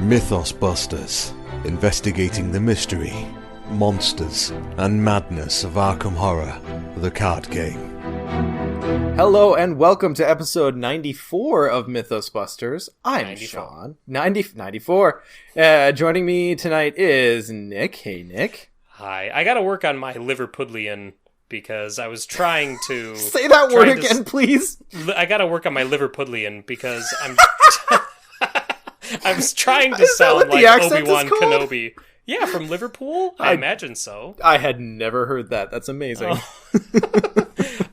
Mythos Busters, investigating the mystery, monsters, and madness of Arkham Horror, the card game. Hello and welcome to episode 94 of Mythos Busters. I'm 94. Sean. 94. Joining me tonight is Nick. Hey, Nick. Hi. I gotta work on my Liverpudlian because I was trying to... Say that word again, please. I gotta work on my Liverpudlian because I'm... I was trying to sound like Obi-Wan Kenobi. Yeah, from Liverpool? I imagine so. I had never heard that. That's amazing.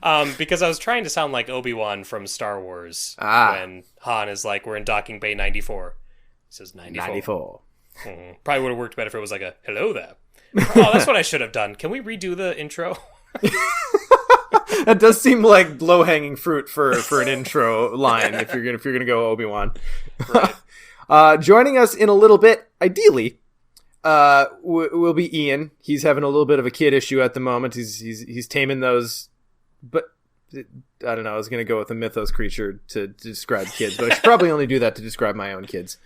Oh. Because I was trying to sound like Obi-Wan from Star Wars. When Han is like, we're in Docking Bay 94. He says 94. Probably would have worked better if it was like a, hello there. Oh, that's what I should have done. Can we redo the intro? That does seem like low-hanging fruit for an intro line if you're gonna go Obi-Wan. Right. Joining us in a little bit, ideally, will be Ian. He's having a little bit of a kid issue at the moment. He's taming those, but I don't know. I was going to go with a mythos creature to describe kids, but I should probably only do that to describe my own kids.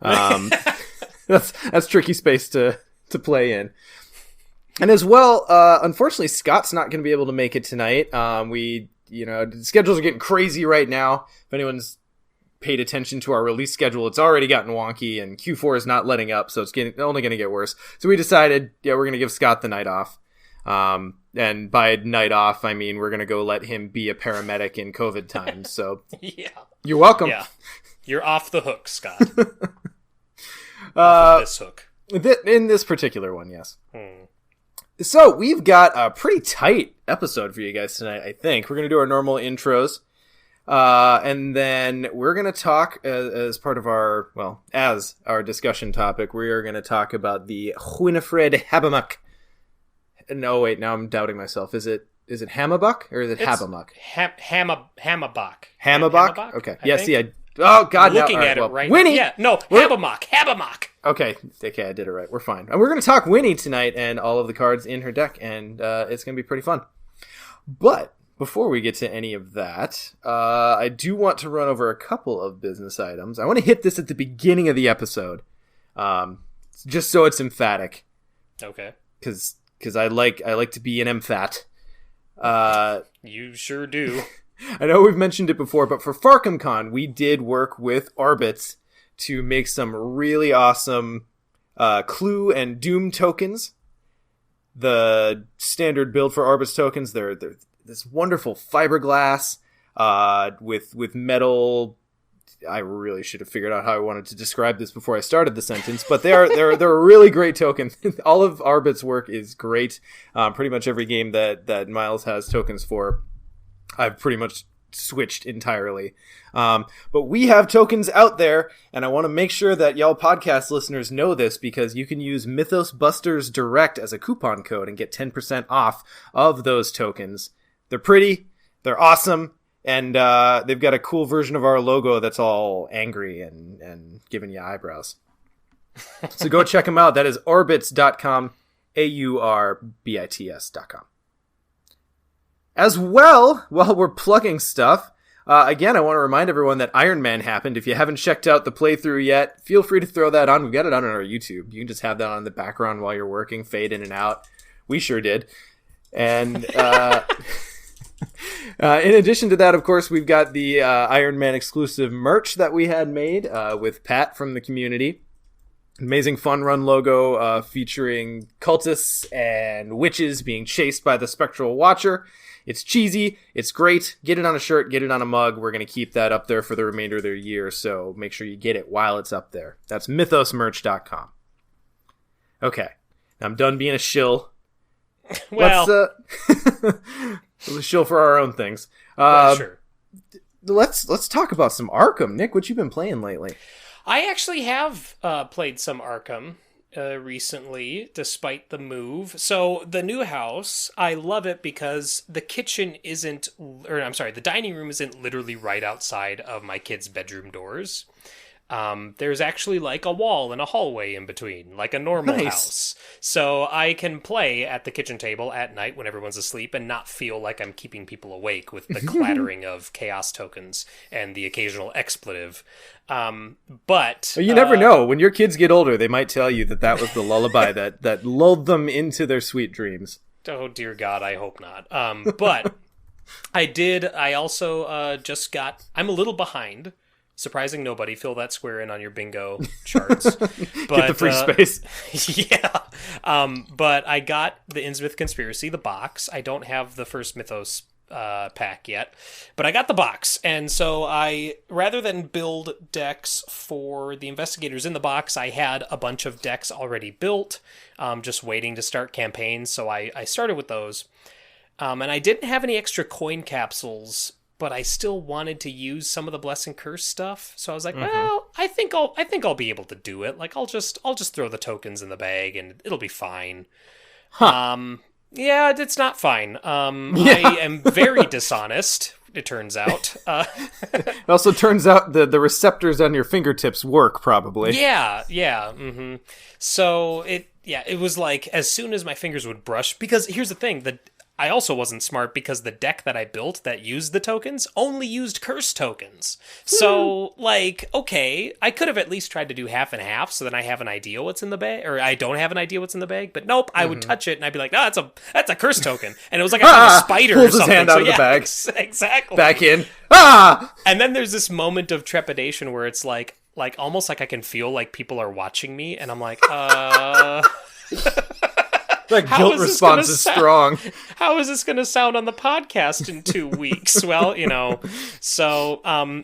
That's tricky space to play in. And as well, unfortunately, Scott's not going to be able to make it tonight. The schedules are getting crazy right now. If anyone's paid attention to our release schedule, it's already gotten wonky, and Q4 is not letting up, so it's only going to get worse. So we decided, we're going to give Scott the night off. And by night off, I mean we're going to go let him be a paramedic in COVID times. So yeah, you're welcome. Yeah, you're off the hook, Scott. Off of this hook. In this particular one, yes. So we've got a pretty tight episode for you guys tonight, I think. We're going to do our normal intros. And then we're going to talk as part of as our discussion topic, we are going to talk about the Winifred Habbamock. No, wait, now I'm doubting myself. Is it Habbamock or is it Habbamock? Habbamock. Habbamock? Okay. Oh, God. Looking at it right Winnie! now. Yeah, no, Habbamock. Okay, I did it right. We're fine. And we're going to talk Winnie tonight and all of the cards in her deck, and it's going to be pretty fun. But before we get to any of that, I do want to run over a couple of business items. I want to hit this at the beginning of the episode, just so it's emphatic. Okay. Because I like to be an emphat. You sure do. I know we've mentioned it before, but for FarkhamCon, we did work with Arbitz to make some really awesome Clue and Doom tokens. The standard build for Arbitz tokens, they're this wonderful fiberglass with metal. I really should have figured out how I wanted to describe this before I started the sentence, but they're a really great token. All of Arbit's work is great. Pretty much every game that Miles has tokens for, I've pretty much switched entirely. But we have tokens out there, and I want to make sure that y'all podcast listeners know this, because you can use Mythos Busters Direct as a coupon code and get 10% off of those tokens. They're pretty, they're awesome, and they've got a cool version of our logo that's all angry and giving you eyebrows. So go check them out. That is Arbitz.com, AURBITS.com. As well, while we're plugging stuff, again, I want to remind everyone that Iron Man happened. If you haven't checked out the playthrough yet, feel free to throw that on. We've got it on our YouTube. You can just have that on in the background while you're working, fade in and out. We sure did. And in addition to that, of course, we've got the Iron Man exclusive merch that we had made with Pat from the community. Amazing fun run logo featuring cultists and witches being chased by the Spectral Watcher. It's cheesy. It's great. Get it on a shirt. Get it on a mug. We're going to keep that up there for the remainder of the year, so make sure you get it while it's up there. That's mythosmerch.com. Okay. Now I'm done being a shill. Well, let's shill for our own things. Sure. Let's talk about some Arkham. Nick, what you been playing lately? I actually have played some Arkham. recently, despite the move. So the new house, I love it because the kitchen the dining room isn't literally right outside of my kids' bedroom doors. There's actually like a wall and a hallway in between, like a normal house. So I can play at the kitchen table at night when everyone's asleep and not feel like I'm keeping people awake with the clattering of chaos tokens and the occasional expletive. But you never know. When your kids get older, they might tell you that was the lullaby that lulled them into their sweet dreams. Oh, dear God, I hope not. But I also I'm a little behind. Surprising nobody. Fill that square in on your bingo charts. But, get the free space. Yeah. But I got the Innsmouth Conspiracy, the box. I don't have the first Mythos pack yet, but I got the box. And so rather than build decks for the investigators in the box, I had a bunch of decks already built, just waiting to start campaigns. So I started with those. And I didn't have any extra coin capsules, but I still wanted to use some of the Bless and Curse stuff. So I was like, well, I think I'll be able to do it. Like I'll just throw the tokens in the bag and it'll be fine. Huh. Yeah, it's not fine. I am very dishonest, it turns out. It also turns out the receptors on your fingertips work, probably. Yeah. Mm-hmm. So it was like as soon as my fingers would brush, because here's the thing, I also wasn't smart because the deck that I built that used the tokens only used curse tokens. So, okay, I could have at least tried to do half and half so then I have an idea what's in the bag, or I don't have an idea what's in the bag, but nope, I would touch it and I'd be like, no, that's a curse token. And it was like I found a spider or something. Pulls his hand out of the bag. Exactly. Back in. And then there's this moment of trepidation where it's like almost like I can feel like people are watching me and I'm like, That guilt response is strong. How is this going to sound on the podcast in 2 weeks? Well, so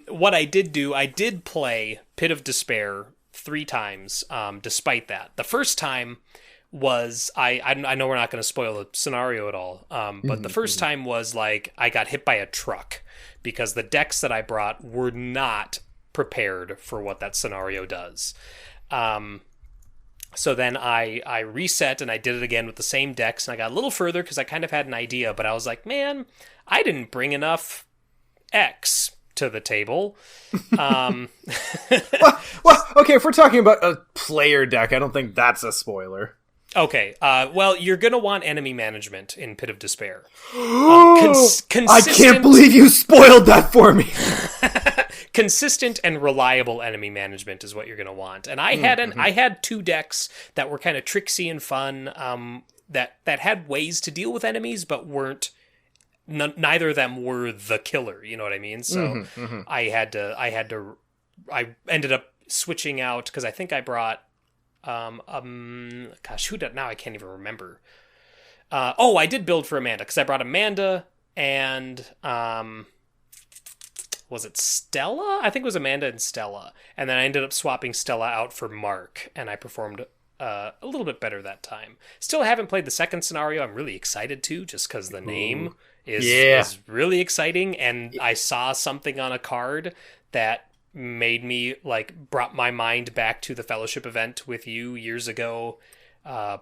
what I did do, I did play Pit of Despair 3 times, despite that. The first time was, I know we're not going to spoil the scenario at all, but the first time was like I got hit by a truck because the decks that I brought were not prepared for what that scenario does. So then I reset and I did it again with the same decks and I got a little further because I kind of had an idea, but I was like, man, I didn't bring enough X to the table. Well, okay, if we're talking about a player deck, I don't think that's a spoiler. Okay, well, you're going to want enemy management in Pit of Despair. I can't believe you spoiled that for me! Consistent and reliable enemy management is what you're going to want. And I had 2 decks that were kind of tricksy and fun, that had ways to deal with enemies, but weren't, neither of them were the killer, you know what I mean? So I ended up switching out, because I think I brought, now I can't even remember. I did build for Amanda, because I brought Amanda and, was it Stella? I think it was Amanda and Stella. And then I ended up swapping Stella out for Mark, and I performed a little bit better that time. Still haven't played the second scenario. I'm really excited to, just because the name is really exciting, and I saw something on a card that made me, brought my mind back to the Fellowship event with you years ago,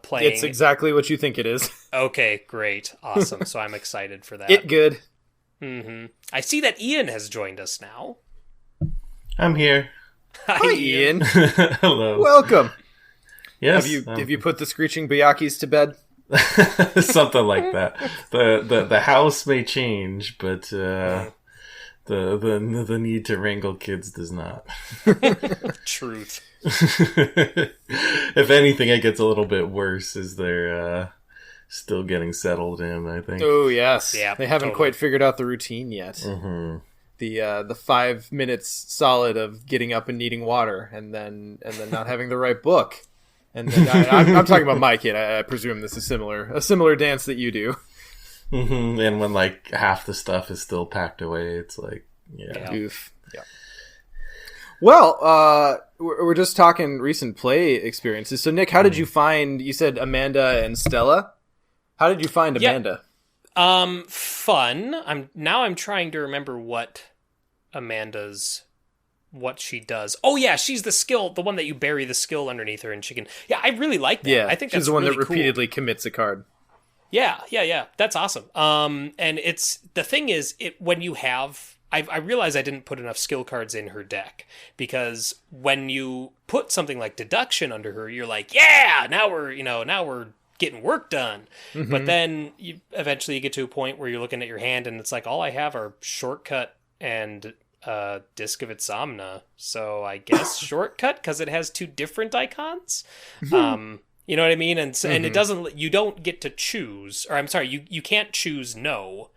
playing. It's exactly what you think it is. Okay, great. Awesome. So I'm excited for that. It good. Mm-hmm. I see that Ian has joined us now. I'm here. Hi, Ian. Hello. Welcome. Yes. Have you put the screeching Bayakis to bed? Something like that. The house may change, but the need to wrangle kids does not. Truth. If anything, it gets a little bit worse as they're still getting settled in, I think. Oh, yes. Yeah, they haven't quite figured out the routine yet. Mm-hmm. The 5 minutes solid of getting up and needing water, and then not having the right book. And then I'm talking about my kid. I presume this is a similar dance that you do. Mm-hmm. And when half the stuff is still packed away, it's Oof. Yeah. Well, we're just talking recent play experiences. So, Nick, how did you find? You said Amanda and Stella. How did you find Amanda? Fun. I'm trying to remember what Amanda's what she does. Oh yeah, she's the one that you bury the skill underneath her, and she can. Yeah, I really like that. Yeah, I think she's that's the one really that repeatedly cool. commits a card. Yeah, that's awesome. And it's the thing is, when you have, I realize I didn't put enough skill cards in her deck, because when you put something like deduction under her, you're like, yeah, now we're getting work done. Mm-hmm. But then you eventually get to a point where you're looking at your hand and it's like, all I have are shortcut and Disc of Insomnia. So I guess shortcut, because it has 2 different icons. You know what I mean? And and it doesn't, you don't get to choose, or I'm sorry, you can't choose no.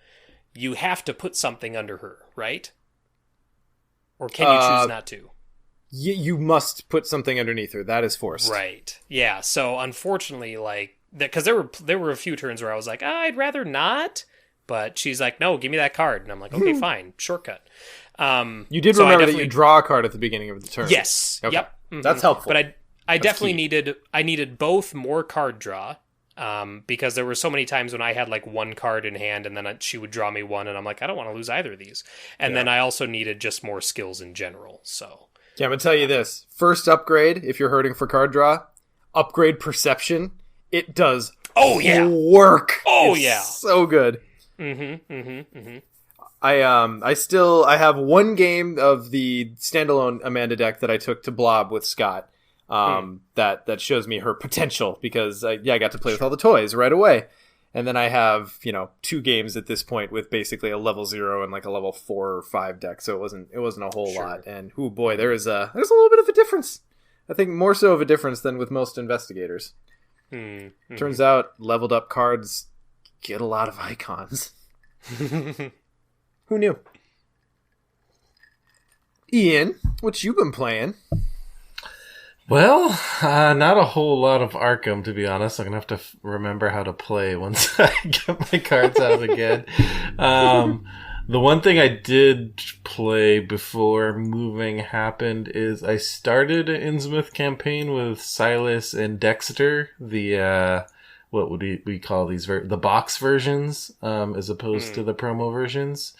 You have to put something under her, right? Or can you choose not to? You must put something underneath her. That is forced. Right. Yeah. So unfortunately, like, because there were a few turns where I was like, I'd rather not. But she's like, no, give me that card. And I'm like, okay, fine. Shortcut. You did remember that you draw a card at the beginning of the turn. Yes. Okay. Yep. Mm-hmm. That's helpful. But I definitely needed both more card draw. Because there were so many times when I had like 1 card in hand and then she would draw me 1 and I'm like, I don't want to lose either of these. And then I also needed just more skills in general. So yeah, I'm going to tell you this. First upgrade, if you're hurting for card draw, upgrade Perception. It does work. It's so good. I have 1 game of the standalone Amanda deck that I took to Blob with Scott. That shows me her potential, because I got to play with all the toys right away. And then I have, 2 games at this point with basically a level 0 and like a level 4 or 5 deck. So it wasn't a whole lot. And oh boy, there's a little bit of a difference. I think more so of a difference than with most investigators. Turns out leveled up cards get a lot of icons. Who knew? Ian, what you been playing? Well, not a whole lot of Arkham, to be honest. I'm going to have to remember how to play once I get my cards out again. The one thing I did play before moving happened is I started an Innsmouth campaign with Silas and Dexter, the what would we call these? The box versions, as opposed to the promo versions.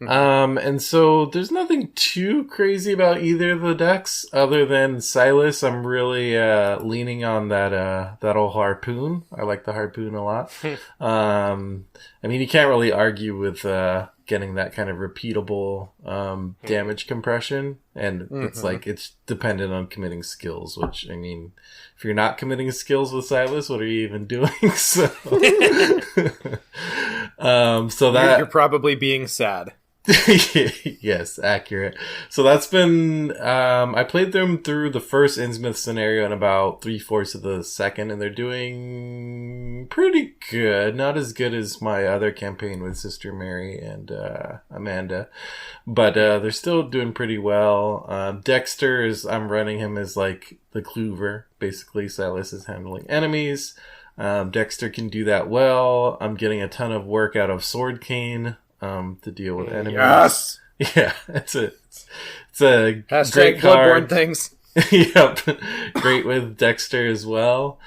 And so there's nothing too crazy about either of the decks, other than Silas. I'm really leaning on that old harpoon. I like the harpoon a lot. I mean, you can't really argue with getting that kind of repeatable damage compression, and it's like it's dependent on committing skills, which, I mean, if you're not committing skills with Silas, what are you even doing? So so that you're probably being sad. Yes, accurate. So that's been I played them through the first Innsmouth scenario in about 3/4 of the second, and they're doing pretty good. Not as good as my other campaign with Sister Mary and Amanda, but they're still doing pretty well. Dexter I'm running him as like the Clover. Basically, Silas is handling enemies. Dexter can do that well. I'm getting a ton of work out of Sword Cane to deal with enemies. Yes! Yeah, it's a Hashtag great card. Bloodborne things. Yep, great with Dexter as well.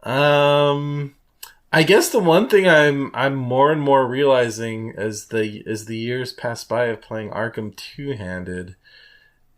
I guess the one thing I'm more and more realizing as the years pass by of playing Arkham two-handed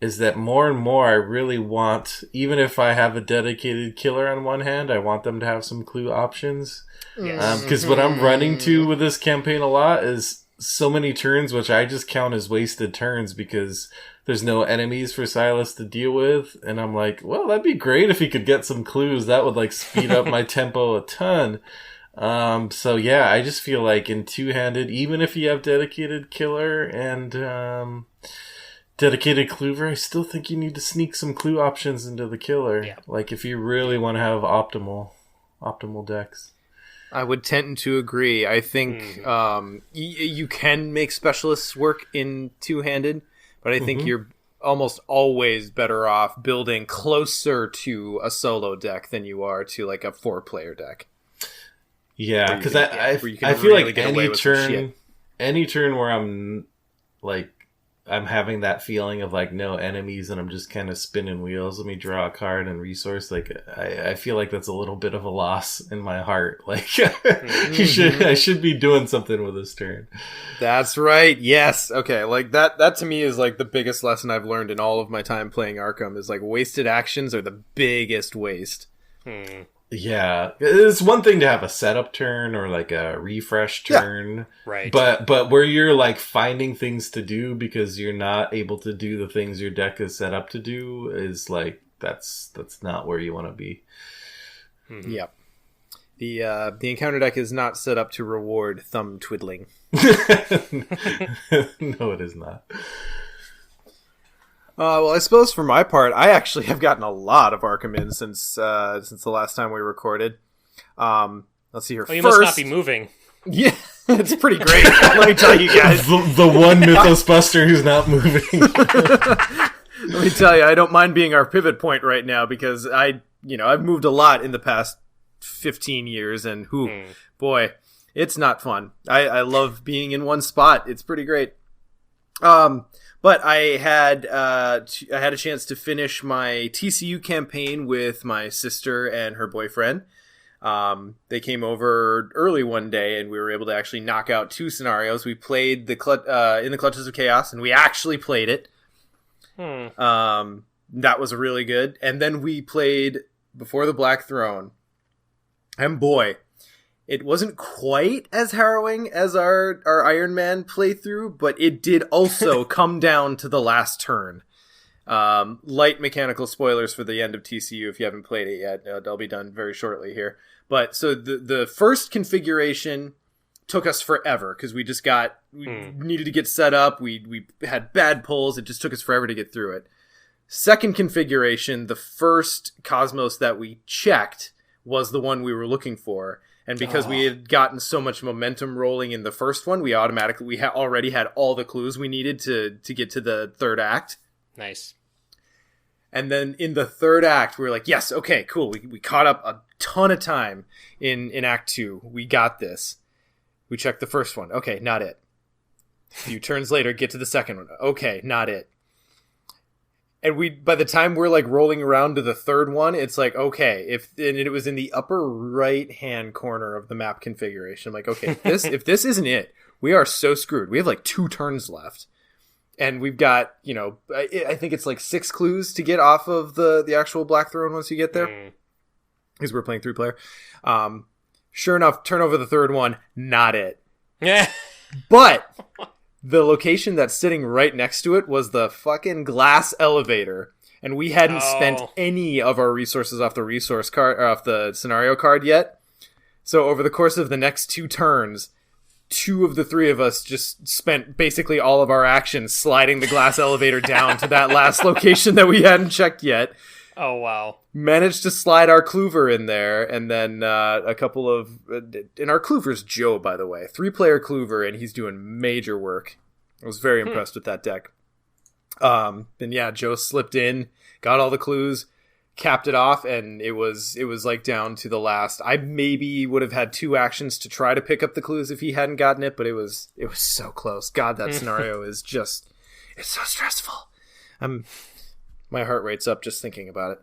is that more and more I really want, even if I have a dedicated killer on one hand, I want them to have some clue options. Yes. Because what I'm running to with this campaign a lot is so many turns, which I just count as wasted turns because there's no enemies for Silas to deal with. And I'm like, well, that'd be great if he could get some clues. That would like speed up my tempo a ton. So yeah, I just feel like in two-handed, even if you have dedicated killer and dedicated Clover, I still think you need to sneak some clue options into the killer. Yeah. Like if you really want to have optimal decks. I would tend to agree. I think you can make specialists work in two-handed, but I think you're almost always better off building closer to a solo deck than you are to like a 4-player deck. Yeah, because I feel really like get away with any turn where I'm like I'm having that feeling of like no enemies and I'm just kind of spinning wheels. Let me draw a card and resource. Like I feel like that's a little bit of a loss in my heart. Like I should be doing something with this turn. That's right. Yes. Okay. Like that to me is like the biggest lesson I've learned in all of my time playing Arkham is like wasted actions are the biggest waste. Yeah, it's one thing to have a setup turn or like a refresh turn, yeah. Right? But where you're like finding things to do because you're not able to do the things your deck is set up to do is like that's not where you want to be. Yep. The encounter deck is not set up to reward thumb twiddling. No, it is not. Well, I suppose for my part, I actually have gotten a lot of Arkham in since the last time we recorded. Let's see here. Oh, you must not be moving. Yeah, it's pretty great. Let me tell you guys. The one Mythos Buster who's not moving. Let me tell you, I don't mind being our pivot point right now because I've moved a lot in the past 15 years, and boy, it's not fun. I love being in one spot. It's pretty great. But I had a chance to finish my TCU campaign with my sister and her boyfriend. They came over early one day, and we were able to actually knock out 2 scenarios. We played in the Clutches of Chaos, and we actually played it. That was really good. And then we played Before the Black Throne. And boy, it wasn't quite as harrowing as our Iron Man playthrough, but it did also come down to the last turn. Light mechanical spoilers for the end of TCU if you haven't played it yet. They'll be done very shortly here. But so the first configuration took us forever because we needed to get set up. We had bad pulls. It just took us forever to get through it. Second configuration, the first Cosmos that we checked was the one we were looking for. And because we had gotten so much momentum rolling in the first one, we already had all the clues we needed to get to the third act. Nice. And then in the third act, we were like, yes, okay, cool. We caught up a ton of time in Act 2. We got this. We checked the first one. Okay, not it. A few turns later, get to the second one. Okay, not it. And by the time we're like rolling around to the third one, it's like, okay, and it was in the upper right hand corner of the map configuration. I'm like, okay, if this isn't it, we are so screwed. We have like 2 turns left. And we've got, I think it's like 6 clues to get off of the actual Black Throne once you get there. Because we're playing 3-player. Sure enough, turn over the third one, not it. Yeah. But the location that's sitting right next to it was the fucking glass elevator, and we hadn't spent any of our resources off the resource card or off the scenario card yet. So over the course of the next 2 turns, 2 of the 3 of us just spent basically all of our actions sliding the glass elevator down to that last location that we hadn't checked yet. Oh, wow. Managed to slide our Kluver in there, and then a couple of... and our Kluver's Joe, by the way. 3-player Kluver, and he's doing major work. I was very impressed with that deck. And yeah, Joe slipped in, got all the clues, capped it off, and it was like down to the last... I maybe would have had 2 actions to try to pick up the clues if he hadn't gotten it, but it was so close. God, that scenario is just... It's so stressful. My heart rate's up just thinking about it.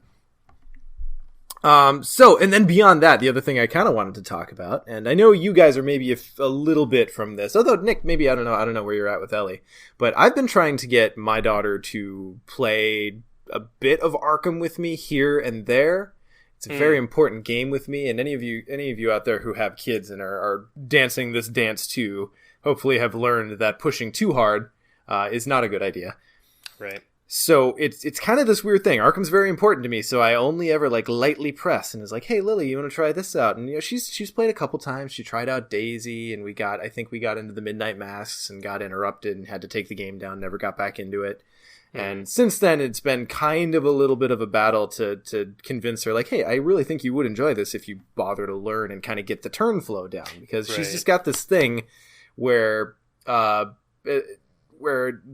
And then beyond that, the other thing I kind of wanted to talk about, and I know you guys are maybe a little bit from this, although Nick, maybe I don't know where you're at with Ellie, but I've been trying to get my daughter to play a bit of Arkham with me here and there. It's a very important game with me, and any of you out there who have kids and are dancing this dance too, hopefully have learned that pushing too hard is not a good idea. Right. So it's kind of this weird thing. Arkham's very important to me, so I only ever like lightly press and is like, "Hey Lily, you want to try this out?" And she's played a couple times. She tried out Daisy, and I think we got into the Midnight Masks and got interrupted and had to take the game down. Never got back into it. And since then, it's been kind of a little bit of a battle to convince her, like, "Hey, I really think you would enjoy this if you bother to learn and kind of get the turn flow down," because she's just got this thing where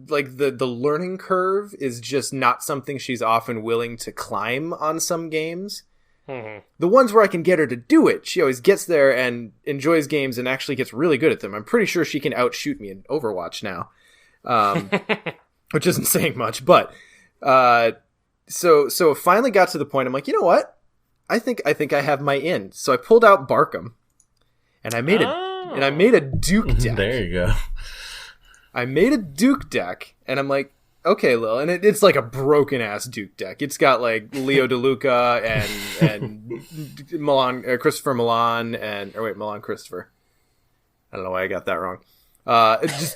like the learning curve is just not something she's often willing to climb on some games. The ones where I can get her to do it, she always gets there and enjoys games and actually gets really good at them. I'm pretty sure she can outshoot me in Overwatch now. which isn't saying much, but so it finally got to the point. I'm like, you know what? I think I have my in. So I pulled out Barkham, and I made a Duke deck. There you go. I made a Duke deck, and I'm like, okay, Lil, and it's like a broken ass Duke deck. It's got like Leo DeLuca and Milan, Christopher Milan, Milan Christopher. I don't know why I got that wrong.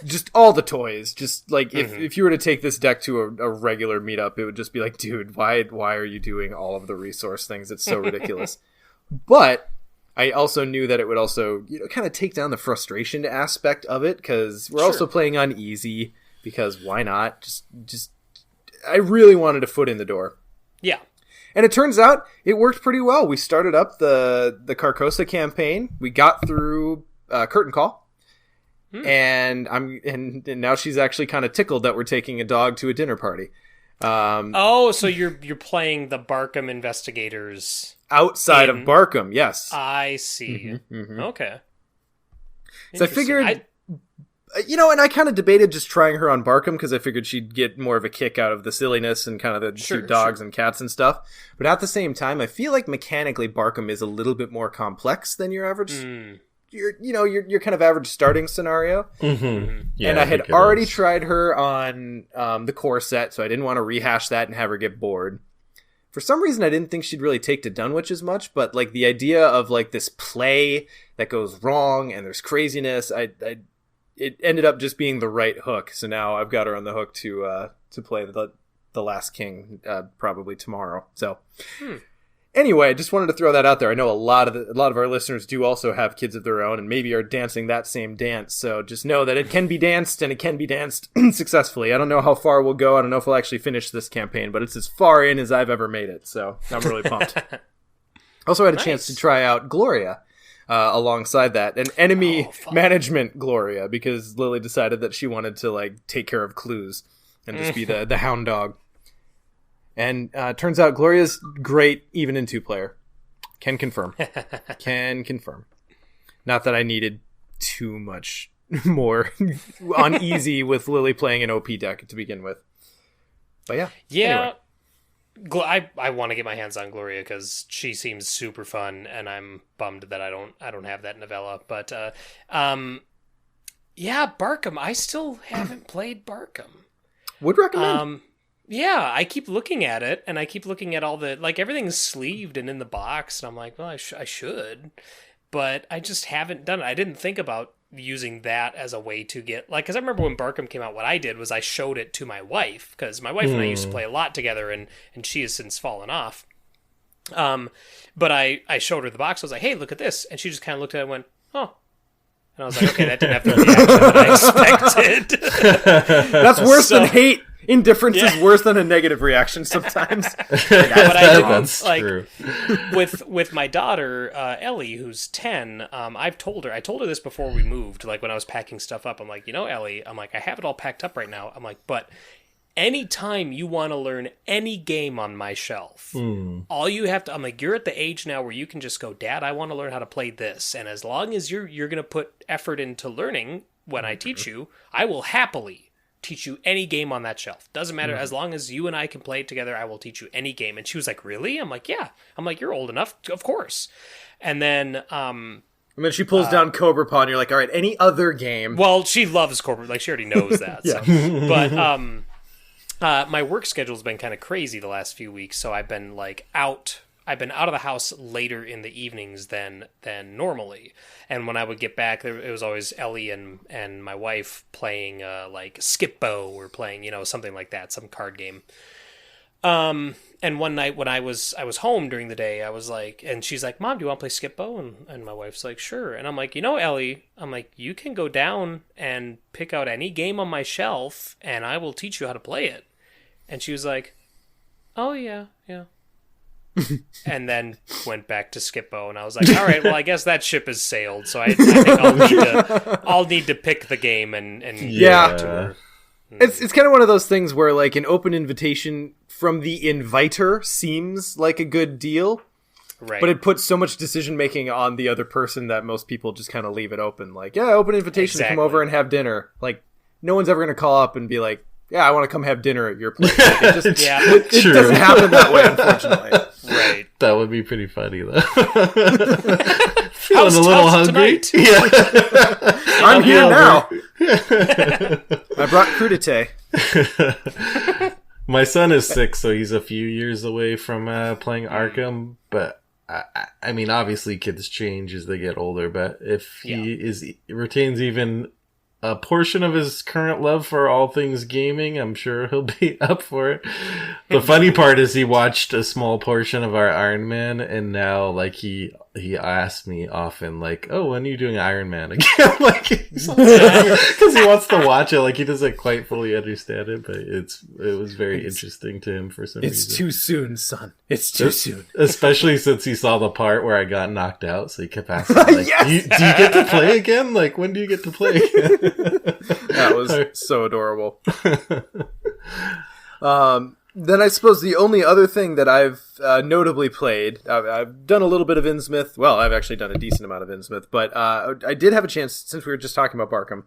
Just all the toys. Just like if you were to take this deck to a regular meetup, it would just be like, dude, why are you doing all of the resource things? It's so ridiculous. But I also knew that it would also, kind of take down the frustration aspect of it, because we're also playing on easy, because why not? Just I really wanted a foot in the door. Yeah. And it turns out it worked pretty well. We started up the Carcosa campaign. We got through Curtain Call. And now she's actually kind of tickled that we're taking a dog to a dinner party. So you're playing the Barkham investigators outside of Barkham, yes. I see. Okay. So I figured, and I kind of debated just trying her on Barkham, because I figured she'd get more of a kick out of the silliness and kind of the shoot dogs and cats and stuff. But at the same time, I feel like mechanically Barkham is a little bit more complex than your average. Your kind of average starting scenario. Yeah, and I had already tried her on the core set, so I didn't want to rehash that and have her get bored. For some reason, I didn't think she'd really take to Dunwich as much, but like the idea of like this play that goes wrong and there's craziness, it ended up just being the right hook. So now I've got her on the hook to play the Last King probably tomorrow. So. Anyway, I just wanted to throw that out there. I know a lot of our listeners do also have kids of their own and maybe are dancing that same dance. So just know that it can be danced, and it can be danced successfully. I don't know how far we'll go. I don't know if we'll actually finish this campaign, but it's as far in as I've ever made it. So I'm really pumped. Also had a chance to try out Gloria alongside that, an enemy management Gloria, because Lily decided that she wanted to like take care of clues and just be the hound dog. And turns out Gloria's great even in 2-player. Can confirm. Can confirm. Not that I needed too much more on easy with Lily playing an OP deck to begin with. But yeah. Yeah. Anyway. I want to get my hands on Gloria because she seems super fun, and I'm bummed that I don't have that novella. But Barkham. I still haven't played Barkham. Would recommend. Yeah, I keep looking at it, and I keep looking at all the, like, everything's sleeved and in the box, and I'm like, well, I should, but I just haven't done it. I didn't think about using that as a way to get, like, because I remember when Barkham came out, what I did was I showed it to my wife, because my wife and I used to play a lot together, and she has since fallen off. But I showed her the box, I was like, hey, look at this, and she just kind of looked at it and went, oh. And I was like, okay, that didn't have the reaction that I expected. That's worse than hate. Indifference is worse than a negative reaction sometimes. But that's true. with my daughter Ellie, who's 10, I told her this before we moved, like when I was packing stuff up. I'm like, Ellie, I'm like, I have it all packed up right now. I'm like, but anytime you want to learn any game on my shelf, all you have to, I'm like, you're at the age now where you can just go, Dad, I want to learn how to play this, and as long as you're going to put effort into learning when I teach you, I will happily teach you any game on that shelf. Doesn't matter. As long as you and I can play it together, I will teach you any game. And she was like, really? I'm like, yeah. I'm like, you're old enough, of course. And then and then she pulls down Cobra Paw, and you're like, all right, any other game? Well, she loves Cobra, like she already knows that. Yeah. So. But my work schedule's been kind of crazy the last few weeks, so I've been out of the house later in the evenings than normally. And when I would get back, it was always Ellie and my wife playing like Skip-Bo, or playing, something like that, some card game. And one night when I was home during the day, I was like, and she's like, Mom, do you want to play Skip-Bo? And my wife's like, sure. And I'm like, Ellie, I'm like, you can go down and pick out any game on my shelf, and I will teach you how to play it. And she was like, oh, yeah. And then went back to Skip-Bo, and I was like, all right, well, I guess that ship has sailed, so I think I'll need to pick the game and yeah. To her. It's kind of one of those things where, like, an open invitation from the inviter seems like a good deal, right? But it puts so much decision making on the other person that most people just kind of leave it open. Like, yeah, open invitation to come over and have dinner. Like, no one's ever going to call up and be like, yeah, I want to come have dinner at your place. Like, it just, Yeah. it doesn't happen that way, unfortunately. Right. That would be pretty funny, though. How's Feeling a little toast hungry? tonight? Yeah. I'm here now. I brought crudité. My son is 6, so he's a few years away from playing Arkham. But I mean, obviously, kids change as they get older. But if he retains even a portion of his current love for all things gaming, I'm sure he'll be up for it. The funny part is he watched a small portion of our Iron Man, and now like he asks me often, like, "Oh, when are you doing Iron Man again?" Like, because he wants to watch it. Like, he doesn't quite fully understand it, but it was very interesting to him for some reason. It's too soon, son. It's too soon. Especially since he saw the part where I got knocked out, so he kept asking, like, Yes! do you get to play again? Like, when do you get to play again? That was so adorable. Then I suppose the only other thing that I've notably played, I've done a little bit of Innsmouth. Well, I've actually done a decent amount of Innsmouth, but I did have a chance, since we were just talking about Barkham.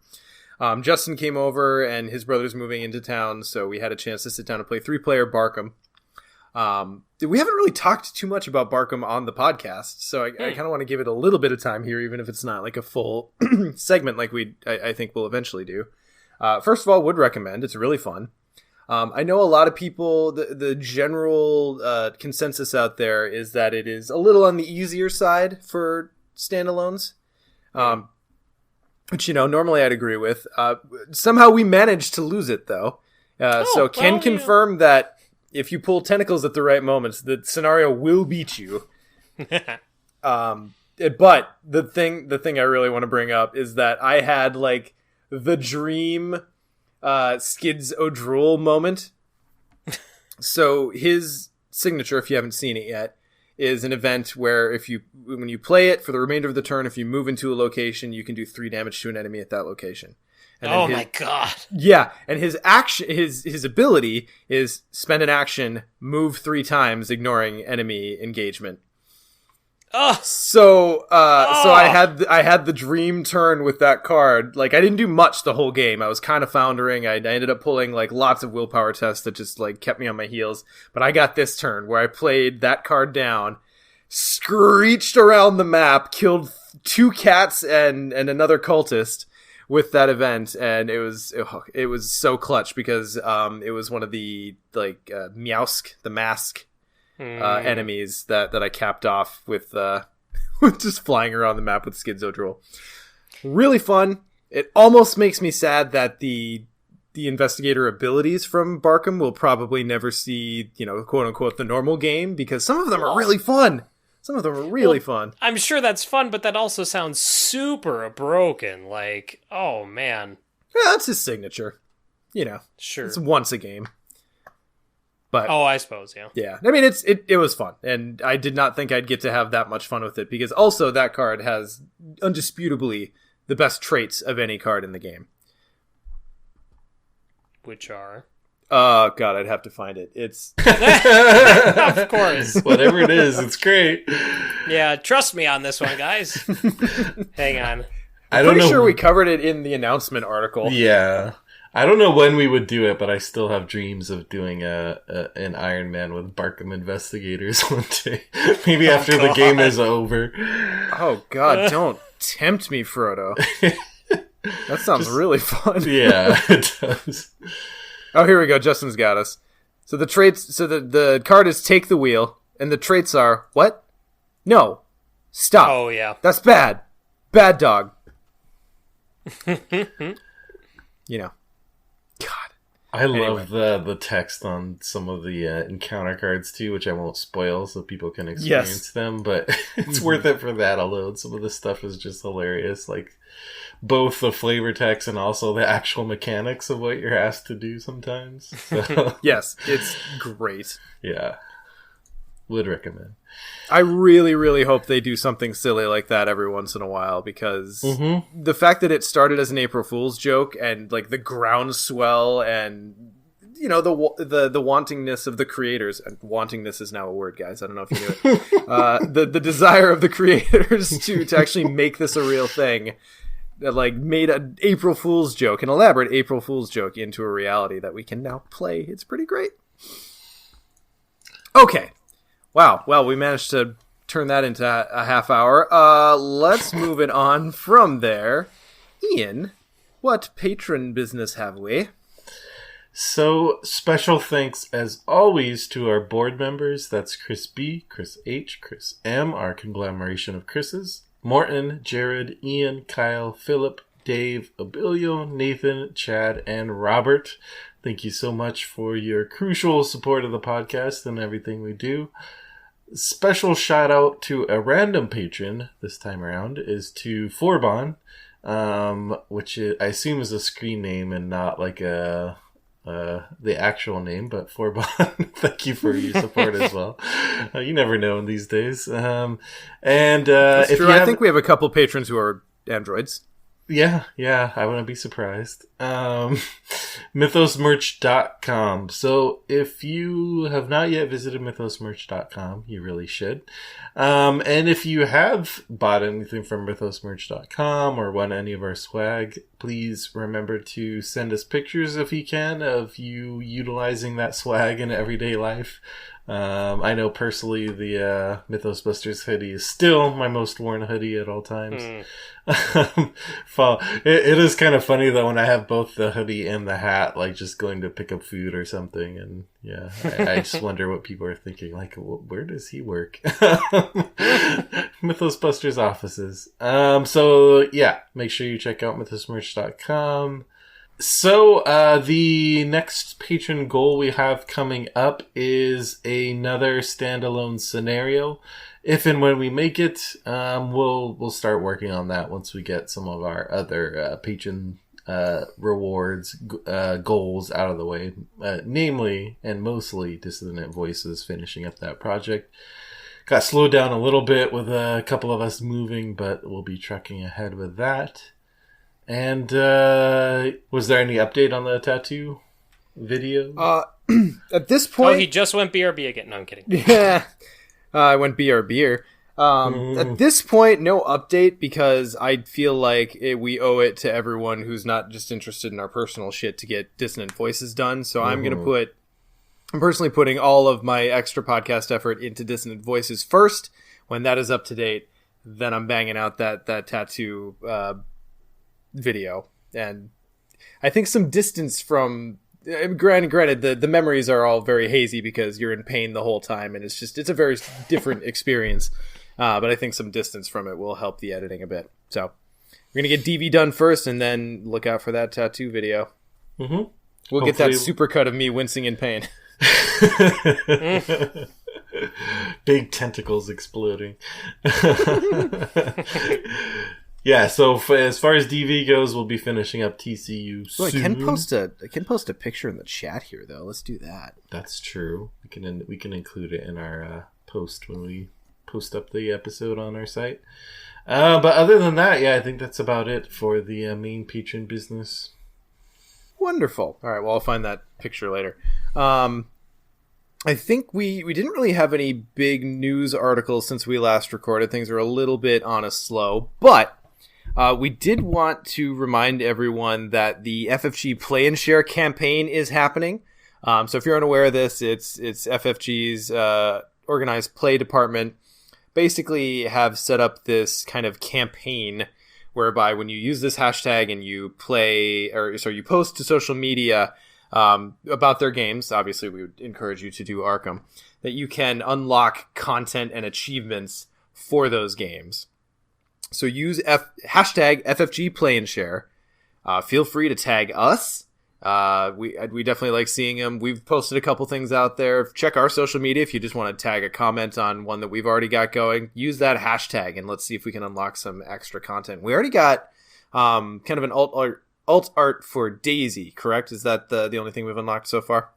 Justin came over and his brother's moving into town, so we had a chance to sit down and play 3-player Barkham. We haven't really talked too much about Barkham on the podcast, so I kind of want to give it a little bit of time here, even if it's not like a full segment like I think we'll eventually do. First of all, would recommend. It's really fun. I know a lot of people, the general consensus out there is that it is a little on the easier side for standalones, which, normally I'd agree with. Somehow we managed to lose it, though. So can confirm that if you pull tentacles at the right moments, the scenario will beat you. But the thing I really want to bring up is that I had like the dream Skids O'Drool moment. So his signature, if you haven't seen it yet, is an event where when you play it for the remainder of the turn, if you move into a location, you can do 3 damage to an enemy at that location. And my god. Yeah, and his action, his ability is spend an action, move 3 times, ignoring enemy engagement. Oh. So I had the dream turn with that card. Like, I didn't do much the whole game. I was kind of foundering. I ended up pulling like lots of willpower tests that just like kept me on my heels. But I got this turn where I played that card down, screeched around the map, killed 2 cats and another cultist with that event, and it was so clutch because it was one of the like Meowsk, the mask enemies that I capped off with just flying around the map with Skids O'Drool. Really fun. It almost makes me sad that the investigator abilities from Barkham will probably never see, quote unquote, the normal game, because some of them are really fun. Some of them are really fun. I'm sure that's fun, but that also sounds super broken. Like, oh man. Yeah, that's his signature. Sure. It's once a game. But I suppose, yeah. Yeah. I mean, it was fun, and I did not think I'd get to have that much fun with it, because also that card has undisputably the best traits of any card in the game. Which are? Oh, God, I'd have to find it. It's... Of course. Whatever it is, it's great. Yeah, trust me on this one, guys. Hang on. I'm pretty sure we covered it in the announcement article. Yeah. I don't know when we would do it, but I still have dreams of doing an Iron Man with Barkham investigators one day. Maybe after the game is over. Oh, God, don't tempt me, Frodo. That sounds really fun. Yeah, it does. Oh, here we go. Justin's got us. So the traits. So the card is take the wheel, and the traits are what? No, stop. Oh yeah, that's bad. Bad dog. God. I love the text on some of the encounter cards too, which I won't spoil so people can experience them. But it's worth it for that alone. Some of the stuff is just hilarious, like both the flavor text and also the actual mechanics of what you're asked to do sometimes. So, yes, it's great. Yeah, would recommend. I really, really hope they do something silly like that every once in a while, because the fact that it started as an April Fool's joke and like the groundswell and the wantingness of the creators, and wantingness is now a word, guys. I don't know if you knew it. The desire of the creators to actually make this a real thing made an April Fool's joke, an elaborate April Fool's joke into a reality that we can now play. It's pretty great. Okay. Wow. Well, we managed to turn that into a half hour. Let's move it on from there. Ian, what patron business have we? So, special thanks as always to our board members. That's Chris B, Chris H, Chris M, our conglomeration of Chris's, Morton, Jared, Ian, Kyle, Philip, Dave, Abilio, Nathan, Chad, and Robert. Thank you so much for your crucial support of the podcast and everything we do. Special shout out to a random patron this time around is to Forbon, which I assume is a screen name and not like the actual name, but Forbon, thank you for your support as well. You never know in these days. And That's true. I think we have a couple patrons who are androids. Yeah, I wouldn't be surprised. Mythosmerch.com. So if you have not yet visited mythosmerch.com, you really should. And if you have bought anything from mythosmerch.com or won any of our swag, please remember to send us pictures if you can of you utilizing that swag in everyday life. I know personally the Mythos Busters hoodie is still my most worn hoodie at all times. It is kind of funny though when I have both the hoodie and the hat, like just going to pick up food or something, and yeah, I just wonder what people are thinking, like, where does he work? Mythos Busters offices. So yeah, make sure you check out mythosmerch.com. So, the next patron goal we have coming up is another standalone scenario. If and when we make it, we'll start working on that once we get some of our other patron rewards goals out of the way. Namely, and mostly, Dissonant Voices finishing up that project. Got slowed down a little bit with a couple of us moving, but we'll be trucking ahead with that. And was there any update on the tattoo video? At this point... Oh, he just went BRB again. No, I'm kidding. Yeah, I went BRB. At this point, no update, because I feel like we owe it to everyone who's not just interested in our personal shit to get Dissonant Voices done. So I'm personally putting all of my extra podcast effort into Dissonant Voices first. When that is up to date, then I'm banging out that tattoo video. And I think some distance from granted the memories are all very hazy because you're in pain the whole time, and it's a very different experience, but I think some distance from it will help the editing a bit. So we're gonna get DV done first and then look out for that tattoo video. We'll hopefully get that supercut of me wincing in pain. Big tentacles exploding. Yeah, so as far as DV goes, we'll be finishing up TCU soon. I can post a picture in the chat here, though. Let's do that. That's true. We can include it in our post when we post up the episode on our site. But other than that, yeah, I think that's about it for the main patron business. Wonderful. All right, well, I'll find that picture later. I think we didn't really have any big news articles since we last recorded. Things are a little bit on a slow, but we did want to remind everyone that the FFG Play and Share campaign is happening. So if you're unaware of this, it's FFG's organized play department basically have set up this kind of campaign whereby when you use this hashtag and you you post to social media about their games, obviously we would encourage you to do Arkham, that you can unlock content and achievements for those games. So use hashtag FFG Play and Share. Feel free to tag us. We definitely like seeing them. We've posted a couple things out there. Check our social media if you just want to tag a comment on one that we've already got going. Use that hashtag and let's see if we can unlock some extra content. We already got kind of an alt art for Daisy, correct? Is that the only thing we've unlocked so far?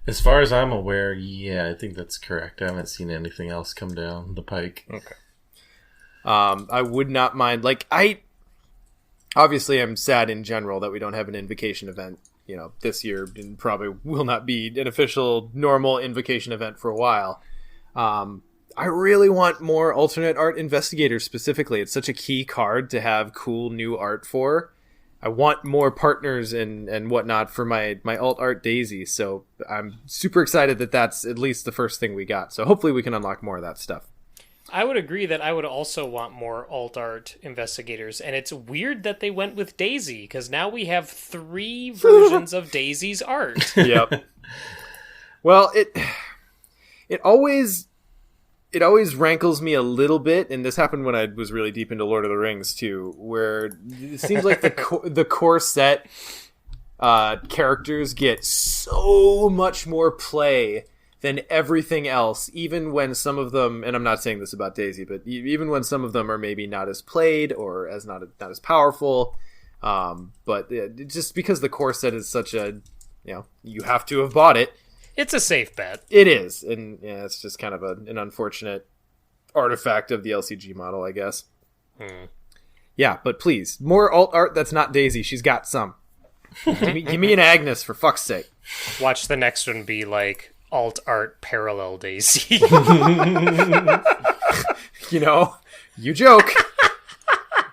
As far as I'm aware, yeah, I think that's correct. I haven't seen anything else come down the pike. Okay. I would not mind. Obviously, I'm sad in general that we don't have an invocation event, this year, and probably will not be an official normal invocation event for a while. I really want more alternate art investigators specifically. It's such a key card to have cool new art for. I want more partners and whatnot for my alt art Daisy, so I'm super excited that that's at least the first thing we got. So hopefully we can unlock more of that stuff. I would agree that I would also want more alt art investigators, and it's weird that they went with Daisy, because now we have 3 versions of Daisy's art. Yep. Well, it always rankles me a little bit, and this happened when I was really deep into Lord of the Rings too, where it seems like the core set characters get so much more play than everything else, even when some of them, and I'm not saying this about Daisy, but even when some of them are maybe not as played or as not as powerful, but just because the core set is such a, you have to have bought it. It's a safe bet. It is, and it's just kind of an unfortunate artifact of the LCG model, I guess. Yeah, but please, more alt art that's not Daisy. She's got some. give me an Agnes, for fuck's sake. Watch the next one be like alt art parallel Daisy. You joke.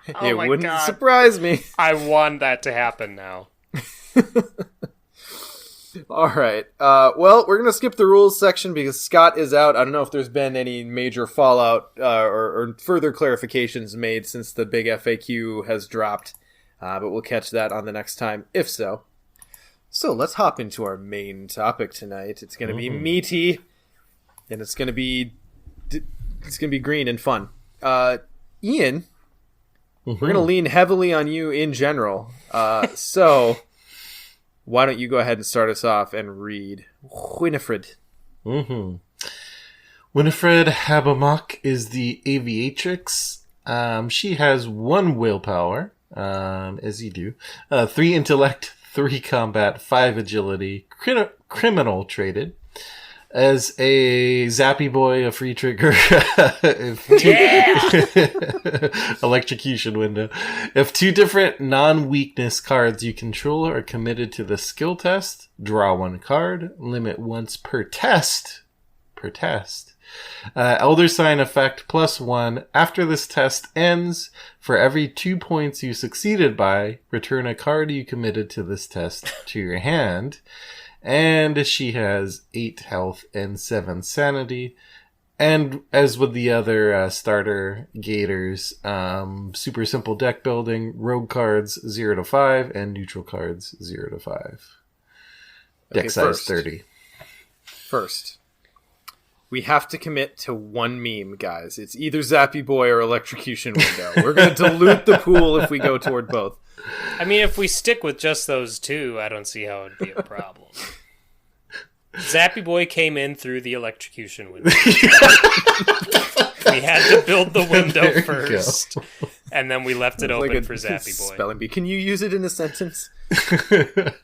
It my wouldn't God. surprise me. I want that to happen now. All right. Well, we're going to skip the rules section because Scott is out. I don't know if there's been any major fallout or further clarifications made since the big FAQ has dropped, but we'll catch that on the next time, if so. So let's hop into our main topic tonight. It's going to be meaty, and it's going to be green and fun. Ian, we're going to lean heavily on you in general. So why don't you go ahead and start us off and read Winifred? Winifred Habbamock is the aviatrix. She has 1 willpower, as you do, 3 intellect, 3 combat, 5 agility, criminal traded. As a zappy boy, a free trigger, electrocution window. If 2 different non-weakness cards you control are committed to the skill test, draw 1 card, limit once per test. Elder Sign effect +1. After this test ends, for every 2 points you succeeded by, return a card you committed to this test to your hand. And she has 8 health and 7 sanity. And as with the other starter gators, super simple deck building, rogue cards 0 to 5 and neutral cards 0 to 5. Deck size 30. First, we have to commit to 1 meme, guys. It's either Zappy Boy or Electrocution Window. We're going to dilute the pool if we go toward both. I mean, if we stick with just those 2, I don't see how it'd be a problem. Zappy Boy came in through the electrocution window. We had to build the window first, and then we left it open for Zappy Boy. Spelling bee. Can you use it in a sentence? The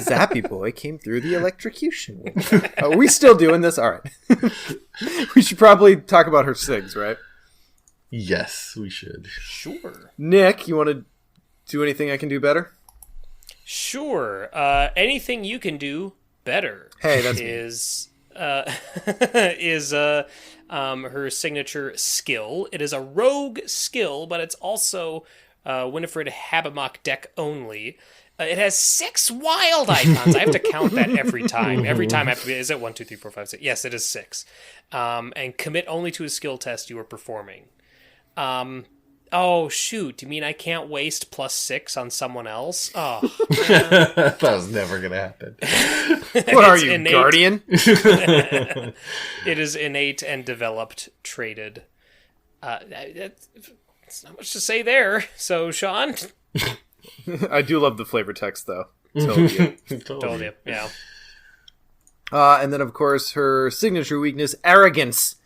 Zappy Boy came through the electrocution window. Are we still doing this? All right. We should probably talk about her SIGs, right? Yes, we should. Sure. Nick, you want to do anything I can do better? Sure. Anything you can do better. Hey, that's her signature skill. It is a rogue skill, but it's also Winifred Habbamock deck only. It has 6 wild icons. I have to count that every time. Every time I have to be. Is it 1, 2, 3, 4, 5, 6? Yes, it is 6. And commit only to a skill test you are performing. Oh, shoot. You mean I can't waste +6 on someone else? Oh, that was never going to happen. What are you, innate. Guardian? It is innate and developed traded. It's not much to say there. So, Sean? I do love the flavor text, though. Told you. Told you, yeah. And then, of course, her signature weakness, Arrogance.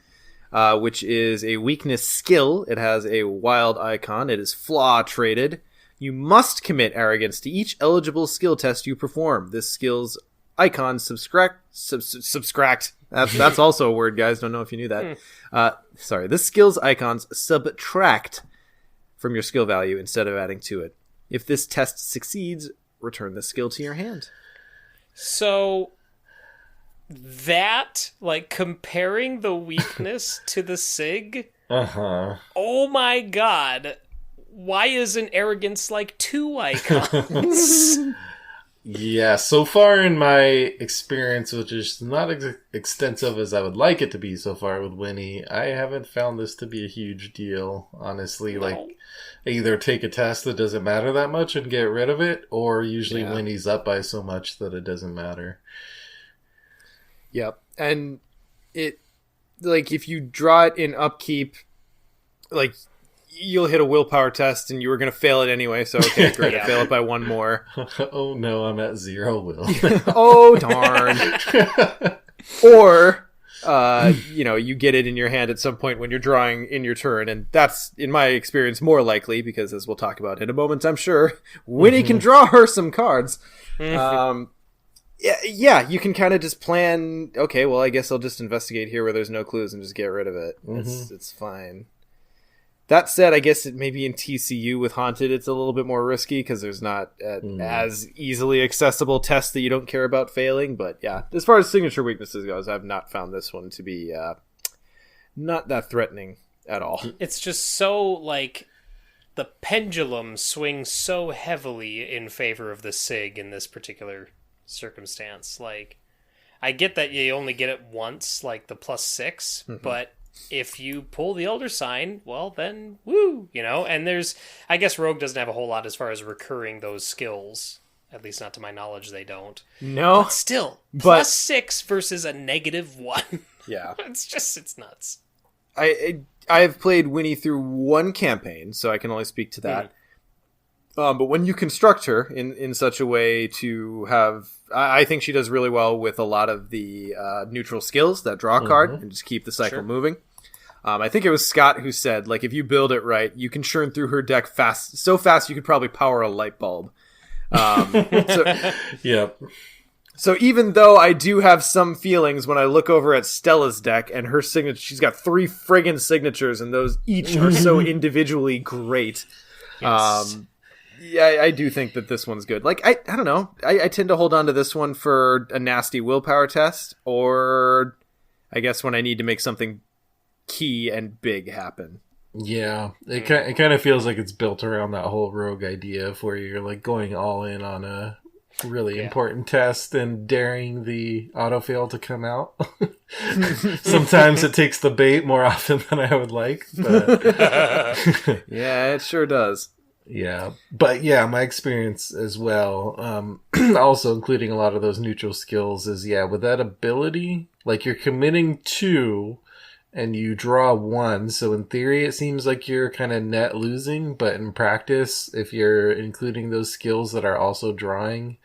Which is a weakness skill. It has a wild icon. It is flaw traded. You must commit Arrogance to each eligible skill test you perform. This skill's icon subtract. That's also a word, guys. Don't know if you knew that. This skill's icons subtract from your skill value instead of adding to it. If this test succeeds, return the skill to your hand. So that, like, comparing the weakness to the Sig, oh my god, why isn't arrogance like 2 icons? Yeah, so far in my experience, which is not as extensive as I would like it to be so far with Winnie, I haven't found this to be a huge deal, honestly. No. Like, either take a test that doesn't matter that much and get rid of it, or usually Winnie's up by so much that it doesn't matter. Yep. And it, like, if you draw it in upkeep, like, you'll hit a willpower test and you were going to fail it anyway, so okay, great, I fail it by 1 more. Oh no, I'm at 0 will. Oh darn. Or you get it in your hand at some point when you're drawing in your turn, and that's, in my experience, more likely, because as we'll talk about in a moment, I'm sure, Winnie can draw her some cards. Yeah, you can kind of just plan, okay, well, I guess I'll just investigate here where there's no clues and just get rid of it. It's fine. That said, I guess it maybe in TCU with Haunted, it's a little bit more risky because there's not as easily accessible tests that you don't care about failing. But yeah, as far as signature weaknesses goes, I've not found this one to be not that threatening at all. It's just so, like, the pendulum swings so heavily in favor of the Sig in this particular circumstance. Like, I get that you only get it once, like the +6, but if you pull the Elder Sign, well, then, woo, and there's, I guess Rogue doesn't have a whole lot as far as recurring those skills. At least not to my knowledge, they don't. No. But still, +6 versus a -1. Yeah. It's nuts. I've played Winnie through 1 campaign, so I can only speak to that. But when you construct her in such a way to have... I think she does really well with a lot of the neutral skills that draw a card and just keep the cycle moving. I think it was Scott who said, like, if you build it right, you can churn through her deck so fast you could probably power a light bulb. Yep. So even though I do have some feelings when I look over at Stella's deck and her signature, she's got 3 friggin' signatures and those each are so individually great. Yes. Yeah, I do think that this one's good. Like, I don't know. I tend to hold on to this one for a nasty willpower test, or I guess when I need to make something key and big happen. Yeah, it kind of feels like it's built around that whole Rogue idea of where you're, like, going all in on a really important test and daring the autofail to come out. Sometimes it takes the bait more often than I would like, but... Yeah, it sure does. Yeah, but yeah, my experience as well, also including a lot of those neutral skills, is, with that ability, like, you're committing 2 and you draw 1, so in theory it seems like you're kind of net losing, but in practice, if you're including those skills that are also drawing,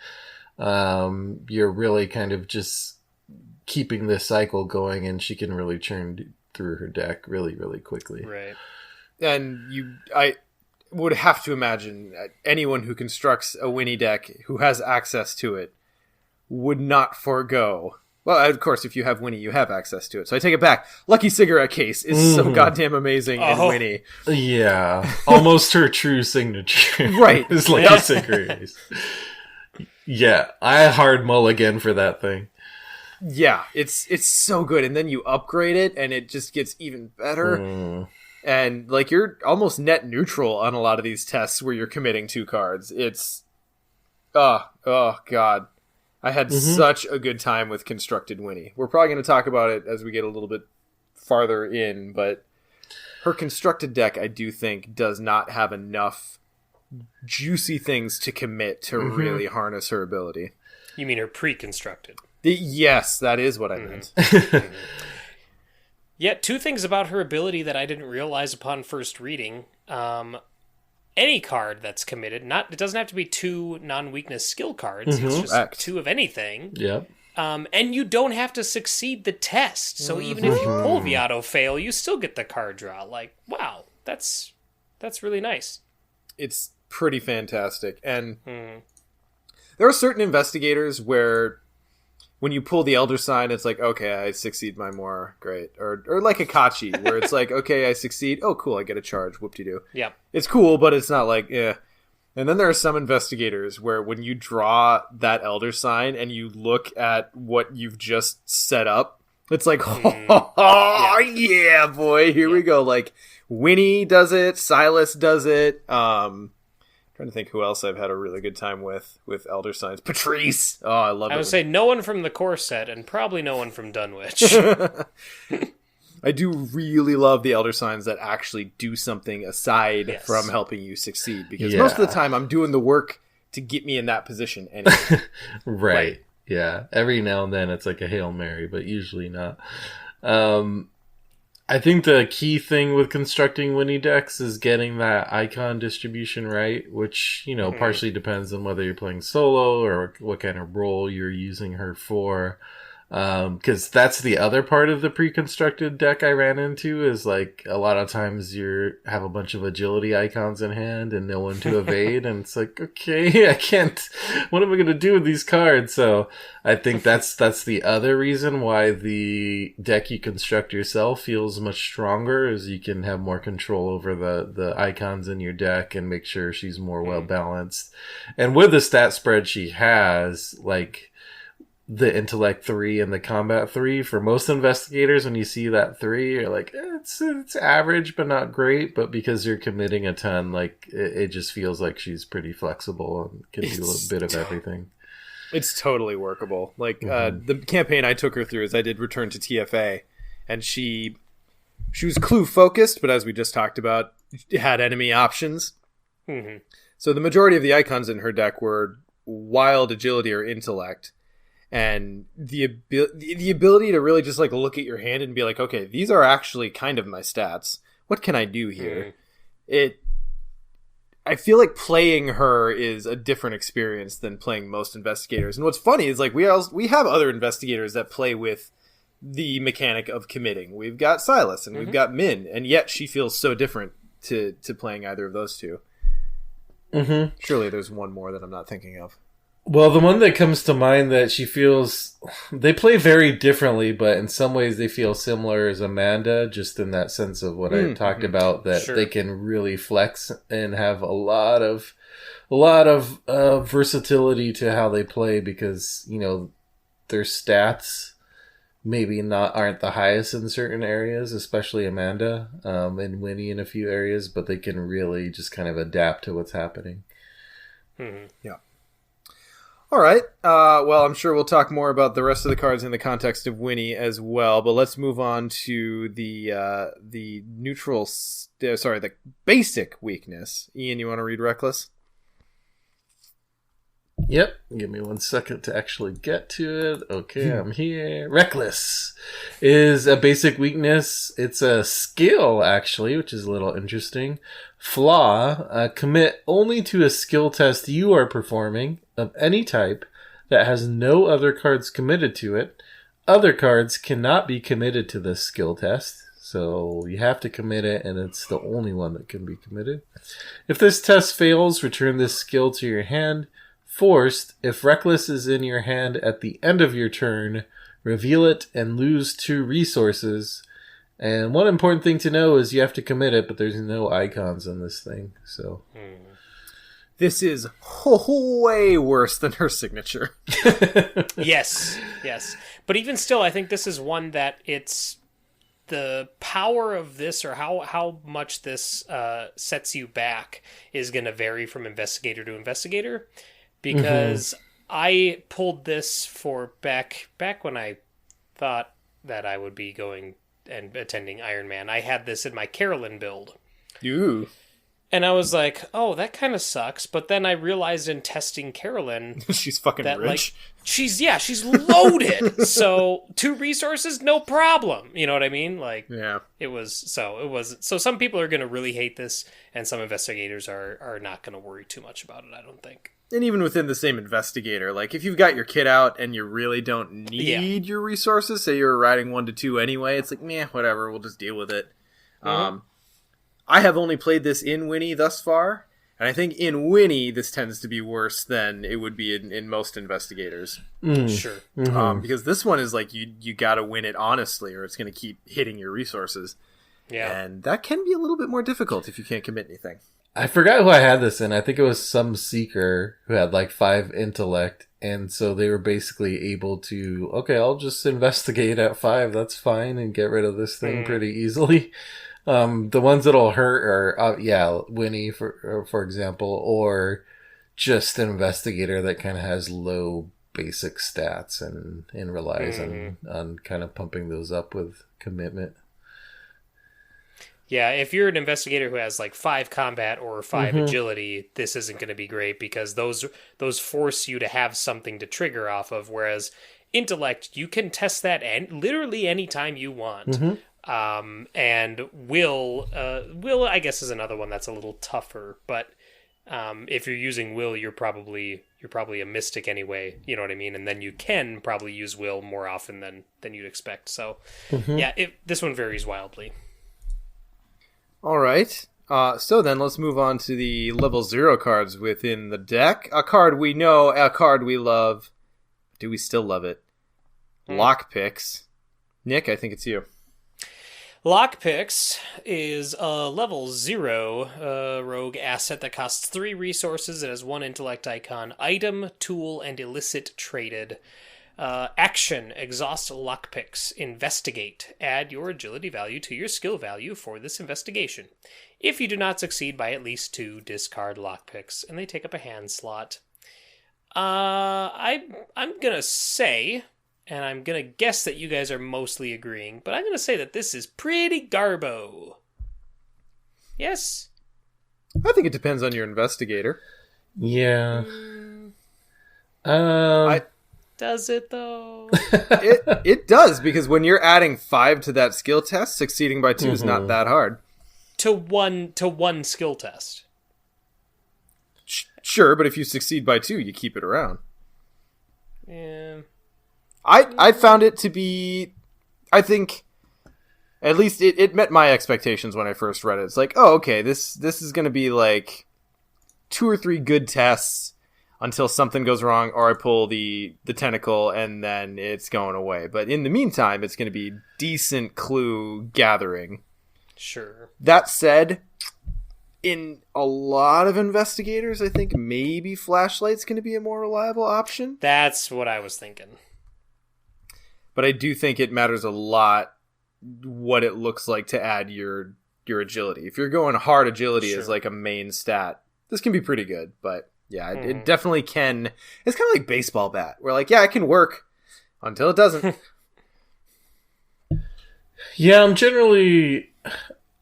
you're really kind of just keeping this cycle going, and she can really churn through her deck really, really quickly. Right. And I would have to imagine anyone who constructs a Winnie deck who has access to it would not forego. Well, of course, if you have Winnie, you have access to it. So I take it back. Lucky Cigarette Case is so goddamn amazing in Winnie. Yeah. Almost her true signature. Right. It's Lucky Cigarette Case. Yeah. I hard mulligan for that thing. Yeah. It's so good. And then you upgrade it and it just gets even better. And, like, you're almost net neutral on a lot of these tests where you're committing 2 cards. It's... Oh, God. I had such a good time with Constructed Winnie. We're probably going to talk about it as we get a little bit farther in, but her Constructed deck, I do think, does not have enough juicy things to commit to really harness her ability. You mean her pre-constructed? Yes, that is what I meant. Yet, 2 things about her ability that I didn't realize upon first reading. Any card that's committed, it doesn't have to be 2 non-weakness skill cards. It's just 2 of anything. Yep. And you don't have to succeed the test. So even if you pull the auto fail, you still get the card draw. Like, wow, that's really nice. It's pretty fantastic. And there are certain investigators where when you pull the Elder Sign, it's like, okay, I succeed my more, great. Or like Akachi, where it's like, okay, I succeed. Oh, cool, I get a charge, whoop-de-doo. Yep. It's cool, but it's not like, And then there are some investigators where when you draw that elder sign and you look at what you've just set up, it's like, yeah, boy, here we go. Like, Winnie does it, Silas does it. Trying to think who else I've had a really good time with elder signs. Patrice! Oh, I love it. I would say no one from the core set, and probably no one from Dunwich. I do really love the elder signs that actually do something aside from helping you succeed, because most of the time I'm doing the work to get me in that position anyway. Right. Yeah. Every now and then it's like a Hail Mary, but usually not. I think the key thing with constructing Winnie decks is getting that icon distribution right, which, partially depends on whether you're playing solo or what kind of role you're using her for. Because that's the other part of the pre-constructed deck I ran into is like a lot of times you have a bunch of agility icons in hand and no one to evade, and it's like, okay, I can't. What am I going to do with these cards? So I think that's the other reason why the deck you construct yourself feels much stronger, is you can have more control over the icons in your deck and make sure she's more well balanced. And with the stat spread she has, like the intellect 3 and the combat 3, for most investigators, when you see that 3, you're like, it's average but not great. But because you're committing a ton, like it just feels like she's pretty flexible and can do a little bit of everything. It's totally workable. Like the campaign I took her through is I did Return to TFA, and she was clue focused, but as we just talked about, had enemy options. So the majority of the icons in her deck were wild agility or intellect. And the ability to really just like look at your hand and be like, okay, these are actually kind of my stats. What can I do here? I feel like playing her is a different experience than playing most investigators. And what's funny is like we have other investigators that play with the mechanic of committing. We've got Silas and we've got Min, and yet she feels so different to playing either of those two. Surely there's one more that I'm not thinking of. Well, the one that comes to mind that she feels... They play very differently, but in some ways they feel similar as Amanda, just in that sense of what I talked about, that they can really flex and have a lot of versatility to how they play, because, their stats maybe aren't the highest in certain areas, especially Amanda, and Winnie in a few areas, but they can really just kind of adapt to what's happening. Yeah. All right. Well, I'm sure we'll talk more about the rest of the cards in the context of Winnie as well. But let's move on to the basic weakness. Ian, you want to read Reckless? Yep. Give me 1 second to actually get to it. Okay, I'm here. Reckless is a basic weakness. It's a skill, actually, which is a little interesting. Flaw, commit only to a skill test you are performing of any type that has no other cards committed to it. Other cards cannot be committed to this skill test, so you have to commit it, and it's the only one that can be committed. If this test fails, return this skill to your hand. Forced, if Reckless is in your hand at the end of your turn, reveal it and lose 2 resources. And one important thing to know is you have to commit it, but there's no icons on this thing. So this is way worse than her signature. Yes. But even still, I think this is one that it's the power of this, or how much this sets you back, is going to vary from investigator to investigator. Because I pulled this for back when I thought that I would be going and attending Iron Man. I had this in my Carolyn build. Ooh. And I was like, oh, that kind of sucks. But then I realized in testing Carolyn... she's fucking that, rich. Like, she's loaded. So 2 resources, no problem. You know what I mean? Like, yeah. So some people are going to really hate this, and some investigators are not going to worry too much about it, I don't think. And even within the same investigator, like if you've got your kit out and you really don't need your resources, say you're riding 1 to 2 anyway, it's like, meh, whatever, we'll just deal with it. I have only played this in Winnie thus far, and I think in Winnie this tends to be worse than it would be in most investigators. Sure. Because this one is like you gotta win it honestly, or it's gonna keep hitting your resources. Yeah. And that can be a little bit more difficult if you can't commit anything. I forgot who I had this in. I think it was some seeker who had like 5 intellect. And so they were basically able to, okay, I'll just investigate at 5. That's fine. And get rid of this thing pretty easily. The ones that'll hurt are, Winnie, for example, or just an investigator that kind of has low basic stats and relies on kind of pumping those up with commitment. Yeah, if you're an investigator who has like 5 combat or 5 agility, this isn't going to be great because those force you to have something to trigger off of, whereas intellect, you can test that literally anytime you want. And will, I guess, is another one that's a little tougher, but if you're using will, you're probably a mystic anyway, you know what I mean? And then you can probably use will more often than you'd expect. So, yeah, this one varies wildly. All right. So then let's move on to the level 0 cards within the deck. A card we know, a card we love. Do we still love it? Lockpicks. Nick, I think it's you. Lockpicks is a level 0 rogue asset that costs 3 resources. It has 1 intellect icon, item, tool, and illicit traded. Action, exhaust lockpicks, investigate. Add your agility value to your skill value for this investigation. If you do not succeed by at least 2, discard lockpicks, and they take up a hand slot. I'm gonna say, and I'm gonna guess that you guys are mostly agreeing, but I'm gonna say that this is pretty garbo. Yes? I think it depends on your investigator. Yeah. Does it though? It does, because when you're adding 5 to that skill test, succeeding by 2 is not that hard. To one skill test. Sure, but if you succeed by 2, you keep it around. Yeah. I found it to be, I think, at least it met my expectations when I first read it. It's like, oh, okay, this is going to be like 2 or 3 good tests until something goes wrong, or I pull the tentacle and then it's going away. But in the meantime, it's going to be decent clue gathering. Sure. That said, in a lot of investigators, I think maybe flashlight's going to be a more reliable option. That's what I was thinking. But I do think it matters a lot what it looks like to add your agility. If you're going hard agility as like a main stat, this can be pretty good, but yeah, it definitely can. It's kind of like baseball bat. We're like, yeah, it can work until it doesn't. Yeah,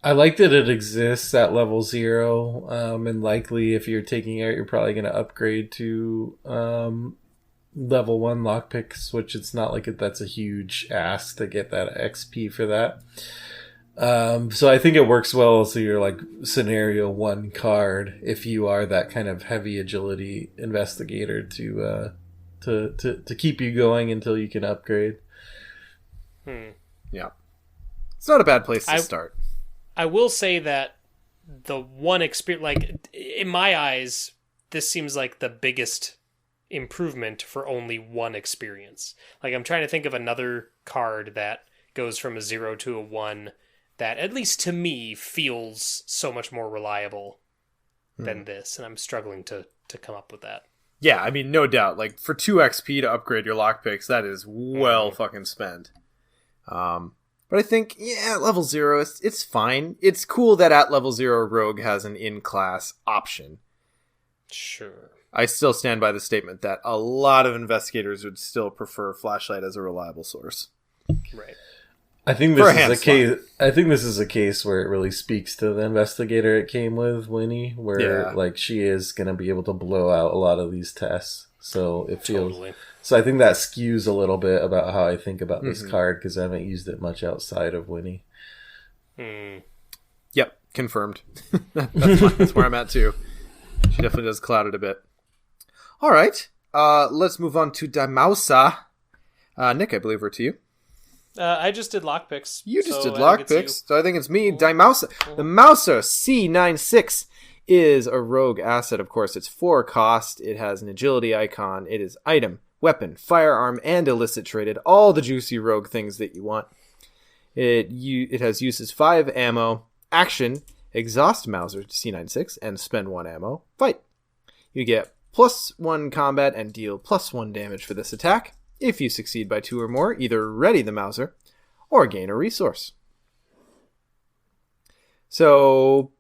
I like that it exists at level 0. And likely if you're taking it, you're probably going to upgrade to level 1 lockpicks, which it's not like that's a huge ask to get that XP for that. So I think it works well. So you're like scenario 1 card if you are that kind of heavy agility investigator to keep you going until you can upgrade. Yeah, it's not a bad place to start. I will say that the one experience, like in my eyes, this seems like the biggest improvement for only 1 experience. Like I'm trying to think of another card that goes from a 0 to a 1. That, at least to me, feels so much more reliable than this, and I'm struggling to come up with that. Yeah, I mean, no doubt. Like, for 2 XP to upgrade your lockpicks, that is well fucking spent. But I think, yeah, at level 0, it's fine. It's cool that at level 0, Rogue has an in-class option. Sure. I still stand by the statement that a lot of investigators would still prefer Flashlight as a reliable source. Right. I think this is a case. I think this is a case where it really speaks to the investigator it came with, Winnie, where like she is going to be able to blow out a lot of these tests. So it feels. Totally. So I think that skews a little bit about how I think about this card because I haven't used it much outside of Winnie. Yep, confirmed. That's where I'm at too. She definitely does cloud it a bit. All right, let's move on to Daimausa. Nick, I believe we're to you. I just did lockpicks. You just did lockpicks, so I think it's me. Daimausa. The Mouser C96 is a rogue asset, of course. It's 4 cost. It has an agility icon. It is item, weapon, firearm, and illicit traded. All the juicy rogue things that you want. It has uses 5 ammo. Action. exhaust Mauser to C96 and spend 1 ammo, fight. You get +1 combat and deal +1 damage for this attack. If you succeed by 2 or more, either ready the Mauser or gain a resource. So,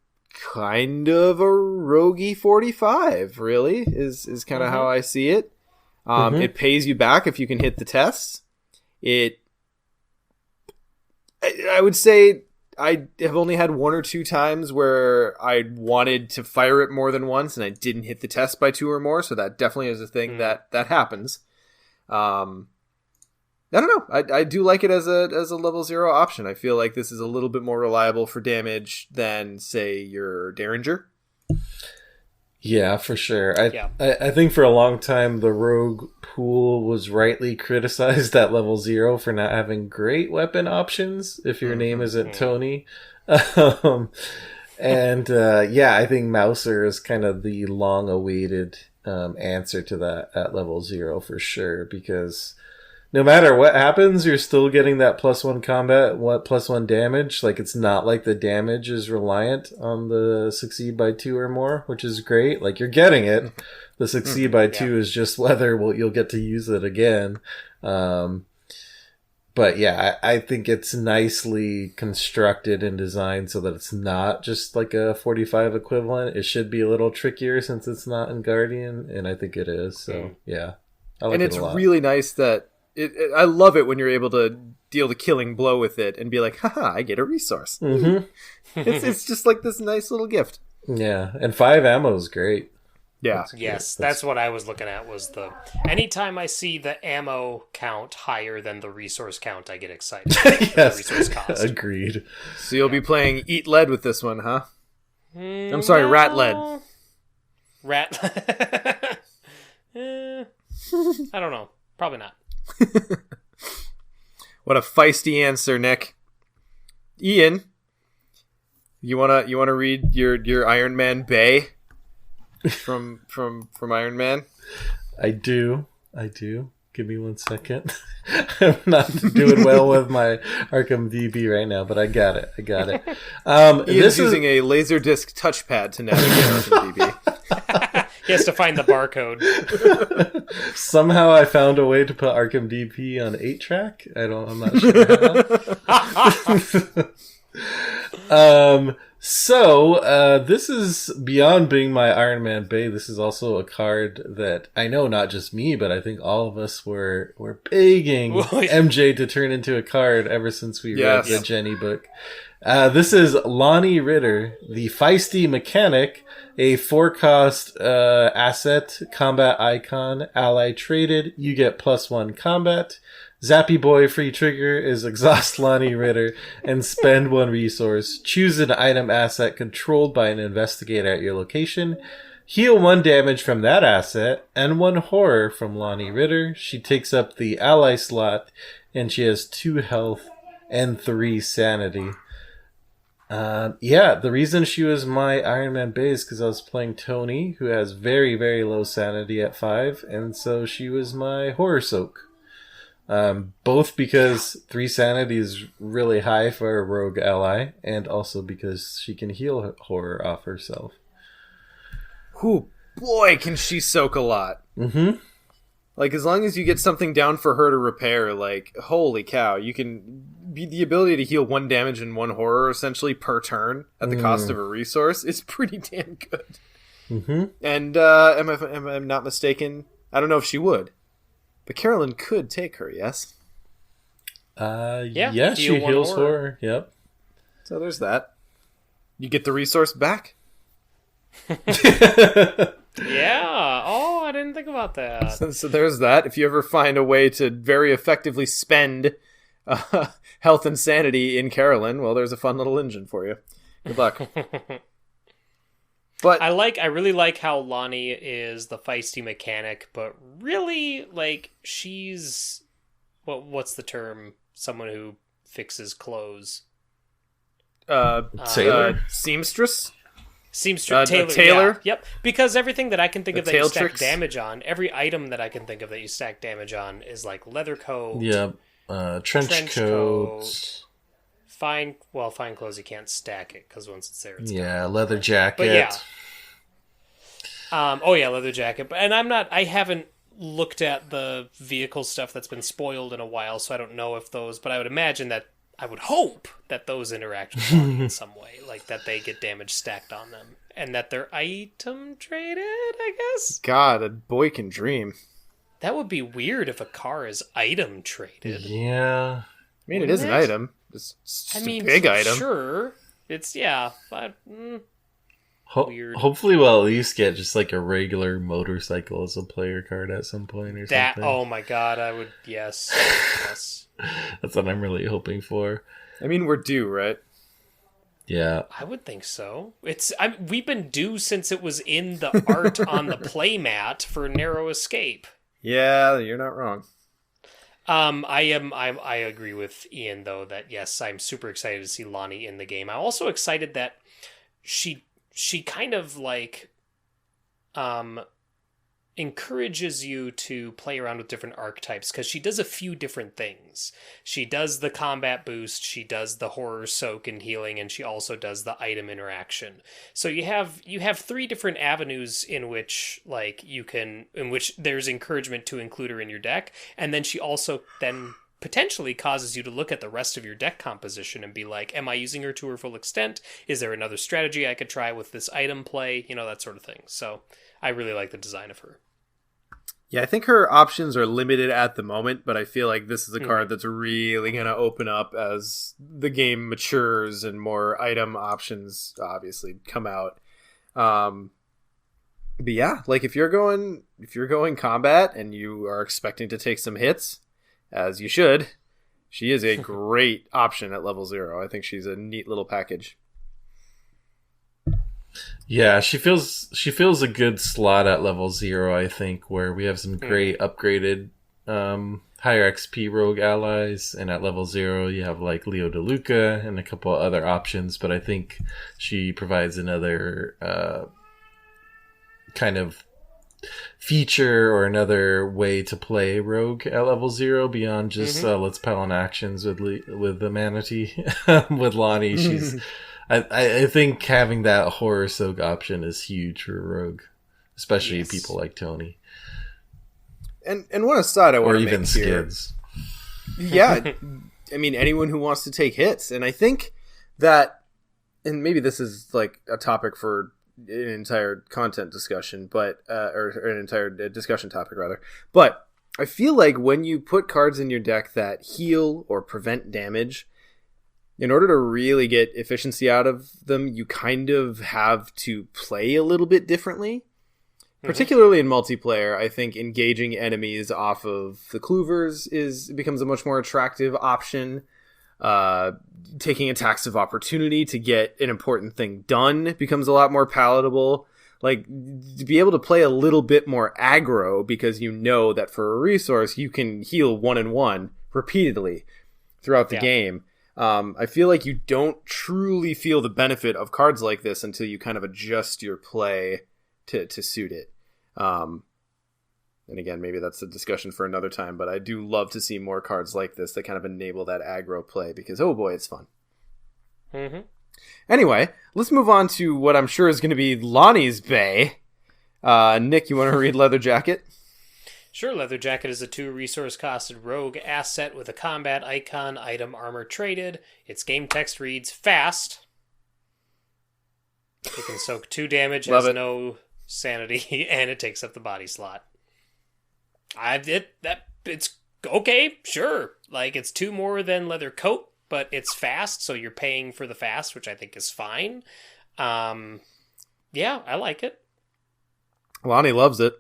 kind of a roguey 45, really, is kind of how I see it. It pays you back if you can hit the tests. I would say I have only had 1 or 2 times where I wanted to fire it more than once and I didn't hit the test by 2 or more, so that definitely is a thing that happens. I don't know. I do like it as a level 0 option. I feel like this is a little bit more reliable for damage than, say, your Derringer. Yeah, for sure. I think for a long time the rogue pool was rightly criticized at level 0 for not having great weapon options if your name isn't Tony. I think Mauser is kind of the long-awaited answer to that at level 0 for sure, because no matter what happens, you're still getting that +1 combat, +1 damage. Like, it's not like the damage is reliant on the succeed by 2 or more, which is great. Like, you're getting it. The succeed by 2 is just whether you'll get to use it again. But yeah, I think it's nicely constructed and designed so that it's not just like a 45 equivalent. It should be a little trickier since it's not in Guardian, and I think it is. So yeah, I like it a lot. Really nice that I love it when you're able to deal the killing blow with it and be like, haha, I get a resource. It's just like this nice little gift. Yeah, and 5 ammo is great. Yeah. That's what I was looking at, was anytime I see the ammo count higher than the resource count, I get excited. Yes, the resource cost. Agreed. So you'll be playing Eat Lead with this one, huh? I'm sorry, Rat Lead. Rat. I don't know. Probably not. What a feisty answer, Nick. Ian, you wanna read your Iron Man Bay from Iron Man? I do. Give me 1 second. I'm not doing well with my Arkham DB right now, but I got it. Ian's using a Laserdisc touchpad to navigate Arkham DB. He has to find the barcode. Somehow I found a way to put Arkham DP on 8-track. I'm not sure how. So this is beyond being my Iron Man Bay. This is also a card that I know not just me, but I think all of us were begging MJ to turn into a card ever since we read the Jenny book. This is Lonnie Ritter, the feisty mechanic, a 4-cost asset, combat icon, ally traded. You get +1 combat. Zappy Boy free trigger is exhaust Lonnie Ritter and spend 1 resource. Choose an item asset controlled by an investigator at your location. Heal 1 damage from that asset and 1 horror from Lonnie Ritter. She takes up the ally slot and she has 2 health and 3 sanity. The reason she was my Iron Man Bay is because I was playing Tony, who has very, very low sanity at 5, and so she was my Horror Soak. Both because 3 sanity is really high for a rogue ally, and also because she can heal horror off herself. Ooh, boy, can she soak a lot. Mm-hmm. Like, as long as you get something down for her to repair, like, holy cow, you can be the ability to heal 1 damage and 1 horror, essentially, per turn, at the cost of a resource, is pretty damn good. Mm-hmm. And, am I not mistaken? I don't know if she would. But Carolyn could take her, yes? Yeah, she heals horror. Yep. So there's that. You get the resource back. Yeah. Oh, I didn't think about that. So there's that. If you ever find a way to very effectively spend health and sanity in Carolyn, well, there's a fun little engine for you. Good luck. But I really like how Lonnie is the feisty mechanic, but really, like, she's what's the term? Someone who fixes clothes. Tailor? Seamstress? Tailor. Yeah. Yep. Because everything that I can think of that you stack tricks. damage on, every item that I can think of that you stack damage on is like leather coat. Yep. Trench coat. fine clothes, you can't stack it because once it's there, it's gone. Leather jacket. But yeah. Leather jacket. And I haven't looked at the vehicle stuff that's been spoiled in a while, so I don't know if those, but I would hope that those interact with Lonnie in some way, like that they get damage stacked on them, and that they're item traded, I guess? God, a boy can dream. That would be weird if a car is item traded. Yeah. I mean, it is an item. It's a big item. Sure. It's, but... weird. Hopefully we'll at least get just like a regular motorcycle as a player card at some point or something. Oh my god, I would... Yes. That's what I'm really hoping for. I mean, we're due, right? Yeah. I would think so. We've been due since it was in the art on the playmat for Narrow Escape. Yeah, you're not wrong. I agree with Ian though that yes, I'm super excited to see Lonnie in the game. I'm also excited that she kind of like encourages you to play around with different archetypes because she does a few different things. She does the combat boost, she does the horror soak and healing, and she also does the item interaction. So you have 3 different avenues in which there's encouragement to include her in your deck, and then she also then potentially causes you to look at the rest of your deck composition and be like, am I using her to her full extent? Is there another strategy I could try with this item play? That sort of thing. So I really like the design of her. Yeah, I think her options are limited at the moment, but I feel like this is a card that's really going to open up as the game matures and more item options obviously come out. But yeah, like if you're going combat and you are expecting to take some hits, as you should, she is a great option at level 0. I think she's a neat little package. Yeah, she feels a good slot at level 0, I think, where we have some great upgraded higher XP rogue allies, and at level 0 you have like Leo DeLuca and a couple other options, but I think she provides another kind of feature or another way to play rogue at level 0 beyond just let's pile on actions with the manatee. With Lonnie, she's I think having that horror soak option is huge for rogue, especially people like Tony. And one aside I want to make even Skids. Yeah, I mean anyone who wants to take hits, and I think that, and maybe this is like a topic for an entire content discussion, but or an entire discussion topic rather. But I feel like when you put cards in your deck that heal or prevent damage, in order to really get efficiency out of them, you kind of have to play a little bit differently. Particularly in multiplayer, I think engaging enemies off of the cloovers becomes a much more attractive option. Taking attacks of opportunity to get an important thing done becomes a lot more palatable. Like, to be able to play a little bit more aggro because you know that for a resource you can heal 1-1 repeatedly throughout the game. I feel like you don't truly feel the benefit of cards like this until you kind of adjust your play to suit it. And again, maybe that's a discussion for another time, but I do love to see more cards like this that kind of enable that aggro play because, oh boy, it's fun. Anyway, let's move on to what I'm sure is going to be Lonnie's Bay. Nick, you want to read Leather Jacket? Sure. Leather Jacket is a 2 resource costed rogue asset with a combat icon, item, armor traded. Its game text reads fast. It can soak 2 damage, has no sanity, and it takes up the body slot. It's okay, sure. Like, it's 2 more than Leather Coat, but it's fast, so you're paying for the fast, which I think is fine. Yeah, I like it. Lonnie loves it.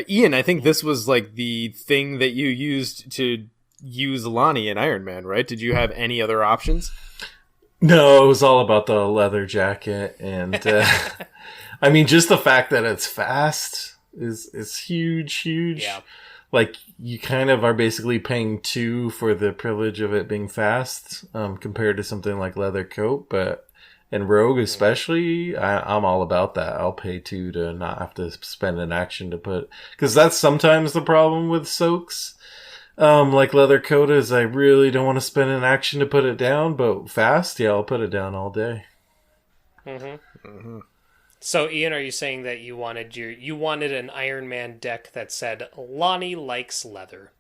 Ian, I think this was like the thing that you used to use Lonnie in Iron Man, right? Did you have any other options? No, it was all about the leather jacket, and I mean, just the fact that it's fast is huge. Yeah. Like, you kind of are basically paying 2 for the privilege of it being fast, compared to something like Leather Coat, but in Rogue especially, I'm all about that. I'll pay 2 to not have to spend an action to put... Because that's sometimes the problem with soaks. Like leather coat is, I really don't want to spend an action to put it down, but fast, yeah, I'll put it down all day. So, Ian, are you saying that you wanted an Iron Man deck that said Lonnie likes leather?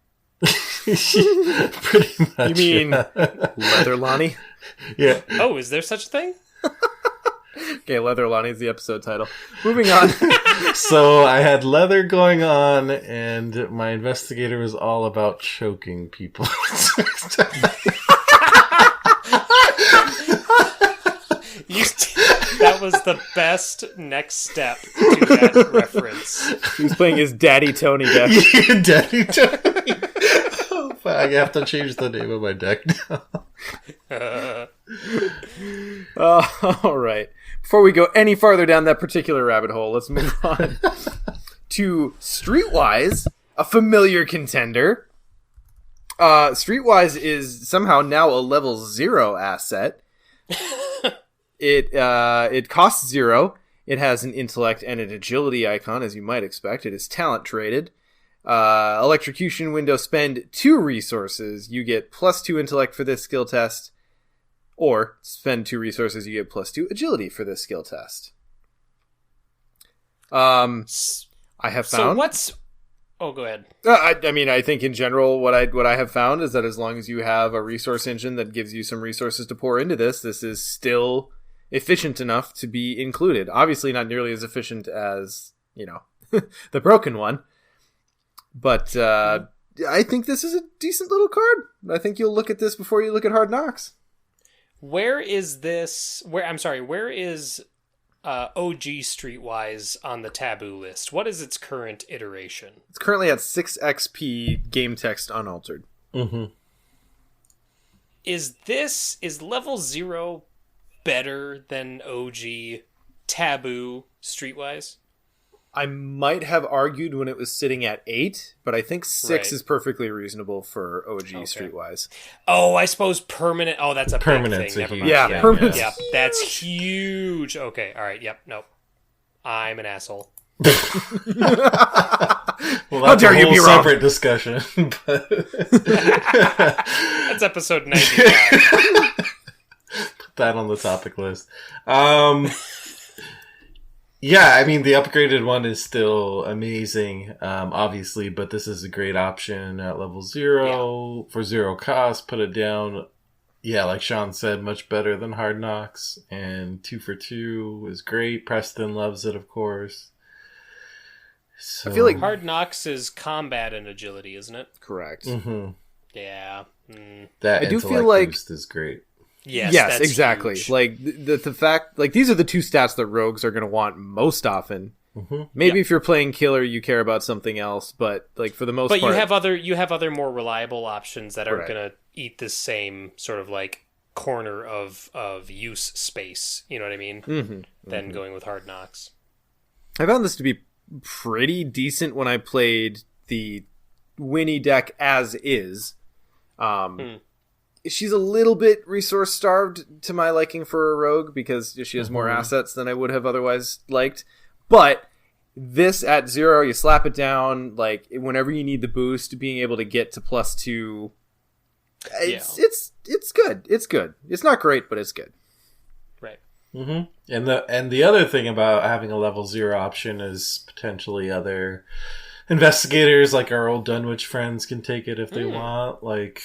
Pretty much. You mean Leather Lonnie? Yeah. Oh, is there such a thing? Okay, Leather Lonnie is the episode title. Moving on. So I had leather going on, and my investigator was all about choking people. That was the best next step to that reference. He was playing his Daddy Tony deck. Yeah, Daddy Tony. Oh, I have to change the name of my deck now. All right. Before we go any farther down that particular rabbit hole, let's move on to Streetwise, a familiar contender. Streetwise is somehow now a level 0 asset. It costs 0. It has an intellect and an agility icon, as you might expect. It is talent traded. Electrocution window, spend 2 resources. You get +2 intellect for this skill test. Or spend 2 resources, you get +2 agility for this skill test. I have found. So what's? Oh, go ahead. I mean, I think in general, what I have found is that as long as you have a resource engine that gives you some resources to pour into this is still efficient enough to be included. Obviously, not nearly as efficient as the broken one, but I think this is a decent little card. I think you'll look at this before you look at Hard Knocks. Where is this? Where is OG Streetwise on the taboo list? What is its current iteration? It's currently at 6 XP, game text unaltered. Mm-hmm. Is level 0 better than OG taboo Streetwise? I might have argued when it was sitting at 8, but I think 6 is perfectly reasonable for OG Streetwise. Oh, I suppose permanent. Oh, that's a permanent big thing. Never mind. Yeah, permanent. Yeah, that's huge. Okay, all right. Yep. Nope. I'm an asshole. Well, how dare you be wrong? Separate discussion. But... That's episode 95. Put that on the topic list. Yeah, I mean, the upgraded one is still amazing, obviously, but this is a great option at level 0 for 0 cost. Put it down. Yeah, like Sean said, much better than Hard Knocks, and 2 for 2 is great. Preston loves it, of course. So... I feel like Hard Knocks is combat and agility, isn't it? Correct. Mm-hmm. Yeah. That I do intellect feel like boost is great. Yes, exactly. Huge. Like the fact, like these are the 2 stats that rogues are going to want most often. Mm-hmm. Maybe if you're playing killer, you care about something else, but like for the most part, you have other more reliable options that aren't going to eat the same sort of like corner of use space. You know what I mean? Than going with Hard Knocks. I found this to be pretty decent when I played the Winnie deck as is. She's a little bit resource starved to my liking for a rogue because she has more assets than I would have otherwise liked. But this at 0, you slap it down, like whenever you need the boost, being able to get to +2, it's good. It's good. It's not great, but it's good. Right. Mm-hmm. And the other thing about having a level 0 option is potentially other investigators, like our old Dunwich friends, can take it if they want. Like,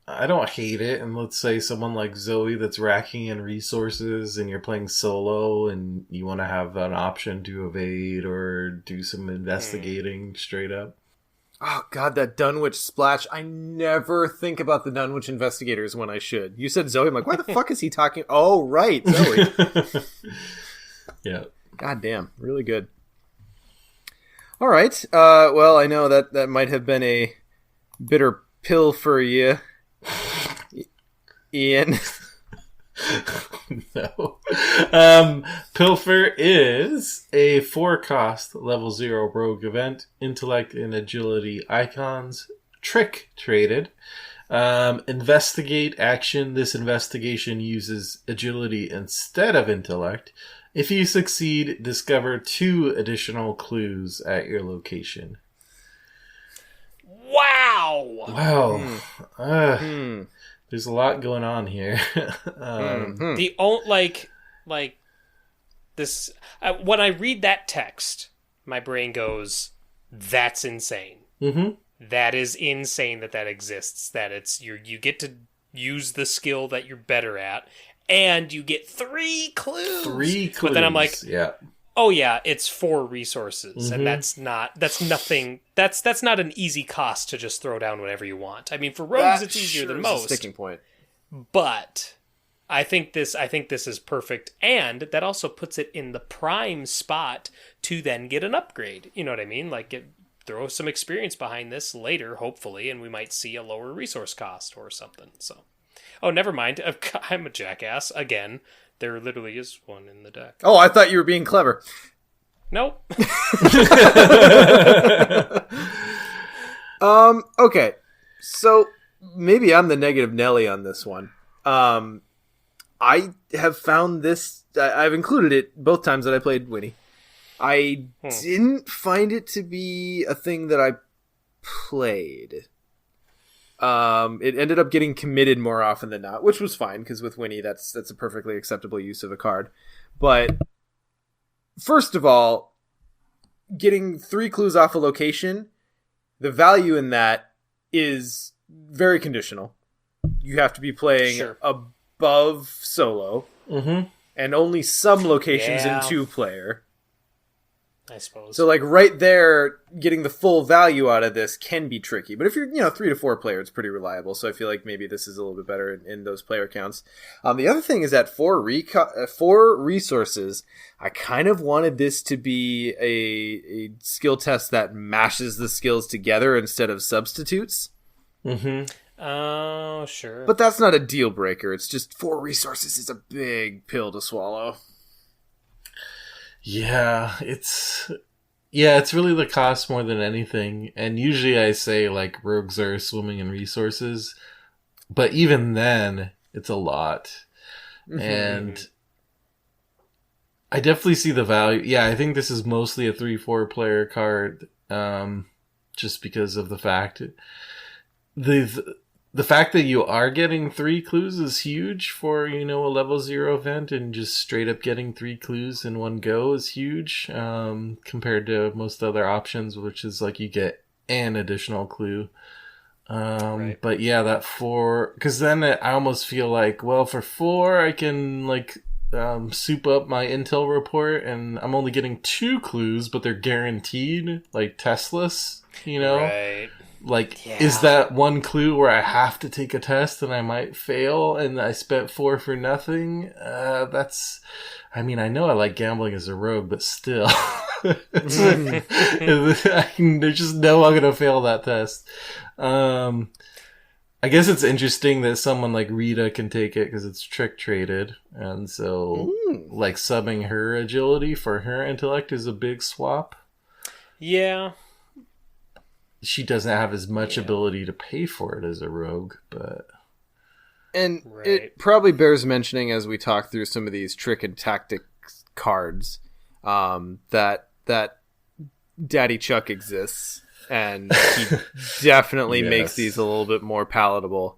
I don't hate it. And let's say someone like Zoe that's racking in resources and you're playing solo and you want to have an option to evade or do some investigating straight up. Oh, God, that Dunwich splash. I never think about the Dunwich investigators when I should. You said Zoe. I'm like, why the fuck is he talking? Oh, right, Zoe. Yeah. God damn. Really good. All right. Well, I know that might have been a bitter pill for you, Ian. No. Pilfer is a 4-cost level 0 rogue event. Intellect and agility icons. Trick traded. Investigate action. This investigation uses agility instead of intellect. If you succeed, discover 2 additional clues at your location. Wow. There's a lot going on here. The like this when I read that text, my brain goes, "That's insane. That is insane that exists. That it's you get to use the skill that you're better at, and you get 3 clues. 3 clues. But then I'm like, yeah. Oh yeah, it's 4 resources, and that's nothing. That's not an easy cost to just throw down whatever you want. I mean, for rogues, it's easier than most. A sticking point. But I think this is perfect, and that also puts it in the prime spot to then get an upgrade. You know what I mean? Like throw some experience behind this later, hopefully, and we might see a lower resource cost or something. So, oh, never mind. I'm a jackass again. There literally is one in the deck. Oh, I thought you were being clever. Nope. Okay. So maybe I'm the negative Nelly on this one. I have found this. I've included it both times that I played Winnie. I didn't find it to be a thing that I played. It ended up getting committed more often than not, which was fine, because with Winnie, that's a perfectly acceptable use of a card. But first of all, getting 3 clues off a location, the value in that is very conditional. You have to be playing above solo, and only some locations in 2-player. I suppose. So, like, right there, getting the full value out of this can be tricky. But if you're, 3 to 4 player, it's pretty reliable. So I feel like maybe this is a little bit better in those player counts. The other thing is that for resources, I kind of wanted this to be a skill test that mashes the skills together instead of substitutes. Oh, sure. But that's not a deal breaker. It's just 4 resources is a big pill to swallow. Yeah, it's really the cost more than anything. And usually I say, like, rogues are swimming in resources. But even then, it's a lot. And I definitely see the value. Yeah, I think this is mostly a 3-4 player card. Just because of the fact... The fact that you are getting 3 clues is huge for, a level 0 event, and just straight up getting 3 clues in one go is huge, compared to most other options, which is like you get an additional clue. Right. But yeah, that 4, because then I almost feel like, well, for 4, I can soup up my intel report, and I'm only getting 2 clues, but they're guaranteed, like testless, Right. Is that 1 clue where I have to take a test and I might fail and I spent 4 for nothing? I know I like gambling as a rogue, but still. There's just no I'm going to fail that test. I guess it's interesting that someone like Rita can take it because it's trick traded. And so, subbing her agility for her intellect is a big swap. Yeah. She doesn't have as much ability to pay for it as a rogue, but... And it probably bears mentioning as we talk through some of these trick and tactic cards, that Daddy Chuck exists, and he definitely makes these a little bit more palatable.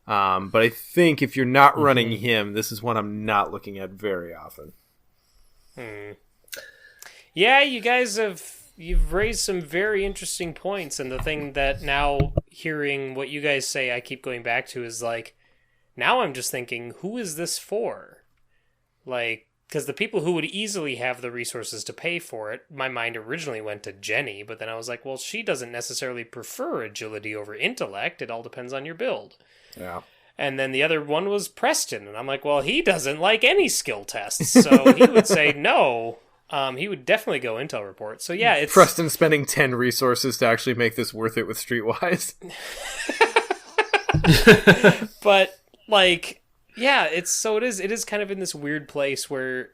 But I think if you're not running him, this is one I'm not looking at very often. Yeah, you guys You've raised some very interesting points, and the thing that now, hearing what you guys say, I keep going back to is, now I'm just thinking, who is this for? Because the people who would easily have the resources to pay for it, my mind originally went to Jenny, but then I was like, well, she doesn't necessarily prefer agility over intellect. It all depends on your build. Yeah. And then the other one was Preston, and I'm like, well, he doesn't like any skill tests, so he would say no. He would definitely go intel report. So yeah, it's Preston spending 10 resources to actually make this worth it with Streetwise. But it is kind of in this weird place where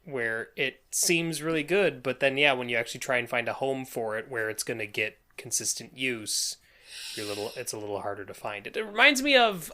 it seems really good, but then when you actually try and find a home for it where it's going to get consistent use, it's a little harder to find it. It reminds me of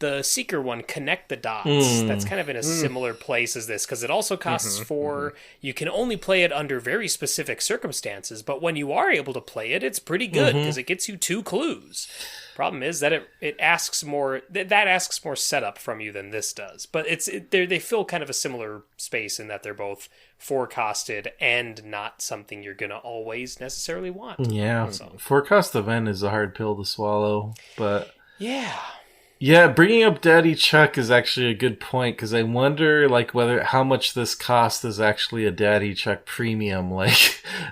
the Seeker one, Connect the Dots. That's kind of in a similar place as this, because it also costs 4. You can only play it under very specific circumstances, but when you are able to play it, it's pretty good, because it gets you 2 clues. Problem is that it asks more. That asks more setup from you than this does. But they fill kind of a similar space in that they're both 4-costed and not something you're gonna always necessarily want. Yeah, 4-cost event is a hard pill to swallow. But yeah, bringing up Daddy Chuck is actually a good point, because I wonder whether how much this cost is actually a Daddy Chuck premium,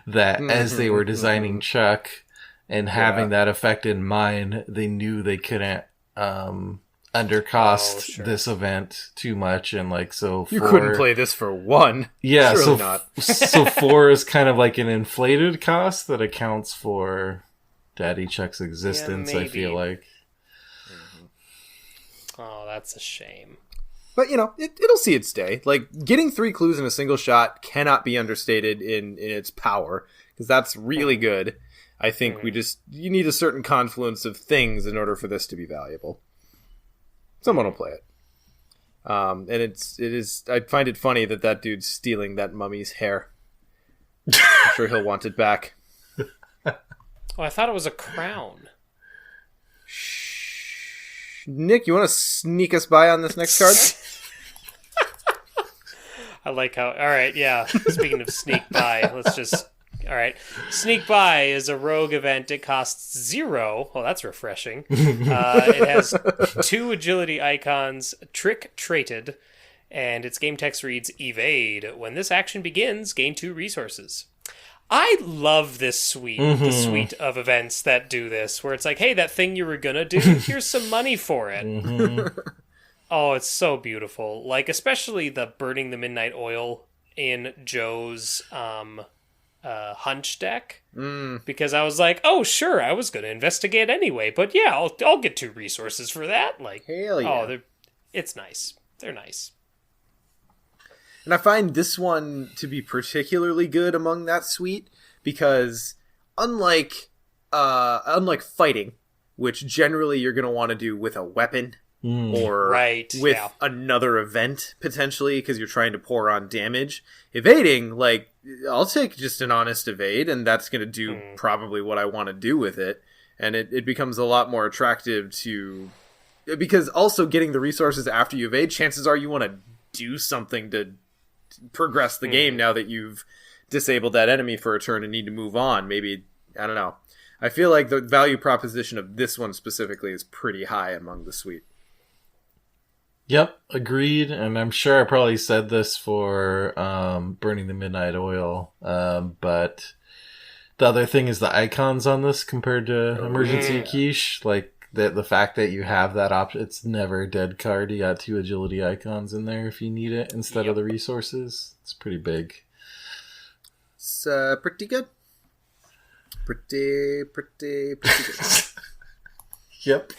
that as they were designing Chuck. And having that effect in mind, they knew they couldn't undercost this event too much, and so you couldn't play this for 1. Yeah, surely not. So 4 is kind of like an inflated cost that accounts for Daddy Chuck's existence. I feel like. Oh, that's a shame. But it'll see its day. Getting 3 clues in a single shot cannot be understated in its power, because that's really good. I think you need a certain confluence of things in order for this to be valuable. Someone will play it. And it is, I find it funny that dude's stealing that mummy's hair. I'm sure he'll want it back. Oh, I thought it was a crown. Shh. Nick, you want to sneak us by on this next card? I like how, alright, yeah. Speaking of sneak by, let's just... All right. Sneak By is a rogue event. It costs 0. Well, that's refreshing. It has 2 agility icons, trick traded, and its game text reads, Evade. When this action begins, gain 2 resources. I love this suite, the suite of events that do this, where it's like, hey, that thing you were going to do, here's some money for it. Oh, it's so beautiful. Especially the Burning the Midnight Oil in Joe's... hunch deck, because I was like, oh sure, I was going to investigate anyway, but yeah, I'll get 2 resources for that. Hell yeah. Oh, it's nice. They're nice. And I find this one to be particularly good among that suite, because unlike fighting, which generally you're going to want to do with a weapon or with another event potentially, because you're trying to pour on damage, evading, I'll take just an honest evade, and that's going to do probably what I want to do with it. And it becomes a lot more attractive because also getting the resources after you evade, chances are you want to do something to progress the game now that you've disabled that enemy for a turn and need to move on. Maybe, I don't know. I feel like the value proposition of this one specifically is pretty high among the suite. Yep, agreed. And I'm sure I probably said this for Burning the Midnight Oil, but the other thing is the icons on this compared to Emergency Quiche. The fact that you have that option, it's never a dead card. You got 2 agility icons in there if you need it instead of the resources. It's pretty big. It's pretty good. Pretty good. Yep.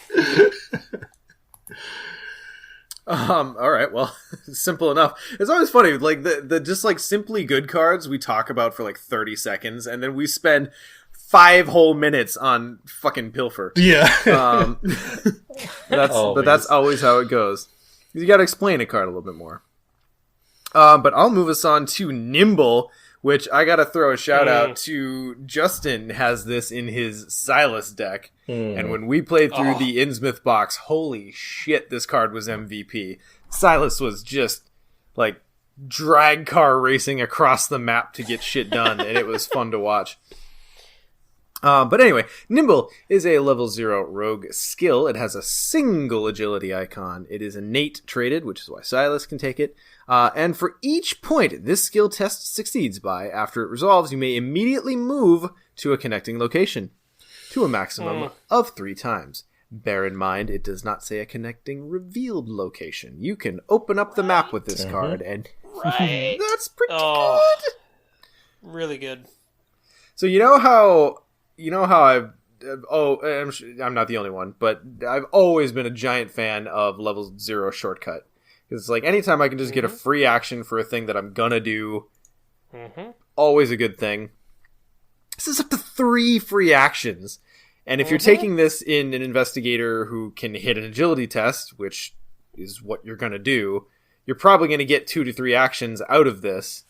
All right, well, simple enough. It's always funny, the just simply good cards we talk about for 30 seconds, and then we spend 5 whole minutes on fucking pilfer. Yeah. That's always how it goes. You got to explain a card a little bit more. But I'll move us on to Nimble, which I got to throw a shout out to Justin. Has this in his Silas deck. And when we played through the Innsmouth box, holy shit, this card was MVP. Silas was just drag car racing across the map to get shit done, and it was fun to watch. But anyway, Nimble is a level 0 rogue skill. It has a single agility icon. It is innate traded, which is why Silas can take it. And for each point this skill test succeeds by, after it resolves, you may immediately move to a connecting location, to a maximum of 3 times. Bear in mind, it does not say a connecting revealed location. You can open up the map with this card, and that's pretty good. Really good. So you know how I'm not the only one, but I've always been a giant fan of level 0 shortcut. Because it's anytime I can just get a free action for a thing that I'm gonna do, always a good thing. This is up to 3 free actions, And if you're taking this in an investigator who can hit an agility test, which is what you're going to do, you're probably going to get 2 to 3 actions out of this.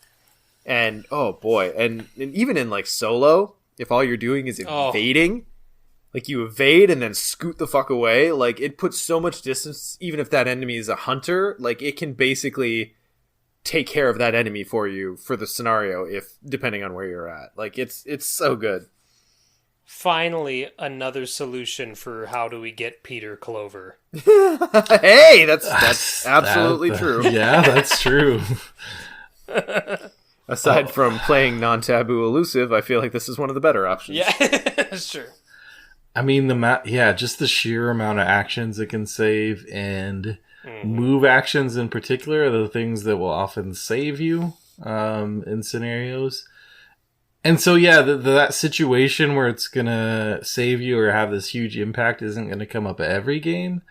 And, oh boy. And even in, like, solo, if all you're doing is evading, like, you evade and then scoot the fuck away, like, it puts so much distance, even if that enemy is a hunter, like, it can basically take care of that enemy for you for the scenario, if depending on where you're at. Like, it's so good. Finally, another solution for how do we get Peter Clover. Hey, that's absolutely true. Yeah, that's true. Aside from playing non-taboo elusive, I feel like this is one of the better options. Yeah, that's true. I mean, just the sheer amount of actions it can save, and move actions in particular are the things that will often save you in scenarios. And so, yeah, that situation where it's going to save you or have this huge impact isn't going to come up every game.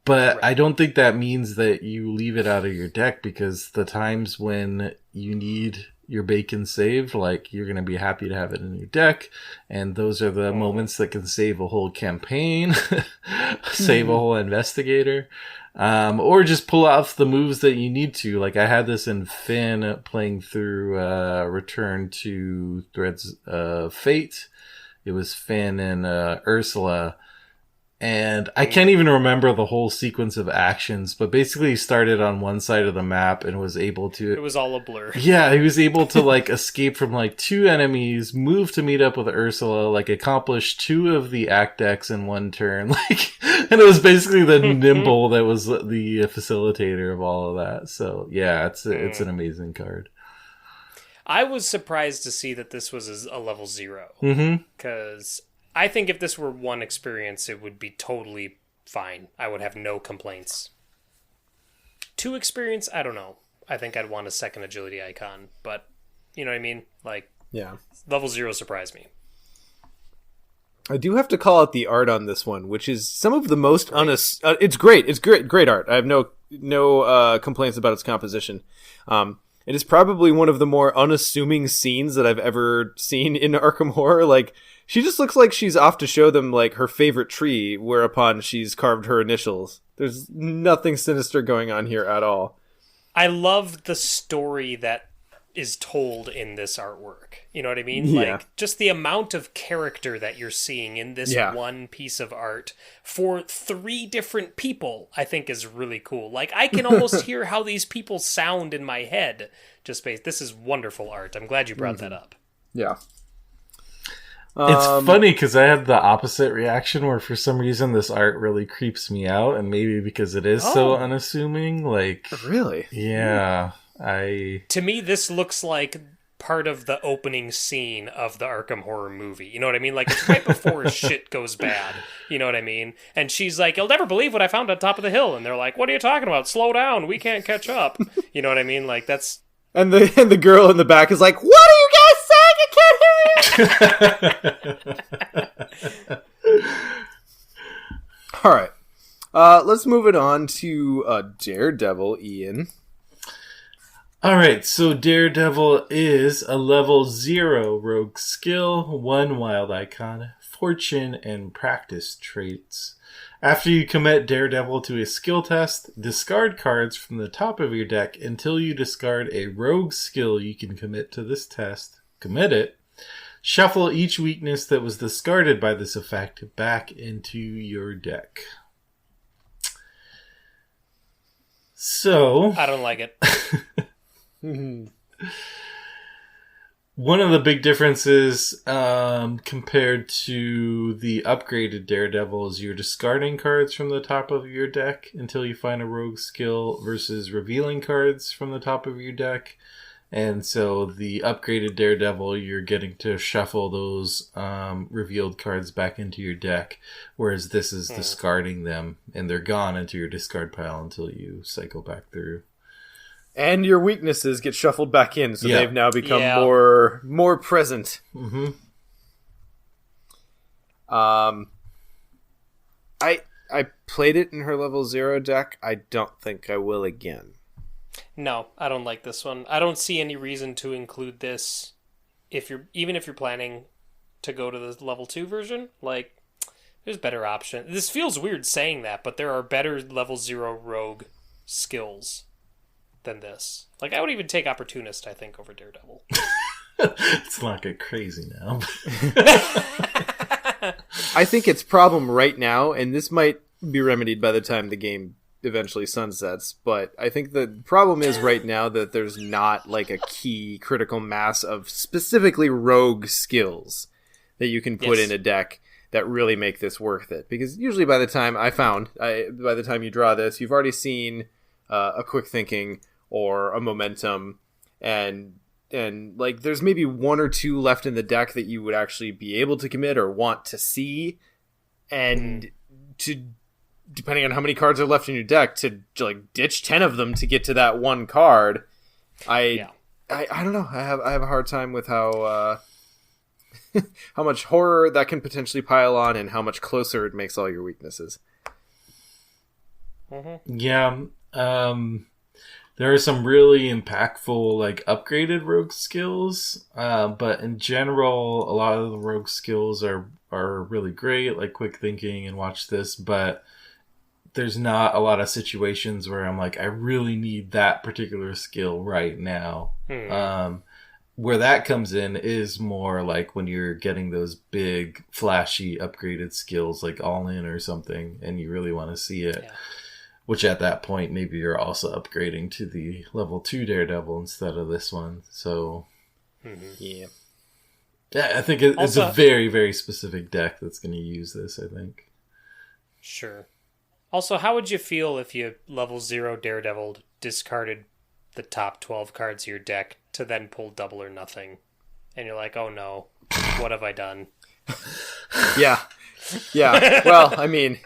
But I don't think that means that you leave it out of your deck, because the times when you need your bacon saved, like, you're going to be happy to have it in your deck. And those are the moments that can save a whole campaign, save a whole investigator. Or just pull off the moves that you need to. Like, I had this in Finn playing through Return to Threads of Fate. It was Finn and Ursula. And I can't even remember the whole sequence of actions, but basically he started on one side of the map and was able to... It was all a blur. Yeah, he was able to, like, escape from, like, 2 enemies, move to meet up with Ursula, like, accomplish 2 of the act decks in one turn, like, and it was basically the Nimble that was the facilitator of all of that. So, yeah, it's an amazing card. I was surprised to see that this was a level 0. Because... I think if this were one experience, it would be totally fine. I would have no complaints. 2 experience, I don't know. I think I'd want a second agility icon, but you know what I mean? Like, yeah, level 0 surprised me. I do have to call out the art on this one, which is some of the most it's great. It's great art. I have no complaints about its composition. It is probably one of the more unassuming scenes that I've ever seen in Arkham Horror. Like, she just looks like she's off to show them, like, her favorite tree, whereupon she's carved her initials. There's nothing sinister going on here at all. I love the story that is told in this artwork. You know what I mean? Yeah. Like, just the amount of character that you're seeing in this one piece of art for 3 different people, I think is really cool. Like, I can almost hear how these people sound in my head. This is wonderful art. I'm glad you brought that up. Yeah. It's funny because I had the opposite reaction, where for some reason this art really creeps me out, and maybe because it is so unassuming. Like, really? Yeah. To me, this looks like part of the opening scene of the Arkham Horror movie. You know what I mean? Like, it's right before shit goes bad. You know what I mean? And she's like, "You'll never believe what I found on top of the hill." And they're like, "What are you talking about? Slow down. We can't catch up." You know what I mean? Like, that's... And the girl in the back is like, "What are you guys saying? I can't hear you." All right. Let's move it on to Daredevil, Ian. All right, so Daredevil is a level 0 rogue skill, 1 wild icon, fortune, and practice traits. After you commit Daredevil to a skill test, discard cards from the top of your deck until you discard a rogue skill you can commit to this test. Commit it. Shuffle each weakness that was discarded by this effect back into your deck. So... I don't like it. One of the big differences compared to the upgraded Daredevil is you're discarding cards from the top of your deck until you find a rogue skill versus revealing cards from the top of your deck. And so the upgraded Daredevil, you're getting to shuffle those revealed cards back into your deck, whereas this is discarding them, and they're gone into your discard pile until you cycle back through. And your weaknesses get shuffled back in, so they've now become more present. Mm-hmm. I played it in her level 0 deck. I don't think I will again. No, I don't like this one. I don't see any reason to include this even if you're planning to go to the level 2 version. Like, there's better options. This feels weird saying that, but there are better level 0 rogue skills than this. Like, I would even take Opportunist, I think, over Daredevil. Let's not get crazy now. I think its problem right now, and this might be remedied by the time the game eventually sunsets, but I think the problem is right now that there's not like a key critical mass of specifically rogue skills that you can put in a deck that really make this worth it. Because usually by the time by the time you draw this, you've already seen a quick thinking or a momentum, and like there's maybe one or two left in the deck that you would actually be able to commit or want to see, and to, depending on how many cards are left in your deck, to like ditch 10 of them to get to that one card. I don't know. I have a hard time with how how much horror that can potentially pile on and how much closer it makes all your weaknesses. Yeah. There are some really impactful, like, upgraded rogue skills, but in general, a lot of the rogue skills are really great, like quick thinking and watch this, but there's not a lot of situations where I'm like, I really need that particular skill right now. Where that comes in is more like when you're getting those big, flashy, upgraded skills, like All In or something, and you really want to see it. Yeah. Which at that point, maybe you're also upgrading to the level 2 Daredevil instead of this one. So, yeah, I think it's also a very, very specific deck that's going to use this, I think. Sure. Also, how would you feel if you level 0 Daredevil discarded the top 12 cards of your deck to then pull double or nothing? And you're like, oh no, what have I done? Yeah. Well, I mean,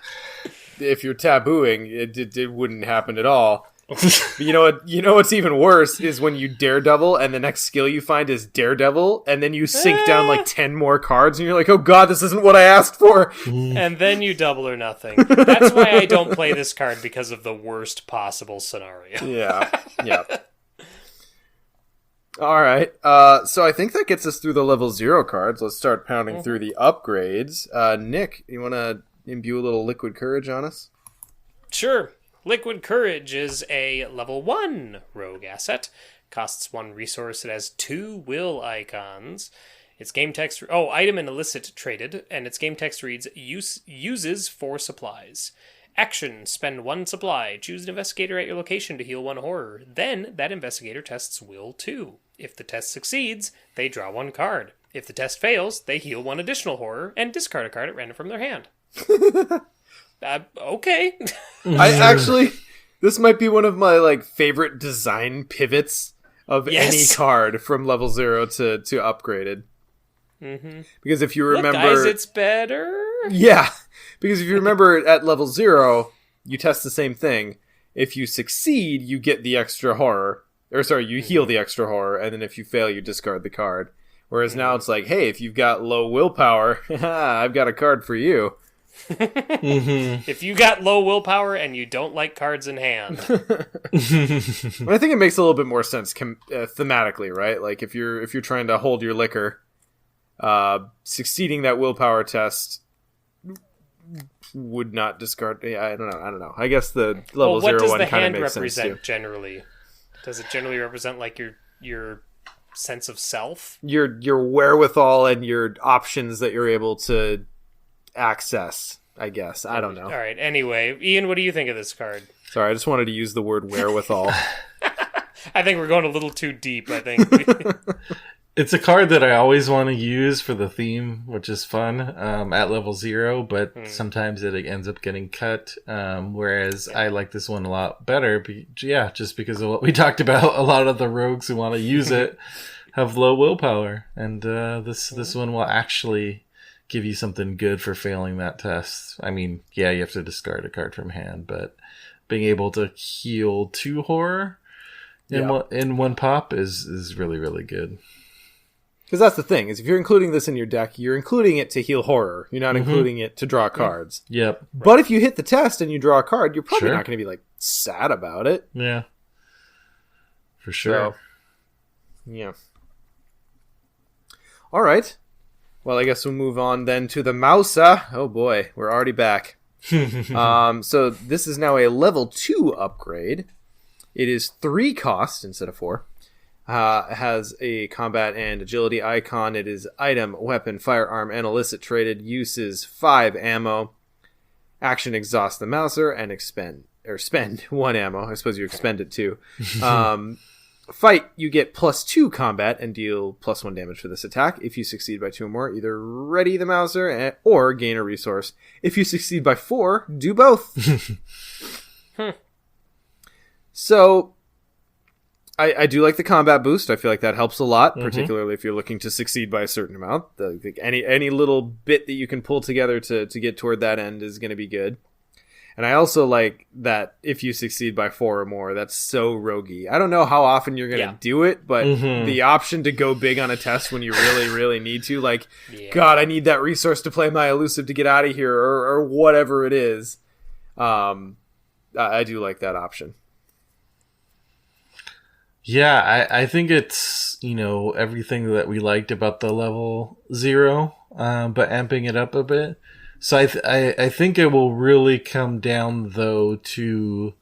if you're tabooing, it wouldn't happen at all. But you know what's even worse is when you Daredevil and the next skill you find is Daredevil, and then you sink down like 10 more cards and you're like, oh god, this isn't what I asked for. And then you double or nothing. That's why I don't play this card, because of the worst possible scenario. Yeah. All right. So I think that gets us through the level 0 cards. Let's start pounding through the upgrades. Nick, you want to imbue a little Liquid Courage on us? Sure. Liquid Courage is a level 1 rogue asset. Costs 1 resource. It has 2 will icons. Its game text... item and illicit traded. And its game text reads, uses 4 supplies. Action, spend 1 supply. Choose an investigator at your location to heal 1 horror. Then, that investigator tests will 2. If the test succeeds, they draw 1 card. If the test fails, they heal 1 additional horror and discard a card at random from their hand. Okay. I actually, this might be one of my favorite design pivots of any card from level 0 to upgraded. Because if you remember, look, guys, it's better. Yeah, because if you remember, at level 0, you test the same thing. If you succeed, you get the extra horror, you heal the extra horror, and then if you fail, you discard the card. Whereas now it's like, hey, if you've got low willpower, I've got a card for you. If you got low willpower and you don't like cards in hand. I think it makes a little bit more sense thematically, right? Like if you're trying to hold your liquor, succeeding that willpower test would not discard. Yeah, I don't know. I guess the level 0 one kind of makes sense too. What does the hand represent generally? Does it generally represent like your sense of self? Your wherewithal and your options that you're able to access, I guess. I don't know. All right. Anyway, Ian, what do you think of this card? Sorry, I just wanted to use the word wherewithal. I think we're going a little too deep, I think. It's a card that I always want to use for the theme, which is fun, at level 0, but sometimes it ends up getting cut, whereas I like this one a lot better, just because of what we talked about. A lot of the rogues who want to use it have low willpower, and this one will actually give you something good for failing that test. I mean, yeah, you have to discard a card from hand, but being able to heal 2 horror in one pop is really, really good. Because that's the thing, is if you're including this in your deck, you're including it to heal horror. You're not including it to draw cards. Yep. But if you hit the test and you draw a card, you're probably not going to be sad about it. Yeah. For sure. So, yeah. All right. Well, I guess we'll move on then to the Mouser. Oh boy, we're already back. So this is now a level 2 upgrade. It is 3 cost instead of 4. Has a combat and agility icon. It is item, weapon, firearm, and illicit traded. Uses 5 ammo. Action, exhaust the Mouser and spend 1 ammo. I suppose you expend it too. Fight, you get +2 combat and deal +1 damage for this attack. If you succeed by 2 or more, either ready the Mouser or gain a resource. If you succeed by 4, do both. So, I do like the combat boost. I feel like that helps a lot, particularly if you're looking to succeed by a certain amount. Any little bit that you can pull together to get toward that end is going to be good. And I also like that if you succeed by 4 or more, that's so roguey. I don't know how often you're going to do it, but the option to go big on a test when you really, really need to, like, God, I need that resource to play my elusive to get out of here, or whatever it is. I do like that option. Yeah, I think it's, everything that we liked about the level 0, but amping it up a bit. So I think it will really come down, though, to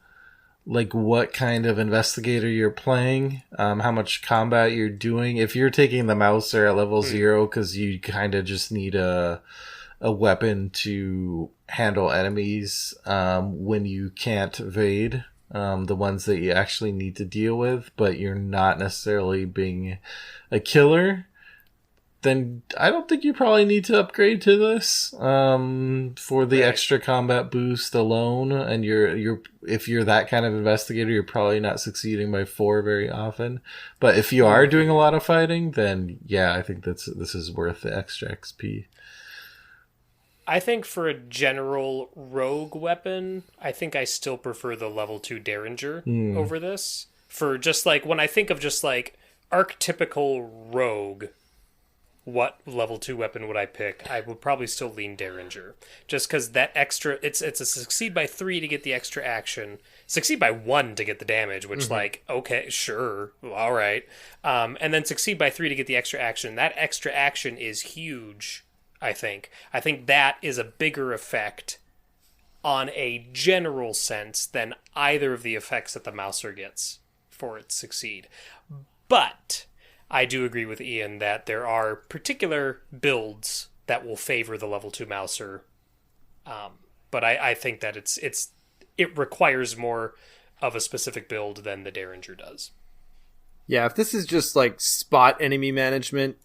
like what kind of investigator you're playing, how much combat you're doing. If you're taking the Mouser at level 0 because you kind of just need a weapon to handle enemies when you can't evade, the ones that you actually need to deal with, but you're not necessarily being a killer, then I don't think you probably need to upgrade to this for the extra combat boost alone. And if you're that kind of investigator, you're probably not succeeding by 4 very often. But if you are doing a lot of fighting, then yeah, I think this is worth the extra XP. I think for a general rogue weapon, I think I still prefer the level 2 Derringer over this. For just like, when I think of just like archetypical rogue, what level 2 weapon would I pick? I would probably still lean Derringer. Just because that extra, it's a succeed by 3 to get the extra action, succeed by 1 to get the damage, which like, okay, sure, all right. And then succeed by 3 to get the extra action. That extra action is huge, I think. I think that is a bigger effect on a general sense than either of the effects that the Mouser gets for its succeed. But I do agree with Ian that there are particular builds that will favor the level 2 Mouser. But I think that it requires more of a specific build than the Derringer does. Yeah, if this is just like spot enemy management,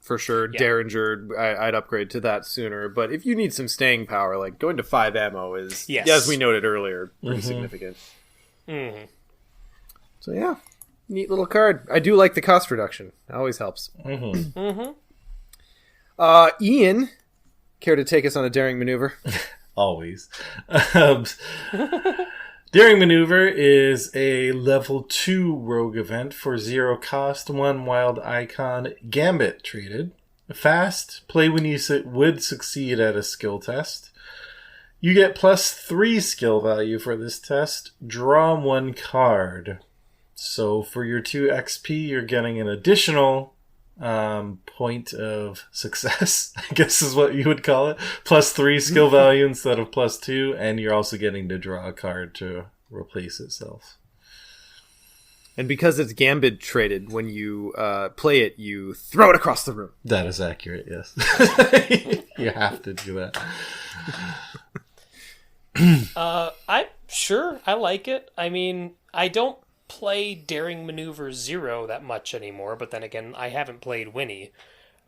for sure, Derringer, I'd upgrade to that sooner. But if you need some staying power, like going to 5 ammo is, as we noted earlier, pretty significant. So yeah. Neat little card. I do like the cost reduction. It always helps. Ian, care to take us on a daring maneuver? Always. Daring Maneuver is a level 2 rogue event for 0 cost, 1 wild icon, gambit traded. Fast, play when you would succeed at a skill test. You get +3 skill value for this test. Draw 1 card. So for your 2 XP, you're getting an additional point of success, I guess is what you would call it. +3 skill value instead of +2, and you're also getting to draw a card to replace itself. And because it's gambit traded, when you play it, you throw it across the room. That is accurate, yes. You have to do that. I like it. I mean, I don't play Daring Maneuver 0 that much anymore, but then again, I haven't played Winnie.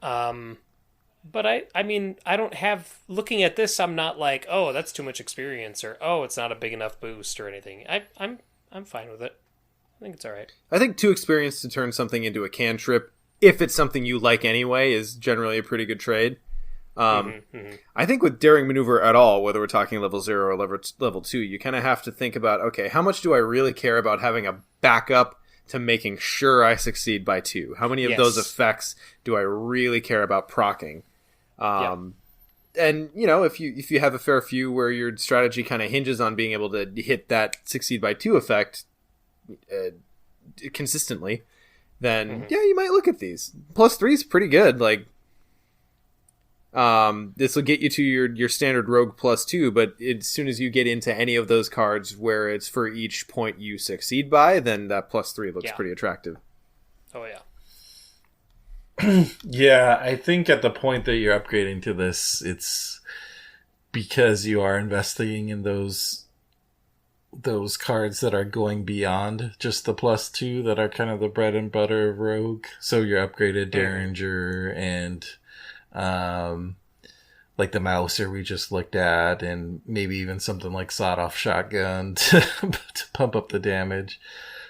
But I mean, I don't have, looking at this, I'm not like, oh, that's too much experience, or oh, it's not a big enough boost or anything. I'm fine with it. I think it's all right. I think 2 experience to turn something into a cantrip, if it's something you like anyway, is generally a pretty good trade. I think with Daring Maneuver at all, whether we're talking level 0 or level 2, you kind of have to think about, okay, how much do I really care about having a backup to making sure I succeed by 2? How many of those effects do I really care about proccing? And, if you have a fair few where your strategy kind of hinges on being able to hit that succeed by 2 effect consistently, then, you might look at these. +3 is pretty good. Like, This will get you to your standard rogue +2, but as soon as you get into any of those cards where it's for each point you succeed by, then that +3 looks pretty attractive. Oh, yeah. Yeah, I think at the point that you're upgrading to this, it's because you are investing in those cards that are going beyond just the +2 that are kind of the bread and butter of Rogue. So your upgraded Derringer and like the Mouser we just looked at, and maybe even something like Sawed-Off Shotgun to pump up the damage.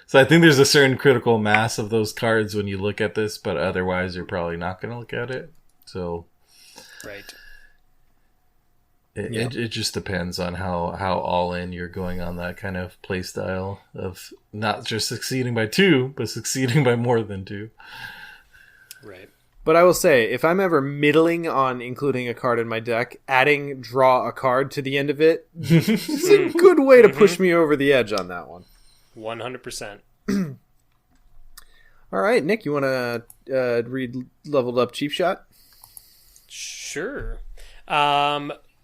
So I think there's a certain critical mass of those cards when you look at this, but otherwise you're probably not going to look at it. So right. It just depends on how all in you're going on that kind of play style of not just succeeding by 2, but succeeding by more than 2. Right. But I will say, if I'm ever middling on including a card in my deck, adding draw a card to the end of it is a good way to push me over the edge on that one. 100%. All right, Nick, you want to read Leveled Up Cheap Shot? Sure.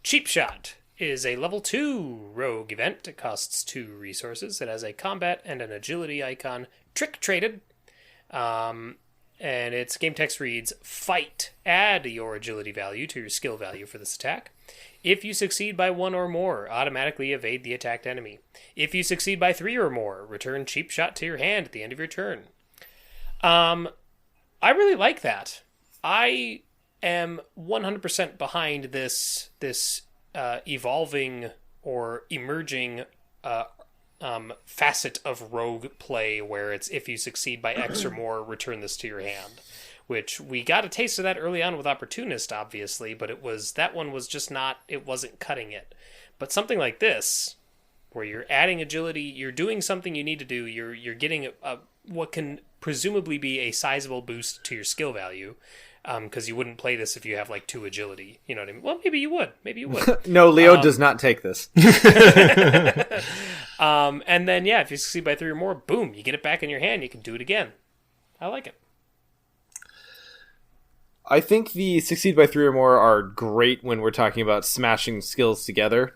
Cheap Shot is a level 2 rogue event. It costs 2 resources. It has a combat and an agility icon. Trick traded. And its game text reads, fight. Add your agility value to your skill value for this attack. If you succeed by 1 or more, automatically evade the attacked enemy. If you succeed by 3 or more, return Cheap Shot to your hand at the end of your turn. I really like that. I am 100% behind this evolving or emerging facet of rogue play where it's if you succeed by X or more, return this to your hand. Which we got a taste of that early on with Opportunist, obviously, but that one was just not, it wasn't cutting it. But something like this, where you're adding agility, you're doing something you need to do, you're getting what can presumably be a sizable boost to your skill value, because you wouldn't play this if you have like 2 agility. You know what I mean? Well, maybe you would. No, Leo does not take this. And then, if you succeed by 3 or more, boom, you get it back in your hand. You can do it again. I like it. I think the succeed by 3 or more are great when we're talking about smashing skills together.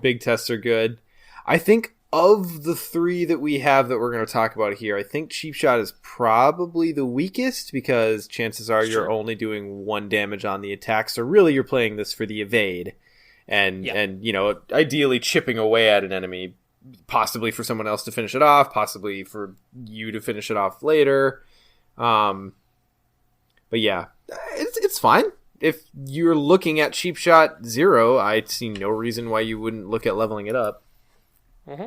Big tests are good. I think of the 3 that we have that we're going to talk about here, I think Cheap Shot is probably the weakest because chances are you're only doing 1 damage on the attack. So really you're playing this for the evade and ideally chipping away at an enemy, possibly for someone else to finish it off, possibly for you to finish it off later. But yeah, it's fine. If you're looking at Cheap Shot 0, I see no reason why you wouldn't look at leveling it up. Mm-hmm.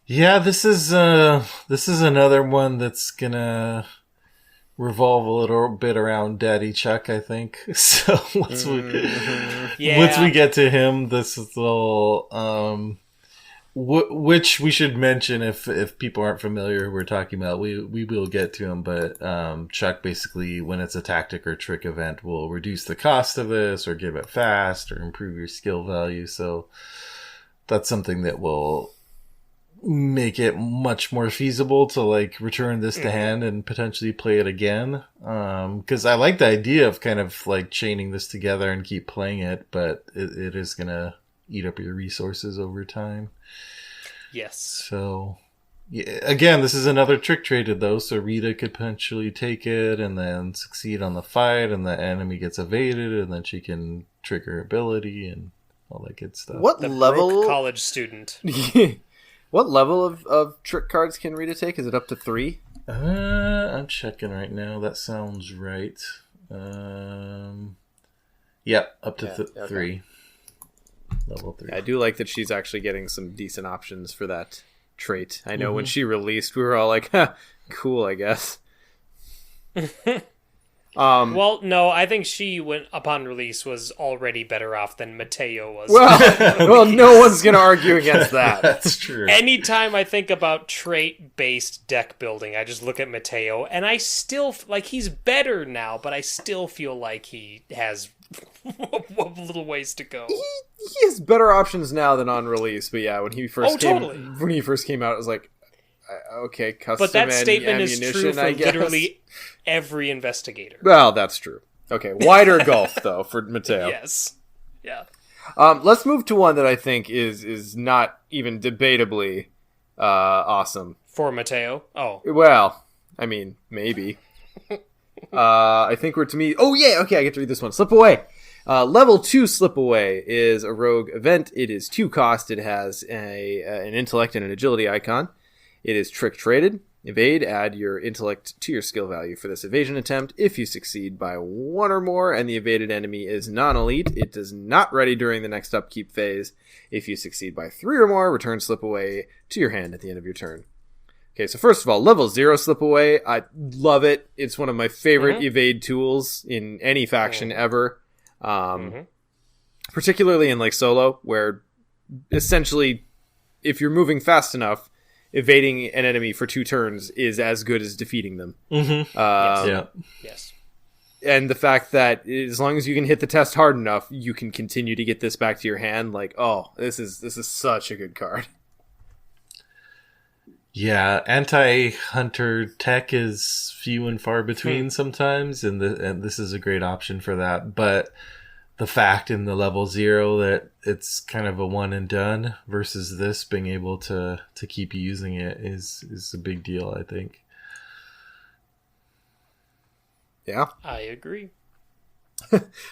Yeah, this is another one that's gonna revolve a little bit around Daddy Chuck, I think. So once we get to him, this is the which we should mention if people aren't familiar who we're talking about, we will get to him, but Chuck basically, when it's a tactic or trick event, will reduce the cost of this or give it fast or improve your skill value. So that's something that will make it much more feasible to like return this to hand and potentially play it again. Because I like the idea of kind of like chaining this together and keep playing it, but it is gonna eat up your resources over time. Yes. So, yeah, again, this is another trick traded though, so Rita could potentially take it and then succeed on the fight, and the enemy gets evaded, and then she can trigger ability and all that good stuff. What the level? Broke college student. What level of trick cards can Rita take? Is it up to 3? I'm checking right now. That sounds right. Yep, up to 3. Level 3. I do like that she's actually getting some decent options for that trait. I know when she released, we were all like, cool, I guess. Well, no, I think she, upon release, was already better off than Mateo was. Well, no one's going to argue against that. That's true. Anytime I think about trait-based deck building, I just look at Mateo, and I still, like, he's better now, but I still feel like he has a little ways to go. He has better options now than on release, but yeah, when he first came out, it was like, okay, custom but that statement is ammunition, true for literally every investigator. Well, that's true. Okay, wider gulf, though, for Mateo. Yes. Yeah. Let's move to one that I think is not even debatably awesome. For Mateo? Oh. Well, I mean, maybe. I think we're to me... Oh, yeah, okay, I get to read this one. Slip Away. Level 2 Slip Away is a rogue event. It is 2 cost. It has an intellect and an agility icon. It is trick traded. Evade, add your intellect to your skill value for this evasion attempt. If you succeed by 1 or more and the evaded enemy is non-elite, it does not ready during the next upkeep phase. If you succeed by 3 or more, return Slip Away to your hand at the end of your turn. Okay, so first of all, level 0 Slip Away. I love it. It's one of my favorite evade tools in any faction ever. Particularly in like solo, where essentially if you're moving fast enough, evading an enemy for 2 turns is as good as defeating them. Yes. And the fact that as long as you can hit the test hard enough, you can continue to get this back to your hand. Like, oh, this is such a good card. Yeah, anti-hunter tech is few and far between sometimes, and this is a great option for that. But the fact in the level 0 that it's kind of a one and done versus this being able to keep using it is a big deal, I think. Yeah. I agree.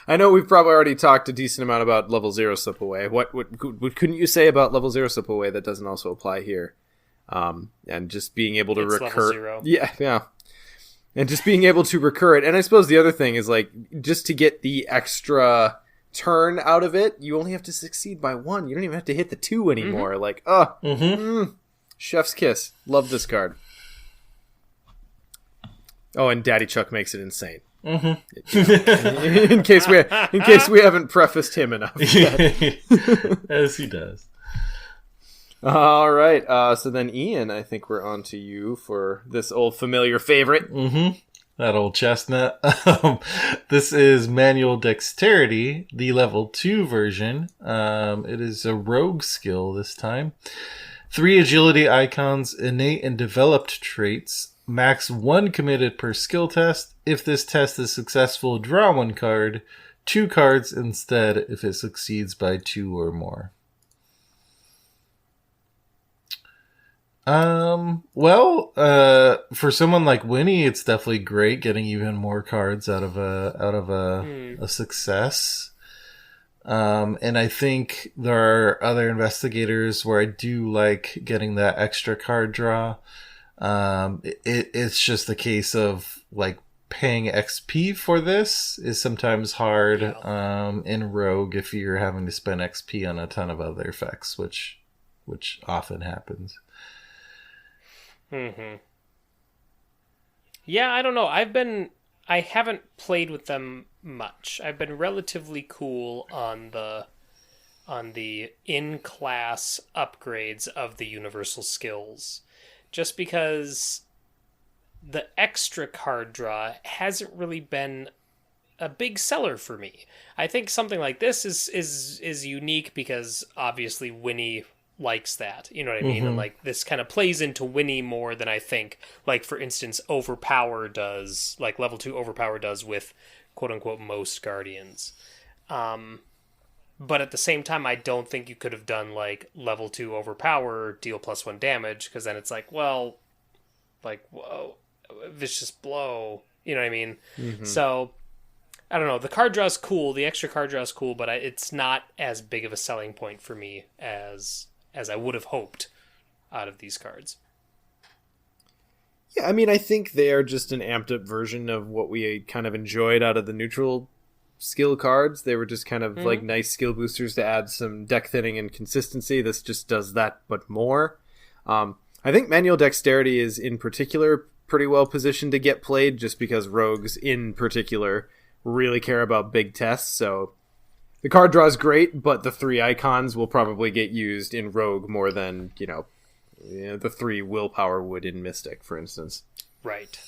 I know we've probably already talked a decent amount about level 0 Slip Away. What couldn't you say about level 0 Slip Away that doesn't also apply here? And just being able to recur. Yeah. And just being able to recur it. And I suppose the other thing is like, just to get the extra turn out of it, you only have to succeed by 1. You don't even have to hit the 2 anymore. Like, chef's kiss. Love this card. Oh, and Daddy Chuck makes it insane. In case we haven't prefaced him enough yet. As he does. All right. So then, Ian, I think we're on to you for this old familiar favorite. That old chestnut. This is Manual Dexterity, the level 2 version. It is a rogue skill this time. 3 agility icons, innate and developed traits. Max 1 committed per skill test. If this test is successful, draw 1 card. 2 cards instead if it succeeds by 2 or more. For someone like Winnie, it's definitely great getting even more cards out of a success. And I think there are other investigators where I do like getting that extra card draw. It's just a case of like paying XP for this is sometimes hard in Rogue if you're having to spend XP on a ton of other effects, which often happens. Yeah, I don't know. I haven't played with them much. I've been relatively cool on the in-class upgrades of the universal skills. Just because the extra card draw hasn't really been a big seller for me. I think something like this is unique because obviously Winnie likes that, you know what I mean? And like this kind of plays into Winnie more than I think, like for instance, Overpower does, like level 2 Overpower does with quote unquote most Guardians. But at the same time, I don't think you could have done like level 2 Overpower, deal +1 damage, because then it's like, well, like, whoa, vicious blow, you know what I mean? So I don't know. The card draw is cool. The extra card draw is cool, but it's not as big of a selling point for me as I would have hoped out of these cards. Yeah, I mean, I think they are just an amped up version of what we kind of enjoyed out of the neutral skill cards. They were just kind of like nice skill boosters to add some deck thinning and consistency. This just does that, but more. I think Manual Dexterity is in particular pretty well positioned to get played just because rogues in particular really care about big tests. So the card draw is great, but the 3 icons will probably get used in Rogue more than, the 3 willpower would in Mystic, for instance. Right.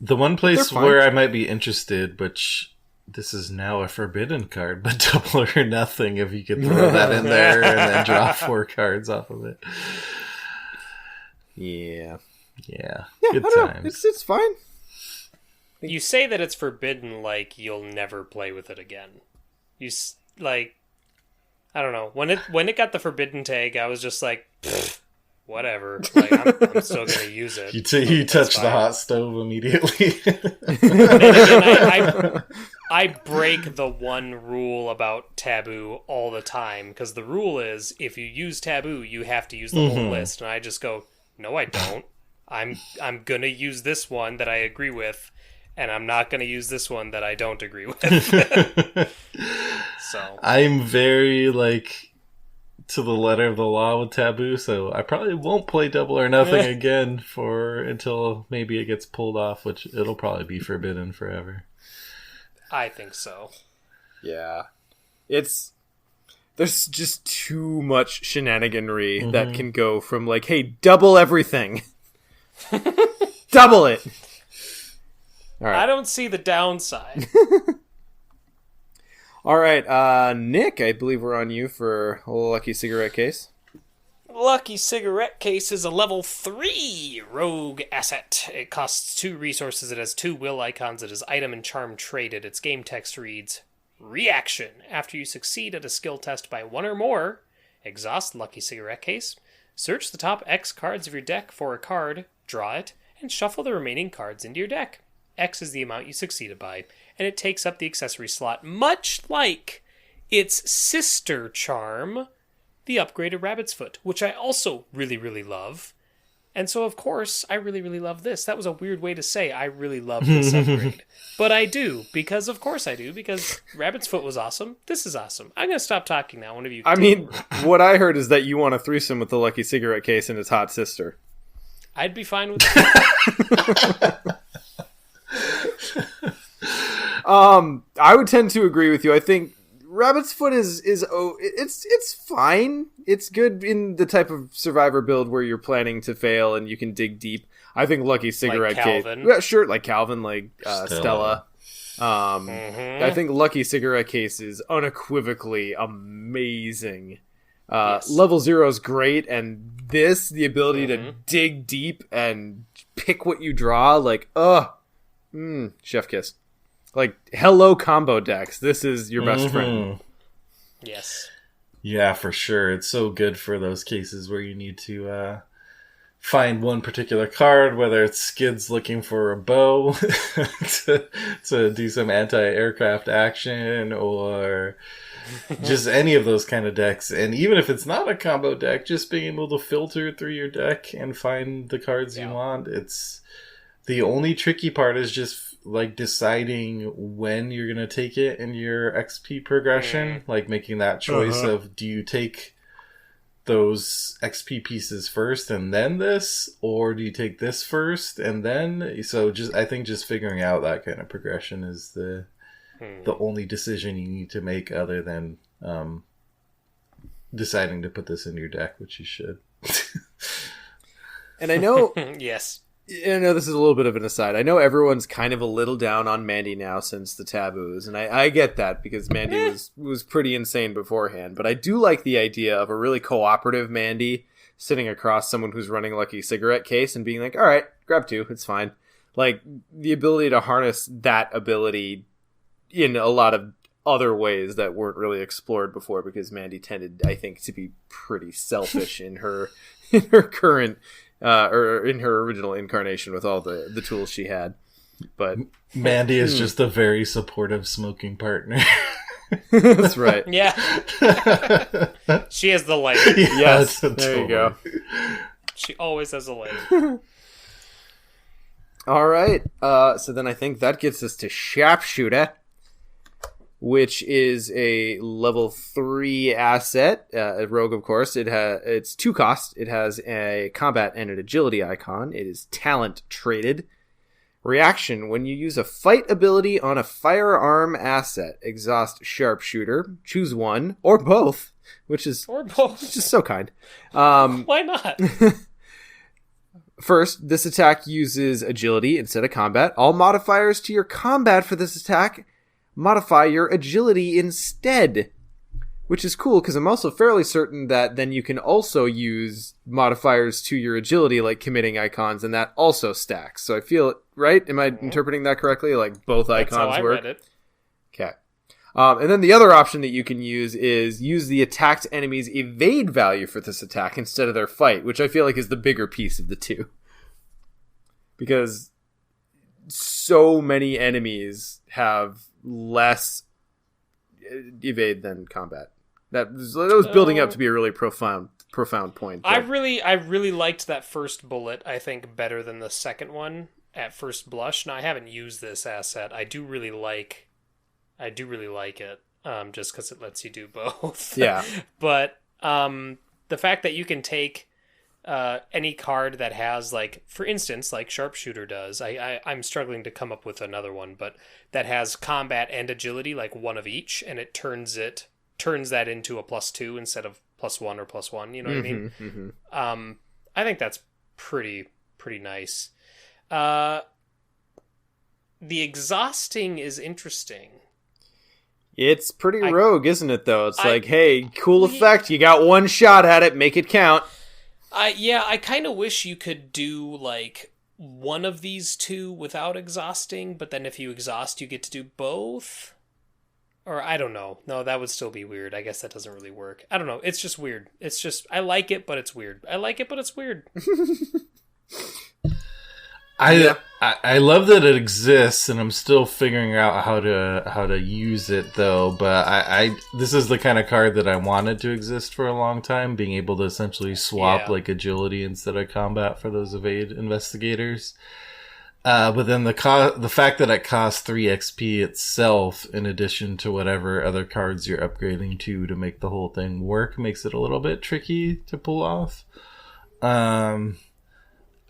The one place where I might be interested, which this is now a forbidden card, but double or nothing if you could throw that in there and then draw 4 cards off of it. Yeah. Good times. It's fine. You say that it's forbidden, like you'll never play with it again. Like, I don't know. When it got the forbidden tag, I was just like, whatever. Like, I'm still gonna use it. You touch the hot stove immediately. I break the one rule about taboo all the time, because the rule is if you use taboo, you have to use the whole list, and I just go, no, I don't. I'm gonna use this one that I agree with, and I'm not gonna use this one that I don't agree with. So I'm very to the letter of the law with taboo, so I probably won't play Double or Nothing again until maybe it gets pulled off, which it'll probably be forbidden forever. I think so. Yeah. There's just too much shenaniganry that can go from hey, double everything. Double it. All right. I don't see the downside. All right, Nick, I believe we're on you for a Lucky Cigarette Case. Lucky Cigarette Case is a level 3 rogue asset. It costs 2 resources. It has 2 will icons. It is item and charm traded. Its game text reads, Reaction. After you succeed at a skill test by 1 or more, exhaust Lucky Cigarette Case, search the top X cards of your deck for a card, draw it, and shuffle the remaining cards into your deck. X is the amount you succeeded by, and it takes up the accessory slot, much like its sister charm, the upgraded Rabbit's Foot, which I also really, really love. And so, of course, I really, really love this. That was a weird way to say I really love this upgrade. But I do, because of course I do, because Rabbit's Foot was awesome. This is awesome. I'm going to stop talking now. One of you. I mean, what I heard is that you want a threesome with the Lucky Cigarette Case and its hot sister. I'd be fine with that. I would tend to agree with you. I think Rabbit's Foot it's fine. It's good in the type of survivor build where you're planning to fail and you can dig deep. I think Lucky Cigarette Case, yeah, sure, like Calvin, like Stella. I think Lucky Cigarette Case is unequivocally amazing. Yes. Level 0 is great, and the ability to dig deep and pick what you draw, chef kiss. Like, hello combo decks. This is your best friend. Yes. Yeah, for sure. It's so good for those cases where you need to find one particular card, whether it's Skids looking for a bow to do some anti-aircraft action, or just any of those kind of decks. And even if it's not a combo deck, just being able to filter through your deck and find the cards you want. It's the only tricky part is just deciding when you're going to take it in your XP progression, making that choice of, do you take those XP pieces first and then this, or do you take this first and then? So I think just figuring out that kind of progression is the only decision you need to make, other than deciding to put this in your deck, which you should. And I know yes. I know this is a little bit of an aside. I know everyone's kind of a little down on Mandy now since the taboos, and I get that, because Mandy was pretty insane beforehand. But I do like the idea of a really cooperative Mandy sitting across someone who's running Lucky Cigarette Case and being like, all right, grab 2, it's fine. Like, the ability to harness that ability in a lot of other ways that weren't really explored before, because Mandy tended, I think, to be pretty selfish in her current... or in her original incarnation with all the tools she had. But Mandy is just a very supportive smoking partner. That's right. Yeah. She has the light. Yeah, yes, there you go. She always has a light. All right. So then I think that gets us to Sharpshooter, which is a level 3 asset, a rogue, of course. It's 2 cost. It has a combat and an agility icon. It is talent traded. Reaction: when you use a fight ability on a firearm asset, exhaust Sharpshooter, choose one or both, which is so kind. Why not? First, this attack uses agility instead of combat. All modifiers to your combat for this attack modify your agility instead. which is cool because I'm also fairly certain that then you can also use modifiers to your agility, like committing icons, and that also stacks. So I feel, right? Am I interpreting that correctly? Like both icons That's how I work? read it. Okay. And then the other option that you can use is use the attacked enemy's evade value for this attack instead of their fight, which I feel like is the bigger piece of the two. Because so many enemies have less evade than combat. That was building up to be a really profound point. I really liked that first bullet, I think, better than the second one at first blush. Now, I haven't used this asset. I do really like it, just because it lets you do both. Yeah. But the fact that you can take any card that has, like, for instance, like Sharpshooter does, I'm struggling to come up with another one, but that has combat and agility, like one of each, and it turns that into a +2 instead of +1 or +1. You know what I mean? Mm-hmm. I think that's pretty nice. The exhausting is interesting. It's pretty rogue, isn't it, though? It's like, hey, cool effect. You got one shot at it. Make it count. I kind of wish you could do, like, one of these two without exhausting, but then if you exhaust, you get to do both? Or, I don't know. No, that would still be weird. I guess that doesn't really work. I don't know. It's just weird. It's just, I like it, but it's weird. I like it, but it's weird. I love that it exists, and I'm still figuring out how to use it though. But I this is the kind of card that I wanted to exist for a long time, being able to essentially swap like agility instead of combat for those evade investigators. But then the fact that it costs 3 XP itself, in addition to whatever other cards you're upgrading to make the whole thing work, makes it a little bit tricky to pull off.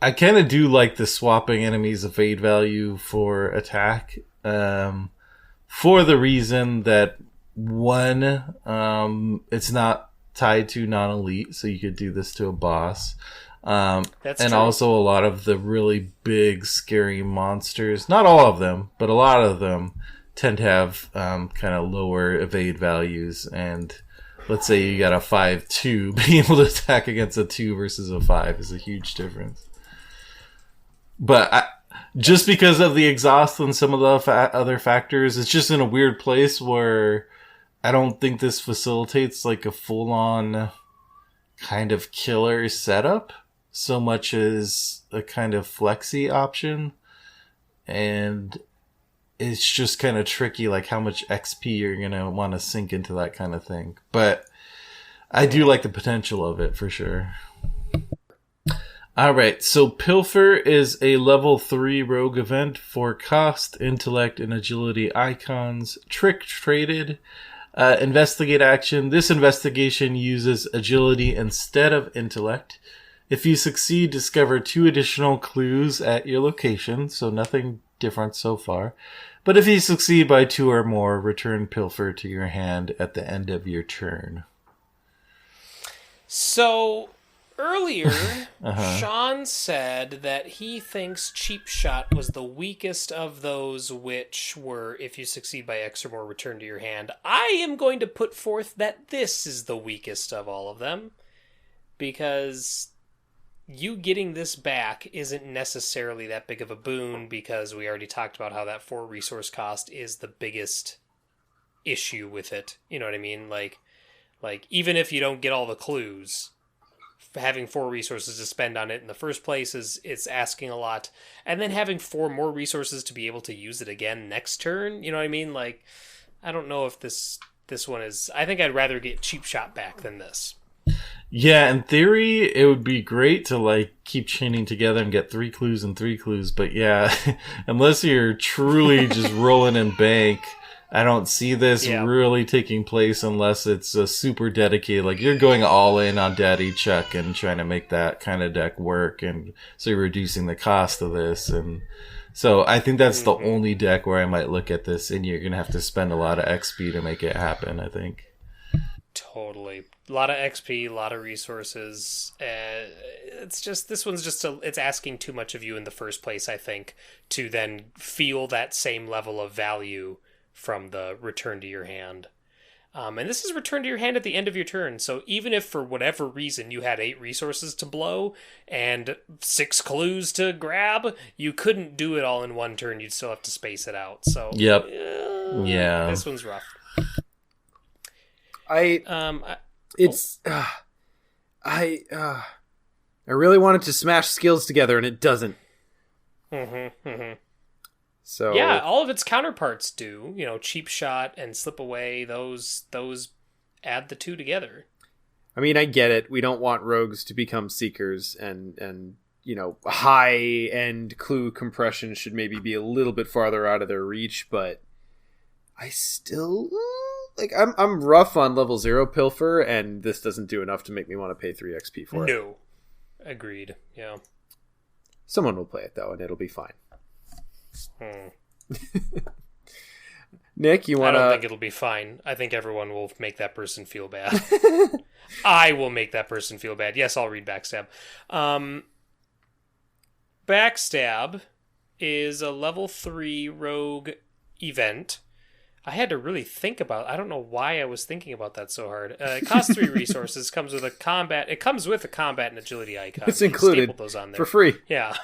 I kind of do like the swapping enemies evade value for attack, for the reason that, one, it's not tied to non-elite, so you could do this to a boss. That's and true. Also a lot of the really big, scary monsters, not all of them, but a lot of them tend to have kind of lower evade values, and let's say you got a 5-2, being able to attack against a 2 versus a 5 is a huge difference. But just because of the exhaust and some of the other factors, it's just in a weird place where I don't think this facilitates like a full-on kind of killer setup so much as a kind of flexi option. And it's just kind of tricky, like how much XP you're going to want to sink into that kind of thing. But I do like the potential of it for sure. Alright, so Pilfer is a level 3 rogue event for cost, intellect, and agility icons. Trick traded. Investigate action. This investigation uses agility instead of intellect. If you succeed, discover 2 additional clues at your location, so nothing different so far. But if you succeed by 2 or more, return Pilfer to your hand at the end of your turn. So, earlier, Sean said that he thinks Cheap Shot was the weakest of those which were, if you succeed by X or more, return to your hand. I am going to put forth that this is the weakest of all of them, because you getting this back isn't necessarily that big of a boon, because we already talked about how that 4 resource cost is the biggest issue with it. You know what I mean? Like even if you don't get all the clues, having 4 resources to spend on it in the first place it's asking a lot, and then having 4 more resources to be able to use it again next turn. You know what I mean? Like, I don't know if this one is. I think I'd rather get Cheap Shot back than this. Yeah, in theory, it would be great to like keep chaining together and get 3 clues and 3 clues. But yeah, unless you're truly just rolling in bank, I don't see this really taking place unless it's a super dedicated, like you're going all in on Daddy Chuck and trying to make that kind of deck work, and so you're reducing the cost of this. And so I think that's the only deck where I might look at this, and you're going to have to spend a lot of XP to make it happen, I think. Totally. A lot of XP, a lot of resources. It's just, this one's just, it's asking too much of you in the first place, I think, to then feel that same level of value from the return to your hand. And this is returned to your hand at the end of your turn. So even if for whatever reason you had 8 resources to blow and 6 clues to grab, you couldn't do it all in one turn. You'd still have to space it out. So yep. This one's rough. I really wanted to smash skills together, and it doesn't. So yeah, all of its counterparts do. Cheap shot and slip away. Those add the two together. I mean, I get it. We don't want rogues to become seekers, and high end clue compression should maybe be a little bit farther out of their reach. But I still I'm rough on level 0 pilfer, and this doesn't do enough to make me want to pay 3 XP for it. No, agreed. Yeah, someone will play it though, and it'll be fine. Nick, you want to... I don't think it'll be fine. I think everyone will make that person feel bad. I will make that person feel bad. Yes, I'll read Backstab. Backstab is a level 3 rogue event. I had to really think about... I don't know why I was thinking about that so hard. It costs 3 resources, comes with a combat... It comes with a combat and agility icon. It's included those on there. For free. Yeah.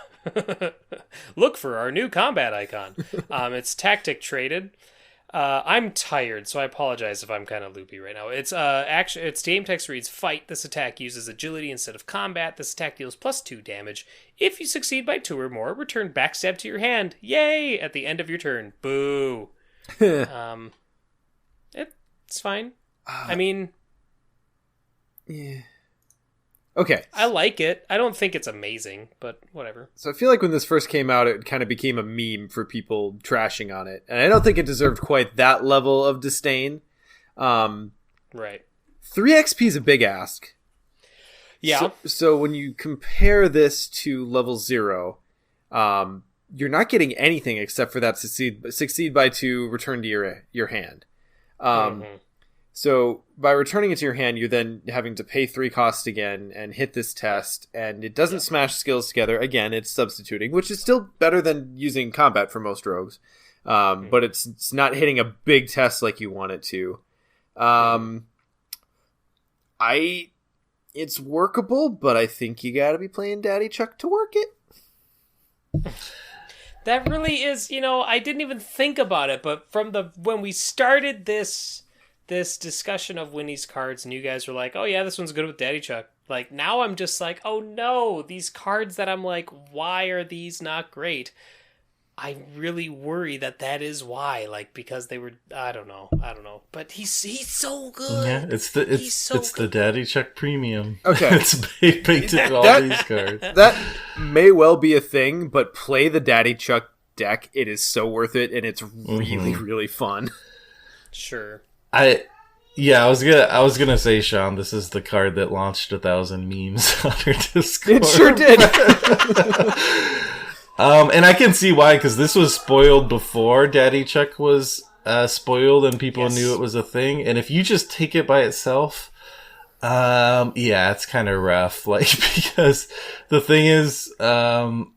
Look for our new combat icon. It's tactic traded. I'm tired, so I apologize if I'm kind of loopy right now. Its game text reads, fight. This attack uses agility instead of combat. This attack deals +2 damage. If you succeed by 2 or more, return Backstab to your hand. Yay! At the end of your turn. Boo. It's fine. I mean... Yeah. Okay. I like it. I don't think it's amazing, but whatever. So I feel like when this first came out, it kind of became a meme for people trashing on it. And I don't think it deserved quite that level of disdain. Right. 3 XP is a big ask. Yeah. So when you compare this to level 0, you're not getting anything except for that succeed by 2, return to your hand. So by returning it to your hand, you're then having to pay 3 costs again and hit this test, and it doesn't smash skills together. Again, it's substituting, which is still better than using combat for most rogues. But it's not hitting a big test like you want it to. It's workable, but I think you gotta be playing Daddy Chuck to work it. That really is, I didn't even think about it, but when we started this discussion of Winnie's cards, and you guys were like, oh yeah, this one's good with Daddy Chuck. Like, now I'm just like, oh no, these cards that I'm like, why are these not great? I really worry that is why, like, because they were, I don't know. But he's so good. Yeah, it's the Daddy Chuck premium. Okay. It's baked into all these cards. That may well be a thing, but play the Daddy Chuck deck. It is so worth it, and it's really, really fun. Sure. I was gonna say, Sean, this is the card that launched 1,000 memes on our Discord. It sure did. And I can see why, because this was spoiled before Daddy Chuck was spoiled, and people knew it was a thing. And if you just take it by itself, it's kind of rough. Like, because the thing is, level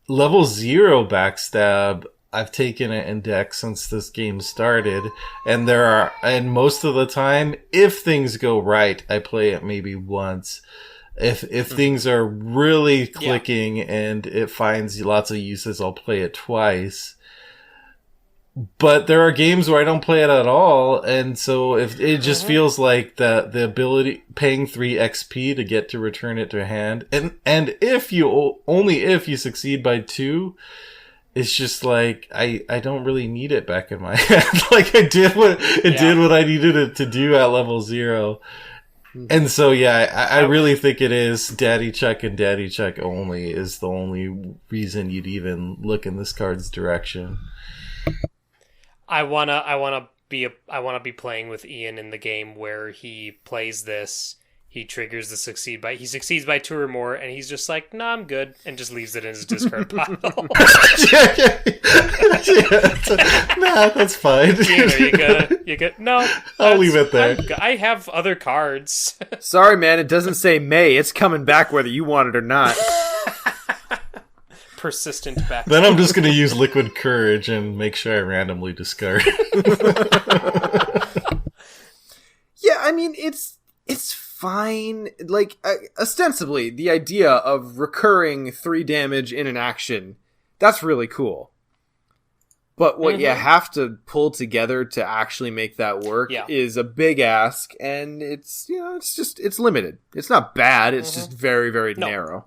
0 Backstab, I've taken it in deck since this game started, and most of the time, if things go right, I play it maybe once. If things are really clicking and it finds lots of uses, I'll play it twice. But there are games where I don't play it at all, and so if it just feels like the ability paying 3 XP to get to return it to hand, and if you succeed by 2. It's just like, I don't really need it back in my hand. Like, it did what I needed it to do at level 0. And so, I really think it is Daddy Chuck and Daddy Chuck only is the only reason you'd even look in this card's direction. I wanna be playing with Ian in the game where he plays this. He triggers the he succeeds by 2 or more, and he's just like, nah, I'm good, and just leaves it in his discard pile. Nah, that's fine. You good? No. I'll leave it there. I have other cards. Sorry, man, it doesn't say may. It's coming back whether you want it or not. Persistent back. Then I'm just going to use Liquid Courage and make sure I randomly discard. Yeah, I mean, it's fine. Like, ostensibly, the idea of recurring 3 damage in an action, that's really cool. But what you have to pull together to actually make that work is a big ask, and it's, it's limited. It's not bad, it's just very, very narrow.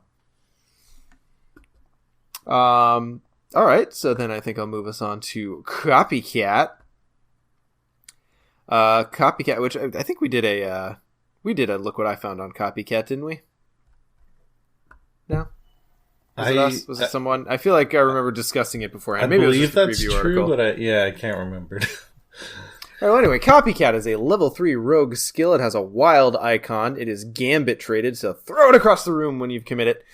Alright, so then I think I'll move us on to Copycat. Copycat, which I think we did a Look What I Found on Copycat, didn't we? No? Was it us? Was it someone? I feel like I remember discussing it beforehand. Maybe believe it was just a that's preview true, article. but I can't remember. Well, anyway, Copycat is a level 3 rogue skill. It has a wild icon. It is gambit traded, so throw it across the room when you've committed it.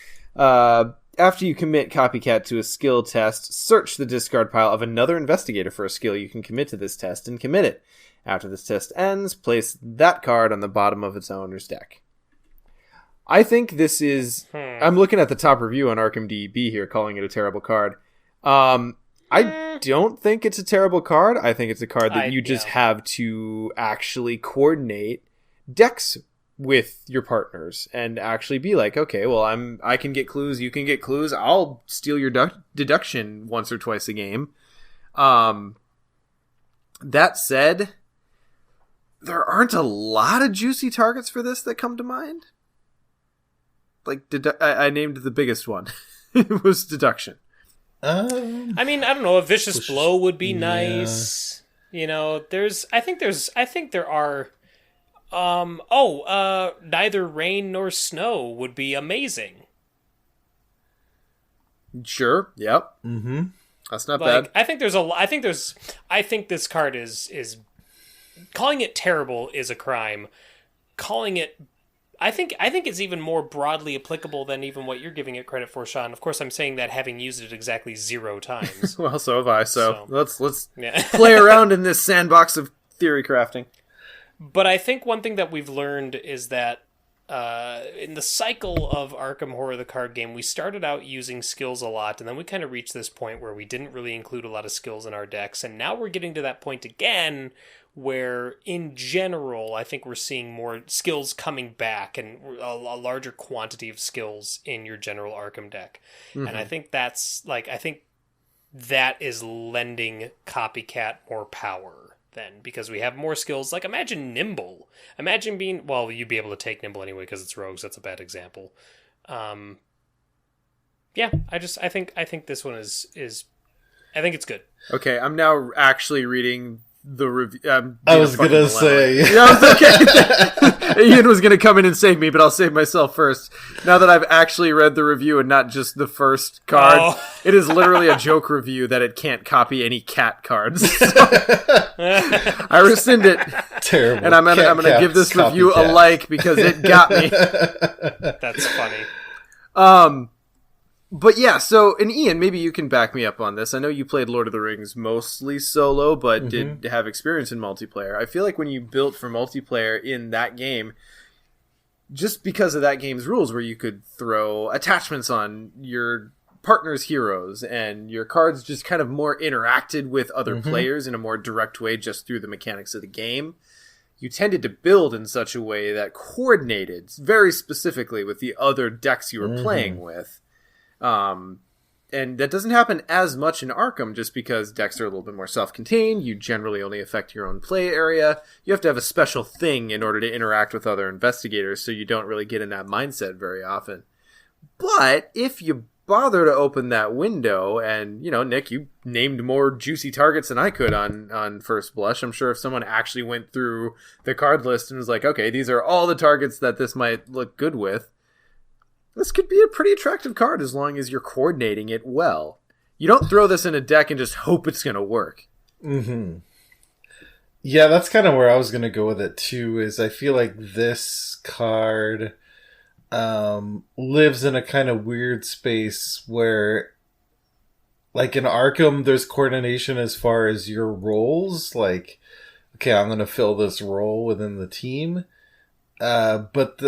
After you commit Copycat to a skill test, search the discard pile of another investigator for a skill you can commit to this test and commit it. After this test ends, place that card on the bottom of its owner's deck. I think this is... I'm looking at the top review on ArkhamDB here, calling it a terrible card. I don't think it's a terrible card. I think it's a card that you just have to actually coordinate decks with your partners and actually be like, okay, well, I can get clues, you can get clues. I'll steal your deduction once or twice a game. That said, there aren't a lot of juicy targets for this that come to mind. Like, I named the biggest one. It was deduction. I mean, I don't know. A vicious blow would be nice. You know, I think there are. Neither rain nor snow would be amazing. Sure. Yep. Mm-hmm. That's not bad. I think this card is calling it terrible is a crime. Calling it, I think it's even more broadly applicable than even what you're giving it credit for, Sean. Of course, I'm saying that having used it exactly 0 times. Well, so have I. So let's play around in this sandbox of theory crafting. But I think one thing that we've learned is that in the cycle of Arkham Horror, the card game, we started out using skills a lot, and then we kind of reached this point where we didn't really include a lot of skills in our decks, and now we're getting to that point again where, in general, I think we're seeing more skills coming back and a larger quantity of skills in your general Arkham deck. Mm-hmm. And I think that is lending Copycat more power then, because we have more skills. Like, imagine Nimble. Imagine being... Well, you'd be able to take Nimble anyway because it's rogues. That's a bad example. Yeah, I think this one is... I think it's good. Okay, I'm now actually reading the review. I was gonna say... Yeah, okay. Ian was gonna come in and save me, but I'll save myself first. Now that I've actually read the review and not just the first card, It is literally a joke review that it can't copy any cat cards. So I rescind it. Terrible. And I'm gonna give this review a like because it got me. That's funny. But yeah, so, and Ian, maybe you can back me up on this. I know you played Lord of the Rings mostly solo, but did have experience in multiplayer. I feel like when you built for multiplayer in that game, just because of that game's rules where you could throw attachments on your partner's heroes and your cards just kind of more interacted with other players in a more direct way just through the mechanics of the game, you tended to build in such a way that coordinated very specifically with the other decks you were playing with. And that doesn't happen as much in Arkham just because decks are a little bit more self-contained. You generally only affect your own play area. You have to have a special thing in order to interact with other investigators, so you don't really get in that mindset very often. But if you bother to open that window, and, Nick, you named more juicy targets than I could on first blush. I'm sure if someone actually went through the card list and was like, okay, these are all the targets that this might look good with, this could be a pretty attractive card as long as you're coordinating it well. You don't throw this in a deck and just hope it's going to work. Mm-hmm. Yeah, that's kind of where I was going to go with it too, is I feel like this card lives in a kind of weird space where, like in Arkham, there's coordination as far as your roles. Like, okay, I'm going to fill this role within the team. But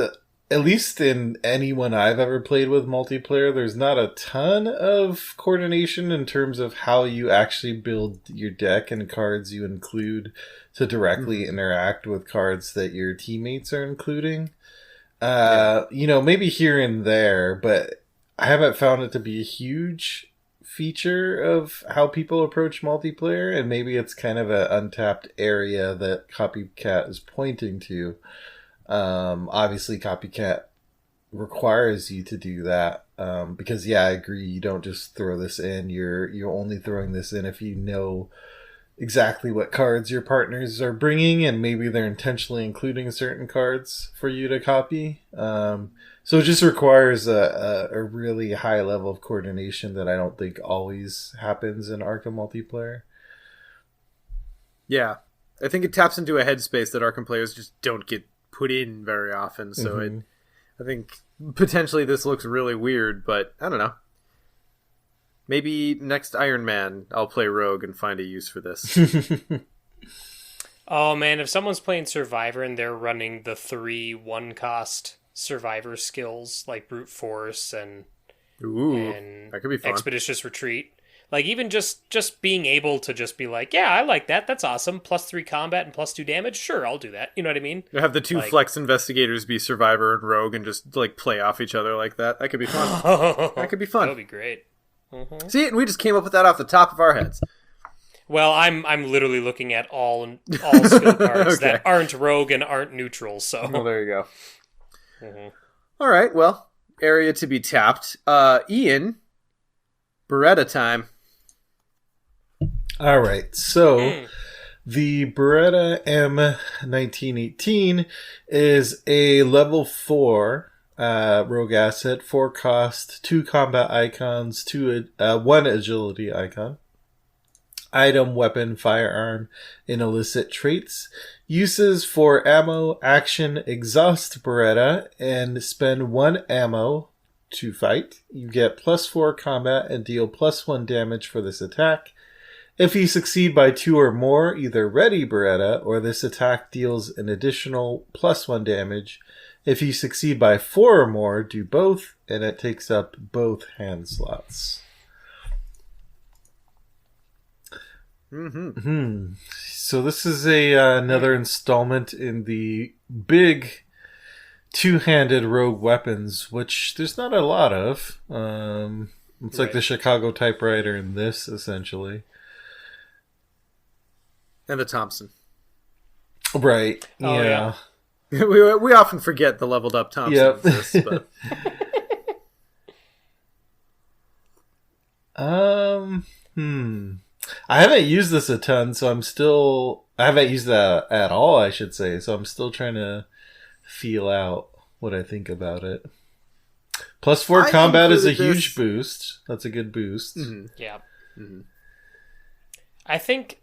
at least in anyone I've ever played with multiplayer, there's not a ton of coordination in terms of how you actually build your deck and cards you include to directly interact with cards that your teammates are including. Maybe here and there, but I haven't found it to be a huge feature of how people approach multiplayer, and maybe it's kind of an untapped area that Copycat is pointing to. Obviously Copycat requires you to do that, because I agree, you don't just throw this in. You're only throwing this in if you know exactly what cards your partners are bringing, and maybe they're intentionally including certain cards for you to copy. So it just requires a really high level of coordination that I don't think always happens in Arkham multiplayer. Yeah, I think it taps into a headspace that Arkham players just don't get put in very often. So I think potentially this looks really weird, but I don't know. Maybe next Iron Man, I'll play Rogue and find a use for this. Oh man, if someone's playing Survivor and they're running the 3 1-cost Survivor skills like Brute Force and that could be fun. Expeditious Retreat, like even just being able to just be like, yeah, I like that. That's awesome. +3 combat and +2 damage. Sure, I'll do that. You know what I mean? You have the two flex investigators be Survivor and Rogue and just like play off each other like that. That could be fun. That could be fun. That would be great. Mm-hmm. See, and we just came up with that off the top of our heads. Well, I'm literally looking at all skill cards that aren't rogue and aren't neutral. So there you go. Mm-hmm. All right, well, area to be tapped. Ian, Beretta time. All right, so the Beretta M1918 is a level 4 rogue asset, 4 cost, 2 combat icons, 1 agility icon. Item, weapon, firearm, and illicit traits. Uses for ammo, action, exhaust Beretta, and spend 1 ammo to fight. You get +4 combat and deal +1 damage for this attack. If you succeed by 2 or more, either ready Beretta, or this attack deals an additional +1 damage. If you succeed by 4 or more, do both, and it takes up both hand slots. So this is another installment in the big 2-handed rogue weapons, which there's not a lot of. It's like the Chicago typewriter in this, essentially. And the Thompson. Right, oh, yeah. We often forget the leveled up Thompson. Yep. This, but... I haven't used this a ton, so I haven't used that at all, I should say, so I'm still trying to feel out what I think about it. +4 combat is a huge boost. That's a good boost. Mm-hmm. Yeah. Mm-hmm. I think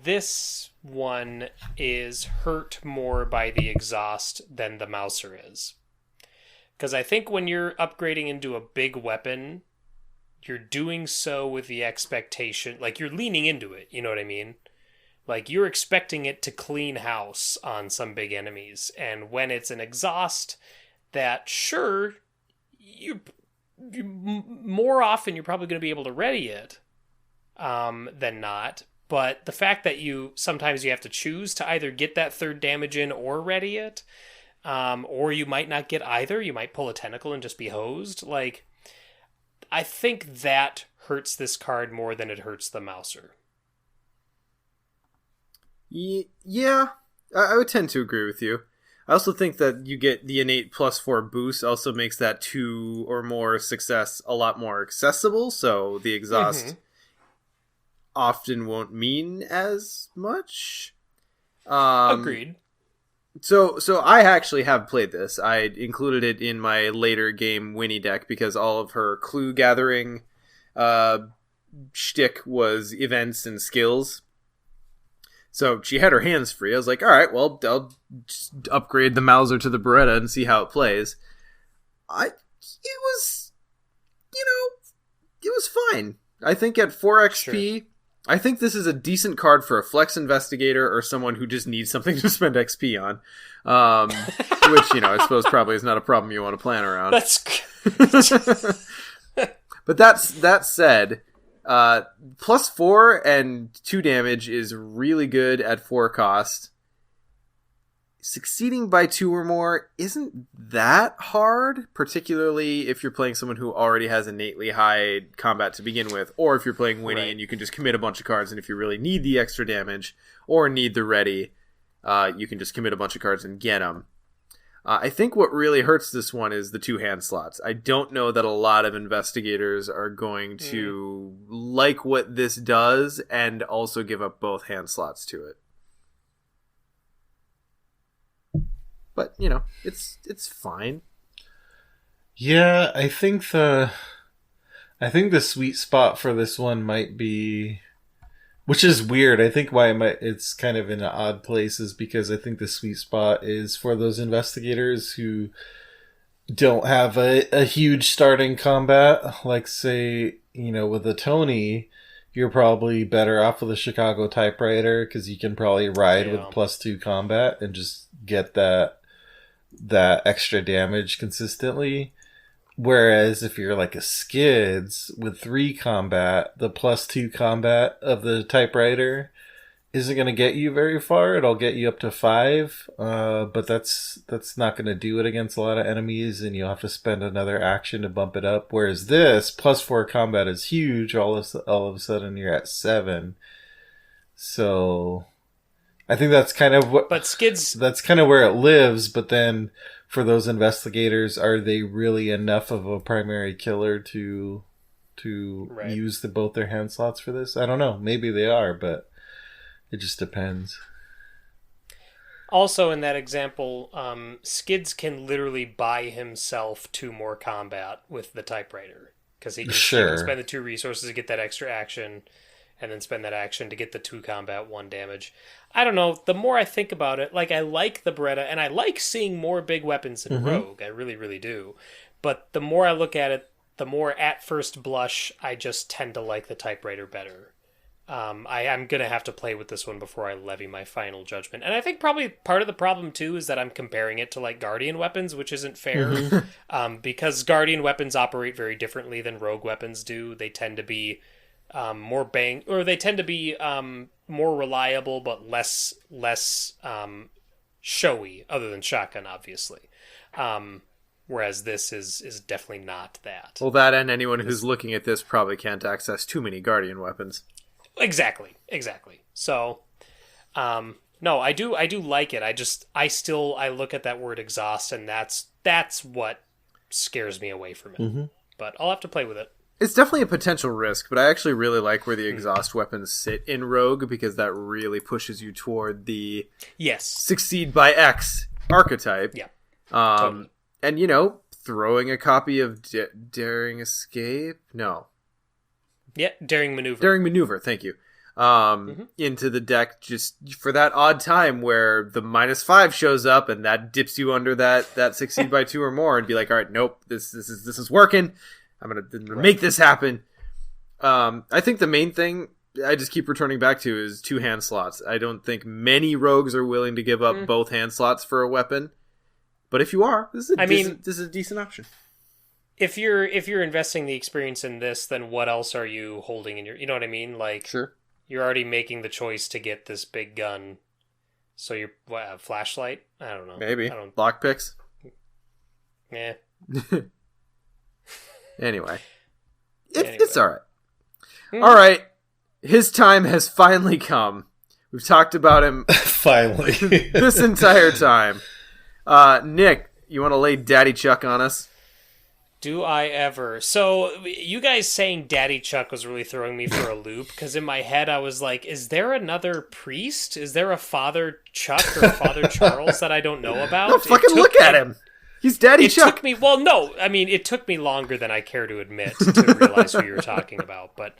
this one is hurt more by the exhaust than the Mouser is. Because I think when you're upgrading into a big weapon, you're doing so with the expectation, like you're leaning into it, you know what I mean? Like you're expecting it to clean house on some big enemies. And when it's an exhaust, that sure, you more often you're probably going to be able to ready it than not. But the fact that sometimes you have to choose to either get that 3rd damage in or ready it, or you might not get either. You might pull a tentacle and just be hosed. Like, I think that hurts this card more than it hurts the Mouser. Yeah, I would tend to agree with you. I also think that you get the innate +4 boost also makes that 2 or more success a lot more accessible, so the exhaust often won't mean as much. Agreed. So I actually have played this. I included it in my later game Winnie deck because all of her clue gathering shtick was events and skills. So she had her hands free. I was like, all right, well, I'll just upgrade the Mouser to the Beretta and see how it plays. It was fine. I think at 4 XP, I think this is a decent card for a flex investigator or someone who just needs something to spend XP on. Which, I suppose probably is not a problem you want to plan around. But that said, +4 and 2 damage is really good at 4 cost. Succeeding by 2 or more isn't that hard, particularly if you're playing someone who already has innately high combat to begin with, or if you're playing Winnie and you can just commit a bunch of cards, and if you really need the extra damage or need the ready, you can just commit a bunch of cards and get them. I think what really hurts this one is the 2 hand slots. I don't know that a lot of investigators are going to like what this does and also give up both hand slots to it. But, it's fine. Yeah, I think the sweet spot for this one might be, which is weird. I think why it's kind of in an odd place is because I think the sweet spot is for those investigators who don't have a huge starting combat. Like, say, with a Tony, you're probably better off with a Chicago typewriter because you can probably ride with +2 combat and just get that extra damage consistently. Whereas if you're like a Skids with 3 combat, the +2 combat of the typewriter isn't going to get you very far. It'll get you up to 5, but that's not going to do it against a lot of enemies, and you'll have to spend another action to bump it up. Whereas this +4 combat is huge. All of a sudden you're at 7. So I think that's kind of what. But Skids. That's kind of where it lives. But then, for those investigators, are they really enough of a primary killer to use both their hand slots for this? I don't know. Maybe they are, but it just depends. Also, in that example, Skids can literally buy himself 2 more combat with the typewriter because he can spend the 2 resources to get that extra action. And then spend that action to get the 2 combat, 1 damage. I don't know. The more I think about it, I like the Beretta, and I like seeing more big weapons in Rogue. I really, really do. But the more I look at it, the more at first blush, I just tend to like the typewriter better. I'm going to have to play with this one before I levy my final judgment. And I think probably part of the problem, too, is that I'm comparing it to, Guardian weapons, which isn't fair. Because Guardian weapons operate very differently than Rogue weapons do. They tend to be more more reliable, but less showy, other than shotgun, obviously. Whereas this is definitely not that. Well, that and anyone who's looking at this probably can't access too many Guardian weapons. Exactly. So, no, I do like it. I look at that word exhaust, and that's what scares me away from it. But I'll have to play with it. It's definitely a potential risk, but I actually really like where the exhaust weapons sit in Rogue because that really pushes you toward the succeed by X archetype. Yeah. Totally. And, throwing a copy of Daring Escape? No. Yeah, Daring Maneuver. Daring Maneuver, thank you. Into the deck just for that odd time where the -5 shows up and that dips you under that succeed by 2 or more and be like, all right, nope, this is working. I'm going to make this happen. I think the main thing I just keep returning back to is 2 hand slots. I don't think many rogues are willing to give up both hand slots for a weapon. But if you are, this is a decent option. If you're investing the experience in this, then what else are you holding in your... You know what I mean? Sure. You're already making the choice to get this big gun. So you're... What, a flashlight? I don't know. Maybe. Lockpicks? Yeah. Anyway. It's all right. All right. His time has finally come. We've talked about him finally this entire time. Nick, you want to lay Daddy Chuck on us? Do I ever? So, you guys saying Daddy Chuck was really throwing me for a loop, because in my head I was like, is there another priest? Is there a Father Chuck or Father Charles that I don't know about? No, fucking look at him! He's Daddy Chuck! It took me longer than I care to admit to realize who you were talking about, but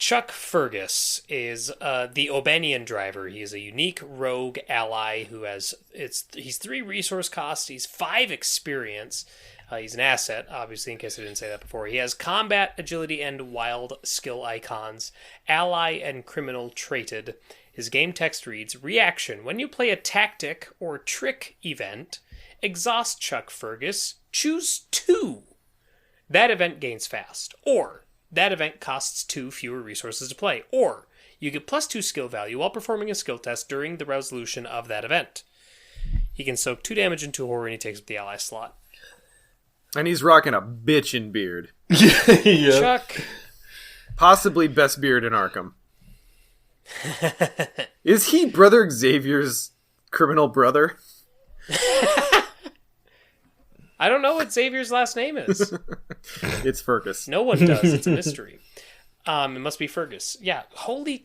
Chuck Fergus is the Obanian driver. He is a unique rogue ally who he's 3 resource cost, he's 5 experience. He's an asset, obviously, in case I didn't say that before. He has combat, agility, and wild skill icons, ally and criminal traded. His game text reads, reaction. When you play a tactic or trick event, exhaust Chuck Fergus, choose 2. That event gains fast. Or, that event costs 2 fewer resources to play. Or, you get +2 skill value while performing a skill test during the resolution of that event. He can soak 2 damage into horror and he takes up the ally slot. And he's rocking a bitchin' beard. Yeah. Chuck. Possibly best beard in Arkham. Is he Brother Xavier's criminal brother? I don't know what Xavier's last name is. It's Fergus. No one does. It's a mystery. It must be Fergus. Yeah. Holy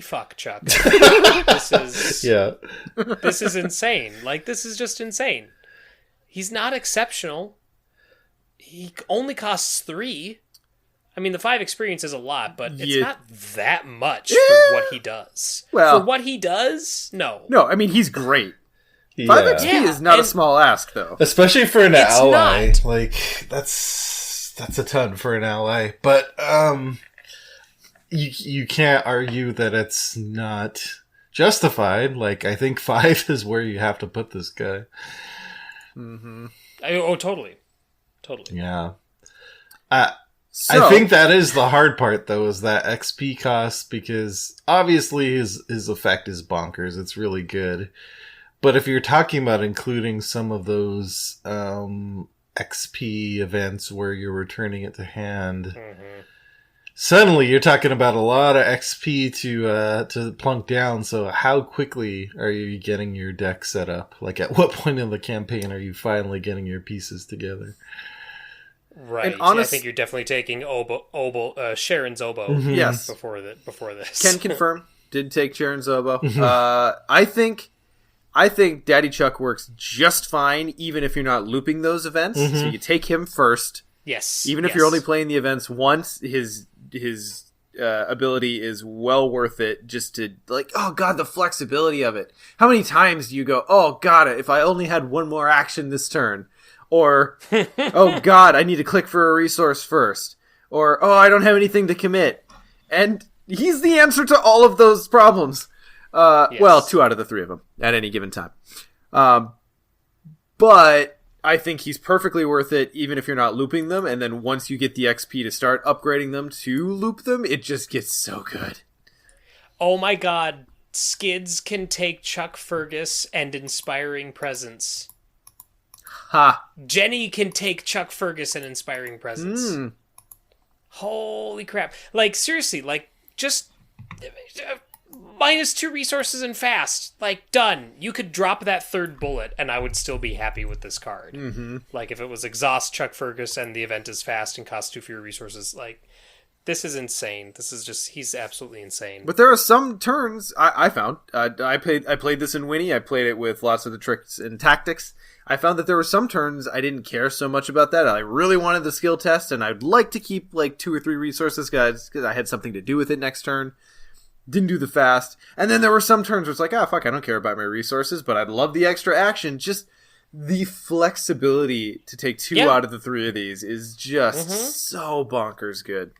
fuck, Chuck. This is insane. Like, this is just insane. He's not exceptional. He only costs 3. I mean, the 5 experience is a lot, but it's not that much for what he does. Well, for what he does, no. No, I mean, he's great. Yeah. 5 XP is not a small ask, though. Especially for an ally. Not. Like, that's a ton for an ally. But, you can't argue that it's not justified. Like, I think 5 is where you have to put this guy. Mm-hmm. Totally. Yeah. I think that is the hard part, though, is that XP cost, because obviously his effect is bonkers. It's really good. But if you're talking about including some of those XP events where you're returning it to hand, suddenly you're talking about a lot of XP to plunk down. So how quickly are you getting your deck set up? Like, at what point in the campaign are you finally getting your pieces together? Right. I think you're definitely taking Sharon's Oboe. Mm-hmm. Yes. Before this. Can confirm. Did take Sharon's Oboe. I think Daddy Chuck works just fine, even if you're not looping those events. Mm-hmm. So you take him first. Yes. Even if you're only playing the events once, his ability is well worth it. Just to, like, oh god, the flexibility of it. How many times do you go, oh god, if I only had one more action this turn? Or, oh god, I need to click for a resource first. Or, oh, I don't have anything to commit. And he's the answer to all of those problems. Yes. Well, 2 out of the 3 of them at any given time. But I think he's perfectly worth it, even if you're not looping them. And then once you get the XP to start upgrading them to loop them, it just gets so good. Oh my god, Skids can take Chuck Fergus and Inspiring Presence. Ha! Jenny can take Chuck Fergus and Inspiring Presence. Holy crap. Like, seriously, like, just -2 resources and fast. Like, done. You could drop that 3rd bullet and I would still be happy with this card. Mm-hmm. Like, if it was exhaust Chuck Fergus and the event is fast and costs 2 fewer resources, like, this is insane. This is just, he's absolutely insane. But there are some turns I found. I played this in Winnie. I played it with lots of the tricks and tactics. I found that there were some turns I didn't care so much about that. I really wanted the skill test, and I'd like to keep like 2 or 3 resources, guys, because I had something to do with it next turn. Didn't do the fast. And then there were some turns where it's like, oh, fuck, I don't care about my resources, but I'd love the extra action. Just the flexibility to take 2 out of the 3 of these is just so bonkers good.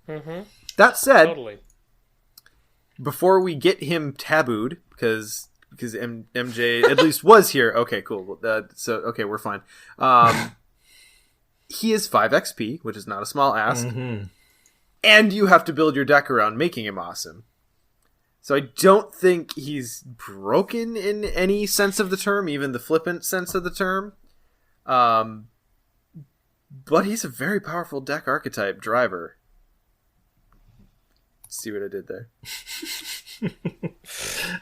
Mm-hmm. That said, before we get him tabooed, because MJ at least was here. Okay, cool. Okay, we're fine. He is 5 XP, which is not a small ask. Mm-hmm. And you have to build your deck around making him awesome. So I don't think he's broken in any sense of the term, even the flippant sense of the term. But he's a very powerful deck archetype driver. See what I did there?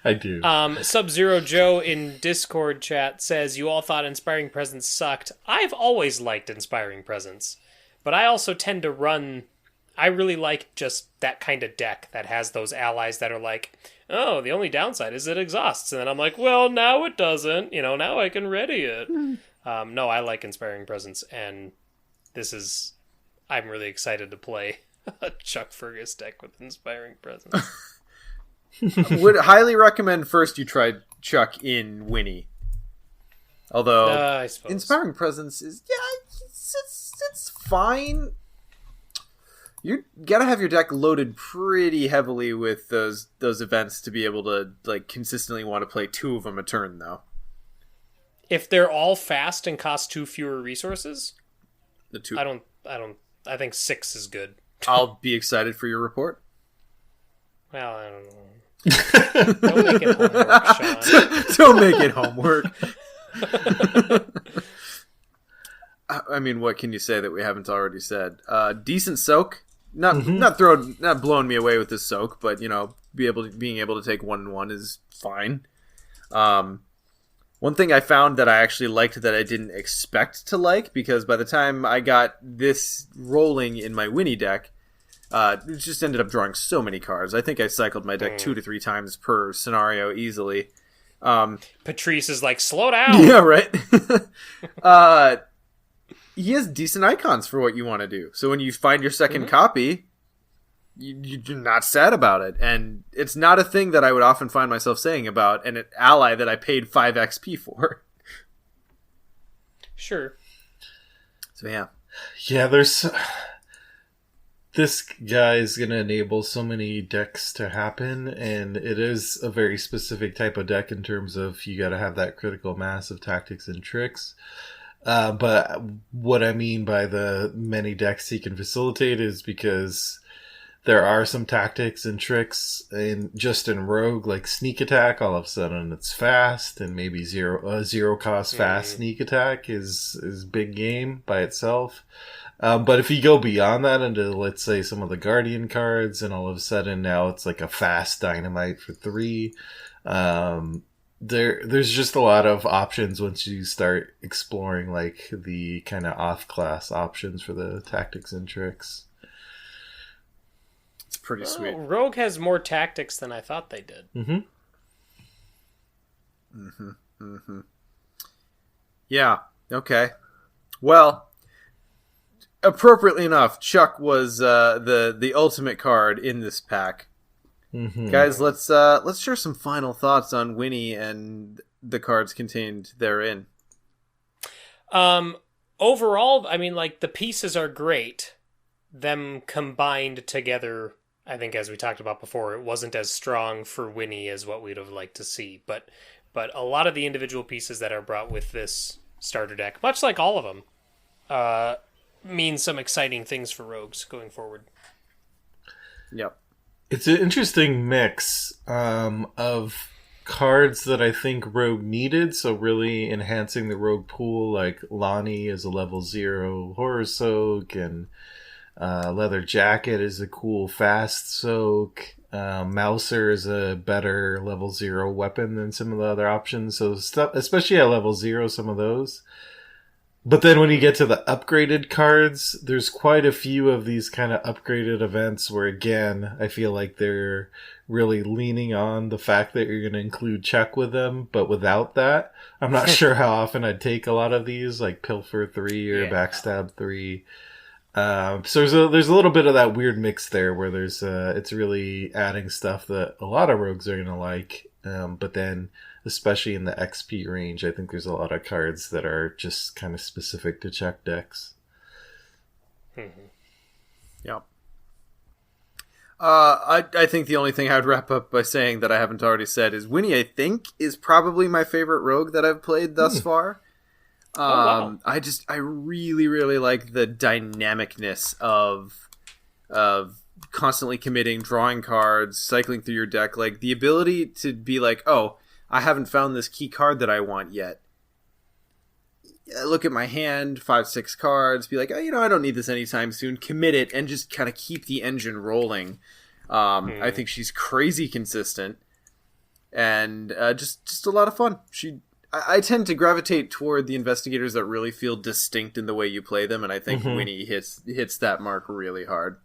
I do. Sub-Zero Joe in Discord chat says, you all thought Inspiring Presence sucked. I've always liked Inspiring Presence. But I also tend to run... I really like just that kind of deck that has those allies that are like, oh, the only downside is it exhausts. And then I'm like, well, now it doesn't. You know, now I can ready it. No, I like Inspiring Presence. And this is... I'm really excited to play A Chuck Fergus deck with Inspiring Presence. Would highly recommend first you try Chuck in Winnie. Although I suppose. Inspiring Presence is it's fine. You gotta have your deck loaded pretty heavily with those events to be able to like consistently want to play 2 of them a turn, though. If they're all fast and cost 2 fewer resources, The 2. I think 6 is good. I'll be excited for your report. Well, I don't know. Don't make it homework, Sean. Don't make it homework. I mean, what can you say that we haven't already said? Decent soak. Not blowing me away with this soak, but being able to take 1/1 is fine. One thing I found that I actually liked that I didn't expect to like, because by the time I got this rolling in my Winnie deck, it just ended up drawing so many cards. I think I cycled my deck 2 to 3 times per scenario easily. Patrice is like, slow down. Yeah, right. He has decent icons for what you want to do. So when you find your second copy, you're not sad about it. And it's not a thing that I would often find myself saying about an ally that I paid 5 XP for. Sure. So yeah. Yeah, this guy is going to enable so many decks to happen, and it is a very specific type of deck in terms of you got to have that critical mass of tactics and tricks. But what I mean by the many decks he can facilitate is because there are some tactics and tricks in Rogue, like sneak attack. All of a sudden it's fast, and maybe zero cost fast sneak attack is big game by itself. But if you go beyond that into, let's say, some of the Guardian cards, and all of a sudden now it's like a fast dynamite for 3. There's just a lot of options once you start exploring like the kind of off-class options for the tactics and tricks. It's pretty sweet. Rogue has more tactics than I thought they did. Yeah. Okay. Well, appropriately enough, Chuck was the ultimate card in this pack. Guys, let's share some final thoughts on Winnie and the cards contained therein. Overall, I mean, like, the pieces are great. Them combined together, I think, as we talked about before, it wasn't as strong for Winnie as what we'd have liked to see. But a lot of the individual pieces that are brought with this starter deck, much like all of them, mean some exciting things for rogues going forward. Yep. It's an interesting mix of cards that I think Rogue needed, so really enhancing the Rogue pool, like Lonnie is a level 0 Horror Soak, and Leather Jacket is a cool fast soak. Mouser is a better level 0 weapon than some of the other options, so stuff, especially at level 0, some of those. But then when you get to the upgraded cards, there's quite a few of these kind of upgraded events where, again, I feel like they're really leaning on the fact that you're going to include check with them, but without that, I'm not sure how often I'd take a lot of these, like Pilfer 3 or Backstab 3. So there's a little bit of that weird mix there where there's it's really adding stuff that a lot of rogues are going to like, but then especially in the XP range, I think there's a lot of cards that are just kind of specific to check decks. Yep. I think the only thing I would wrap up by saying that I haven't already said is Winnie, I think, is probably my favorite rogue that I've played thus far. Wow. I really, really like the dynamicness of constantly committing, drawing cards, cycling through your deck. Like, the ability to be like, oh, I haven't found this key card that I want yet. I look at my hand, 5-6 cards, be like, oh, I don't need this anytime soon. Commit it and just kind of keep the engine rolling. I think she's crazy consistent and just a lot of fun. I tend to gravitate toward the investigators that really feel distinct in the way you play them, and I think Winnie hits that mark really hard.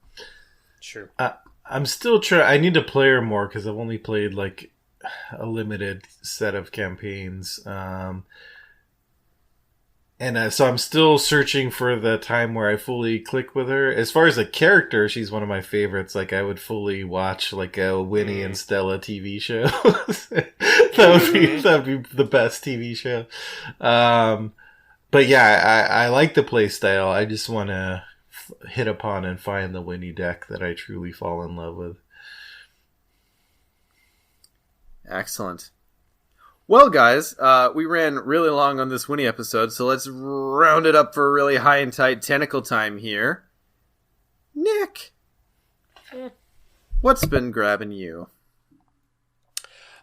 Sure. I'm still I need to play her more because I've only played like a limited set of campaigns. so I'm still searching for the time where I fully click with her. As far as a character, she's one of my favorites. Like, I would fully watch like a Winnie and Stella TV show. That would be the best TV show. But yeah, I like the play style. I just want to hit upon and find the Winnie deck that I truly fall in love with. Excellent. Well, guys, we ran really long on this Winnie episode, so let's round it up for a really high and tight tentacle time here. Nick, what's been grabbing you?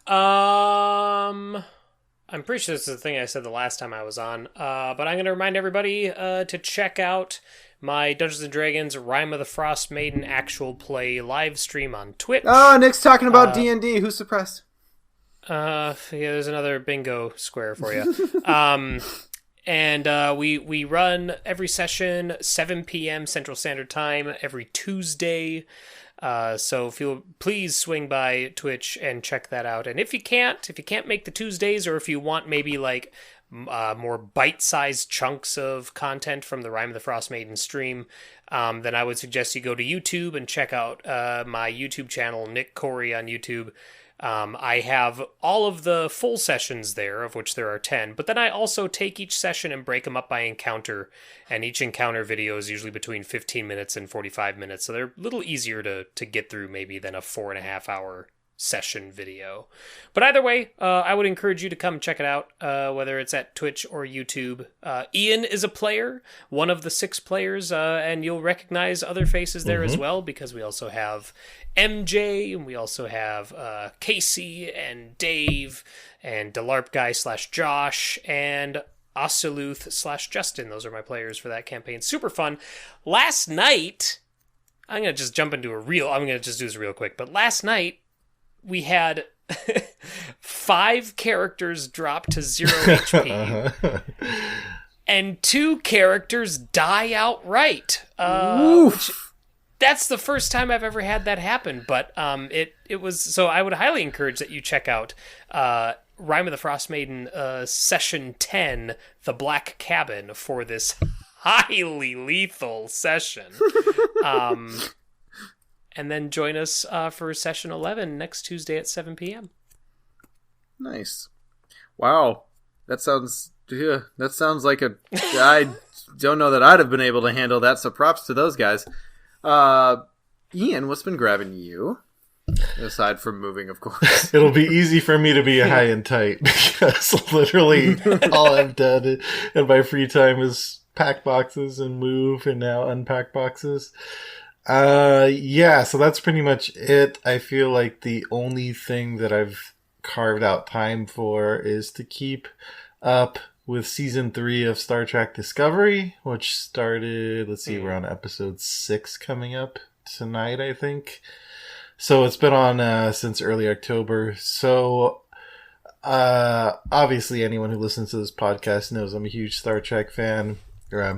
I'm pretty sure this is the thing I said the last time I was on, but I'm going to remind everybody to check out my Dungeons & Dragons Rime of the Frost Maiden actual play live stream on Twitch. Oh, Nick's talking about D&D. Who's surprised? Yeah, there's another bingo square for you. And we run every session 7 p.m. Central Standard Time every Tuesday. So please swing by Twitch and check that out. And if you can't make the Tuesdays, or if you want maybe like more bite-sized chunks of content from the Rime of the Frost Maiden stream, then I would suggest you go to YouTube and check out my YouTube channel, Nick Corey on YouTube. I have all of the full sessions there, of which there are 10, but then I also take each session and break them up by encounter, and each encounter video is usually between 15 minutes and 45 minutes, so they're a little easier to get through maybe than a 4.5 hour session video. But either way, I would encourage you to come check it out, whether it's at Twitch or YouTube. Ian is a player, one of the 6 players, and you'll recognize other faces there as well, because we also have MJ, and we also have Casey and Dave and DeLarp Guy / Josh and Osiluth / Justin. Those are my players for that campaign. Super fun. Last night, I'm going to just do this real quick, but last night we had 5 characters drop to 0 HP. And 2 characters die outright. That's the first time I've ever had that happen, but it was, so I would highly encourage that you check out Rime of the Frost Maiden Session 10, The Black Cabin, for this highly lethal session. And then join us for Session 11 next Tuesday at 7 p.m. Nice. Wow. That sounds like I don't know that I'd have been able to handle that, so props to those guys. Ian, what's been grabbing you? Aside from moving, of course. It'll be easy for me to be high and tight, because literally all I've done in my free time is pack boxes and move, and now unpack boxes. Yeah, so that's pretty much it. I feel like the only thing that I've carved out time for is to keep up with season 3 of Star Trek Discovery, which started, we're on episode 6 coming up tonight, I think. So it's been on since early October. So obviously anyone who listens to this podcast knows I'm a huge Star Trek fan.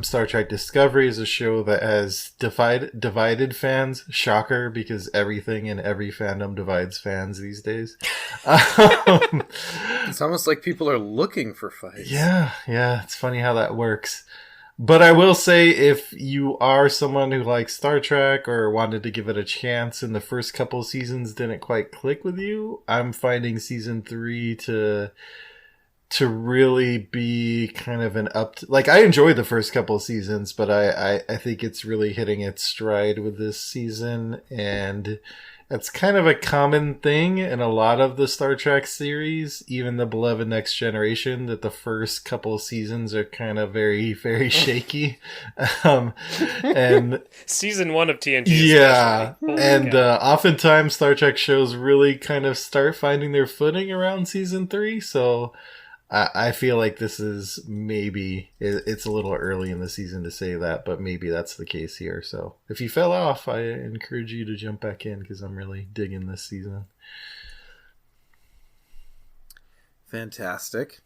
Star Trek Discovery is a show that has divided fans. Shocker, because everything in every fandom divides fans these days. It's almost like people are looking for fights. Yeah, it's funny how that works. But I will say, if you are someone who likes Star Trek or wanted to give it a chance and the first couple seasons didn't quite click with you, I'm finding season 3 to really be kind of an I enjoyed the first couple of seasons, but I think it's really hitting its stride with this season, and it's kind of a common thing in a lot of the Star Trek series, even the beloved Next Generation, that the first couple of seasons are kind of very, very shaky. And season 1 of TNG. Yeah. And oftentimes Star Trek shows really kind of start finding their footing around season 3. So I feel like this is it's a little early in the season to say that, but maybe that's the case here. So if you fell off, I encourage you to jump back in, because I'm really digging this season. Fantastic.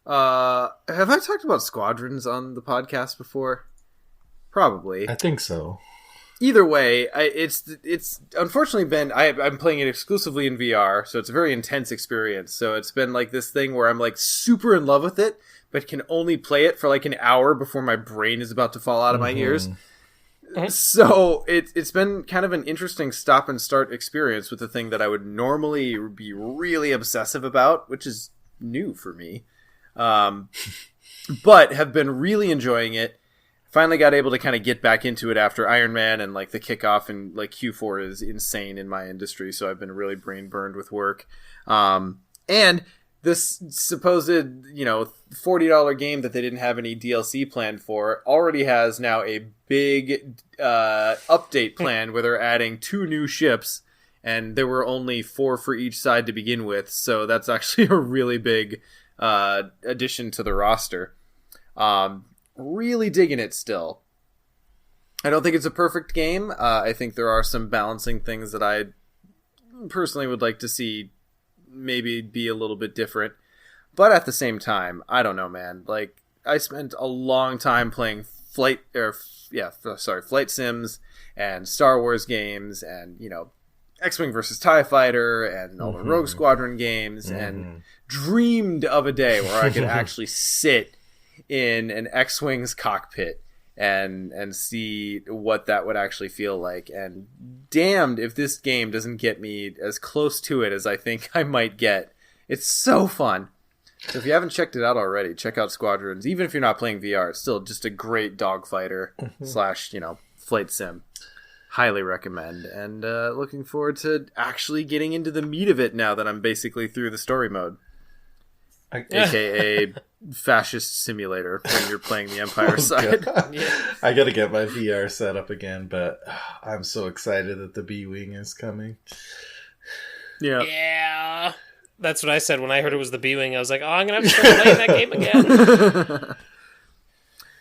Have I talked about Squadrons on the podcast before? Probably. I think so. either way, it's unfortunately been I'm playing it exclusively in VR, so it's a very intense experience. So it's been like this thing where I'm like super in love with it, but can only play it for like an hour before my brain is about to fall out of my ears. So it's been kind of an interesting stop and start experience with the thing that I would normally be really obsessive about, which is new for me, but have been really enjoying it. Finally got able to kind of get back into it after Iron Man, and like the kickoff and like Q4 is insane in my industry, so I've been really brain burned with work. And this supposed, $40 game that they didn't have any DLC planned for already has now a big update plan where they're adding 2 new ships, and there were only 4 for each side to begin with, so that's actually a really big addition to the roster. Really digging it still. I don't think it's a perfect game. I think there are some balancing things that I personally would like to see maybe be a little bit different. But at the same time, I don't know, man. Like, I spent a long time playing flight sims and Star Wars games and, X-Wing versus TIE Fighter and all the Rogue Squadron games and dreamed of a day where I could actually sit in an X-Wing's cockpit and see what that would actually feel like. And damned if this game doesn't get me as close to it as I think I might get. It's so fun. So if you haven't checked it out already, check out Squadrons. Even if you're not playing VR, it's still just a great dogfighter / flight sim. Highly recommend. And looking forward to actually getting into the meat of it now that I'm basically through the story mode. AKA fascist simulator when you're playing the Empire side. I gotta get my VR set up again, but I'm so excited that the B-Wing is coming. Yeah. That's what I said when I heard it was the B-Wing. I was like, I'm gonna have to start playing that game again.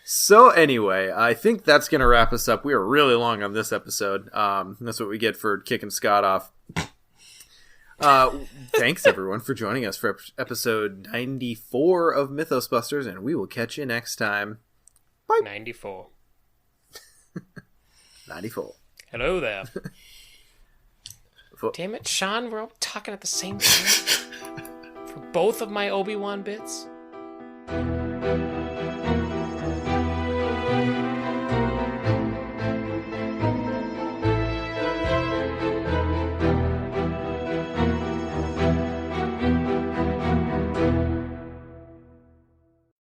So anyway, I think that's gonna wrap us up. We are really long on this episode. That's what we get for kicking Scott off. Thanks everyone for joining us for episode 94 of Mythos Busters, and we will catch you next time. Bye. 94. 94. Hello there. Damn it, Sean, we're all talking at the same time. For both of my Obi-Wan bits.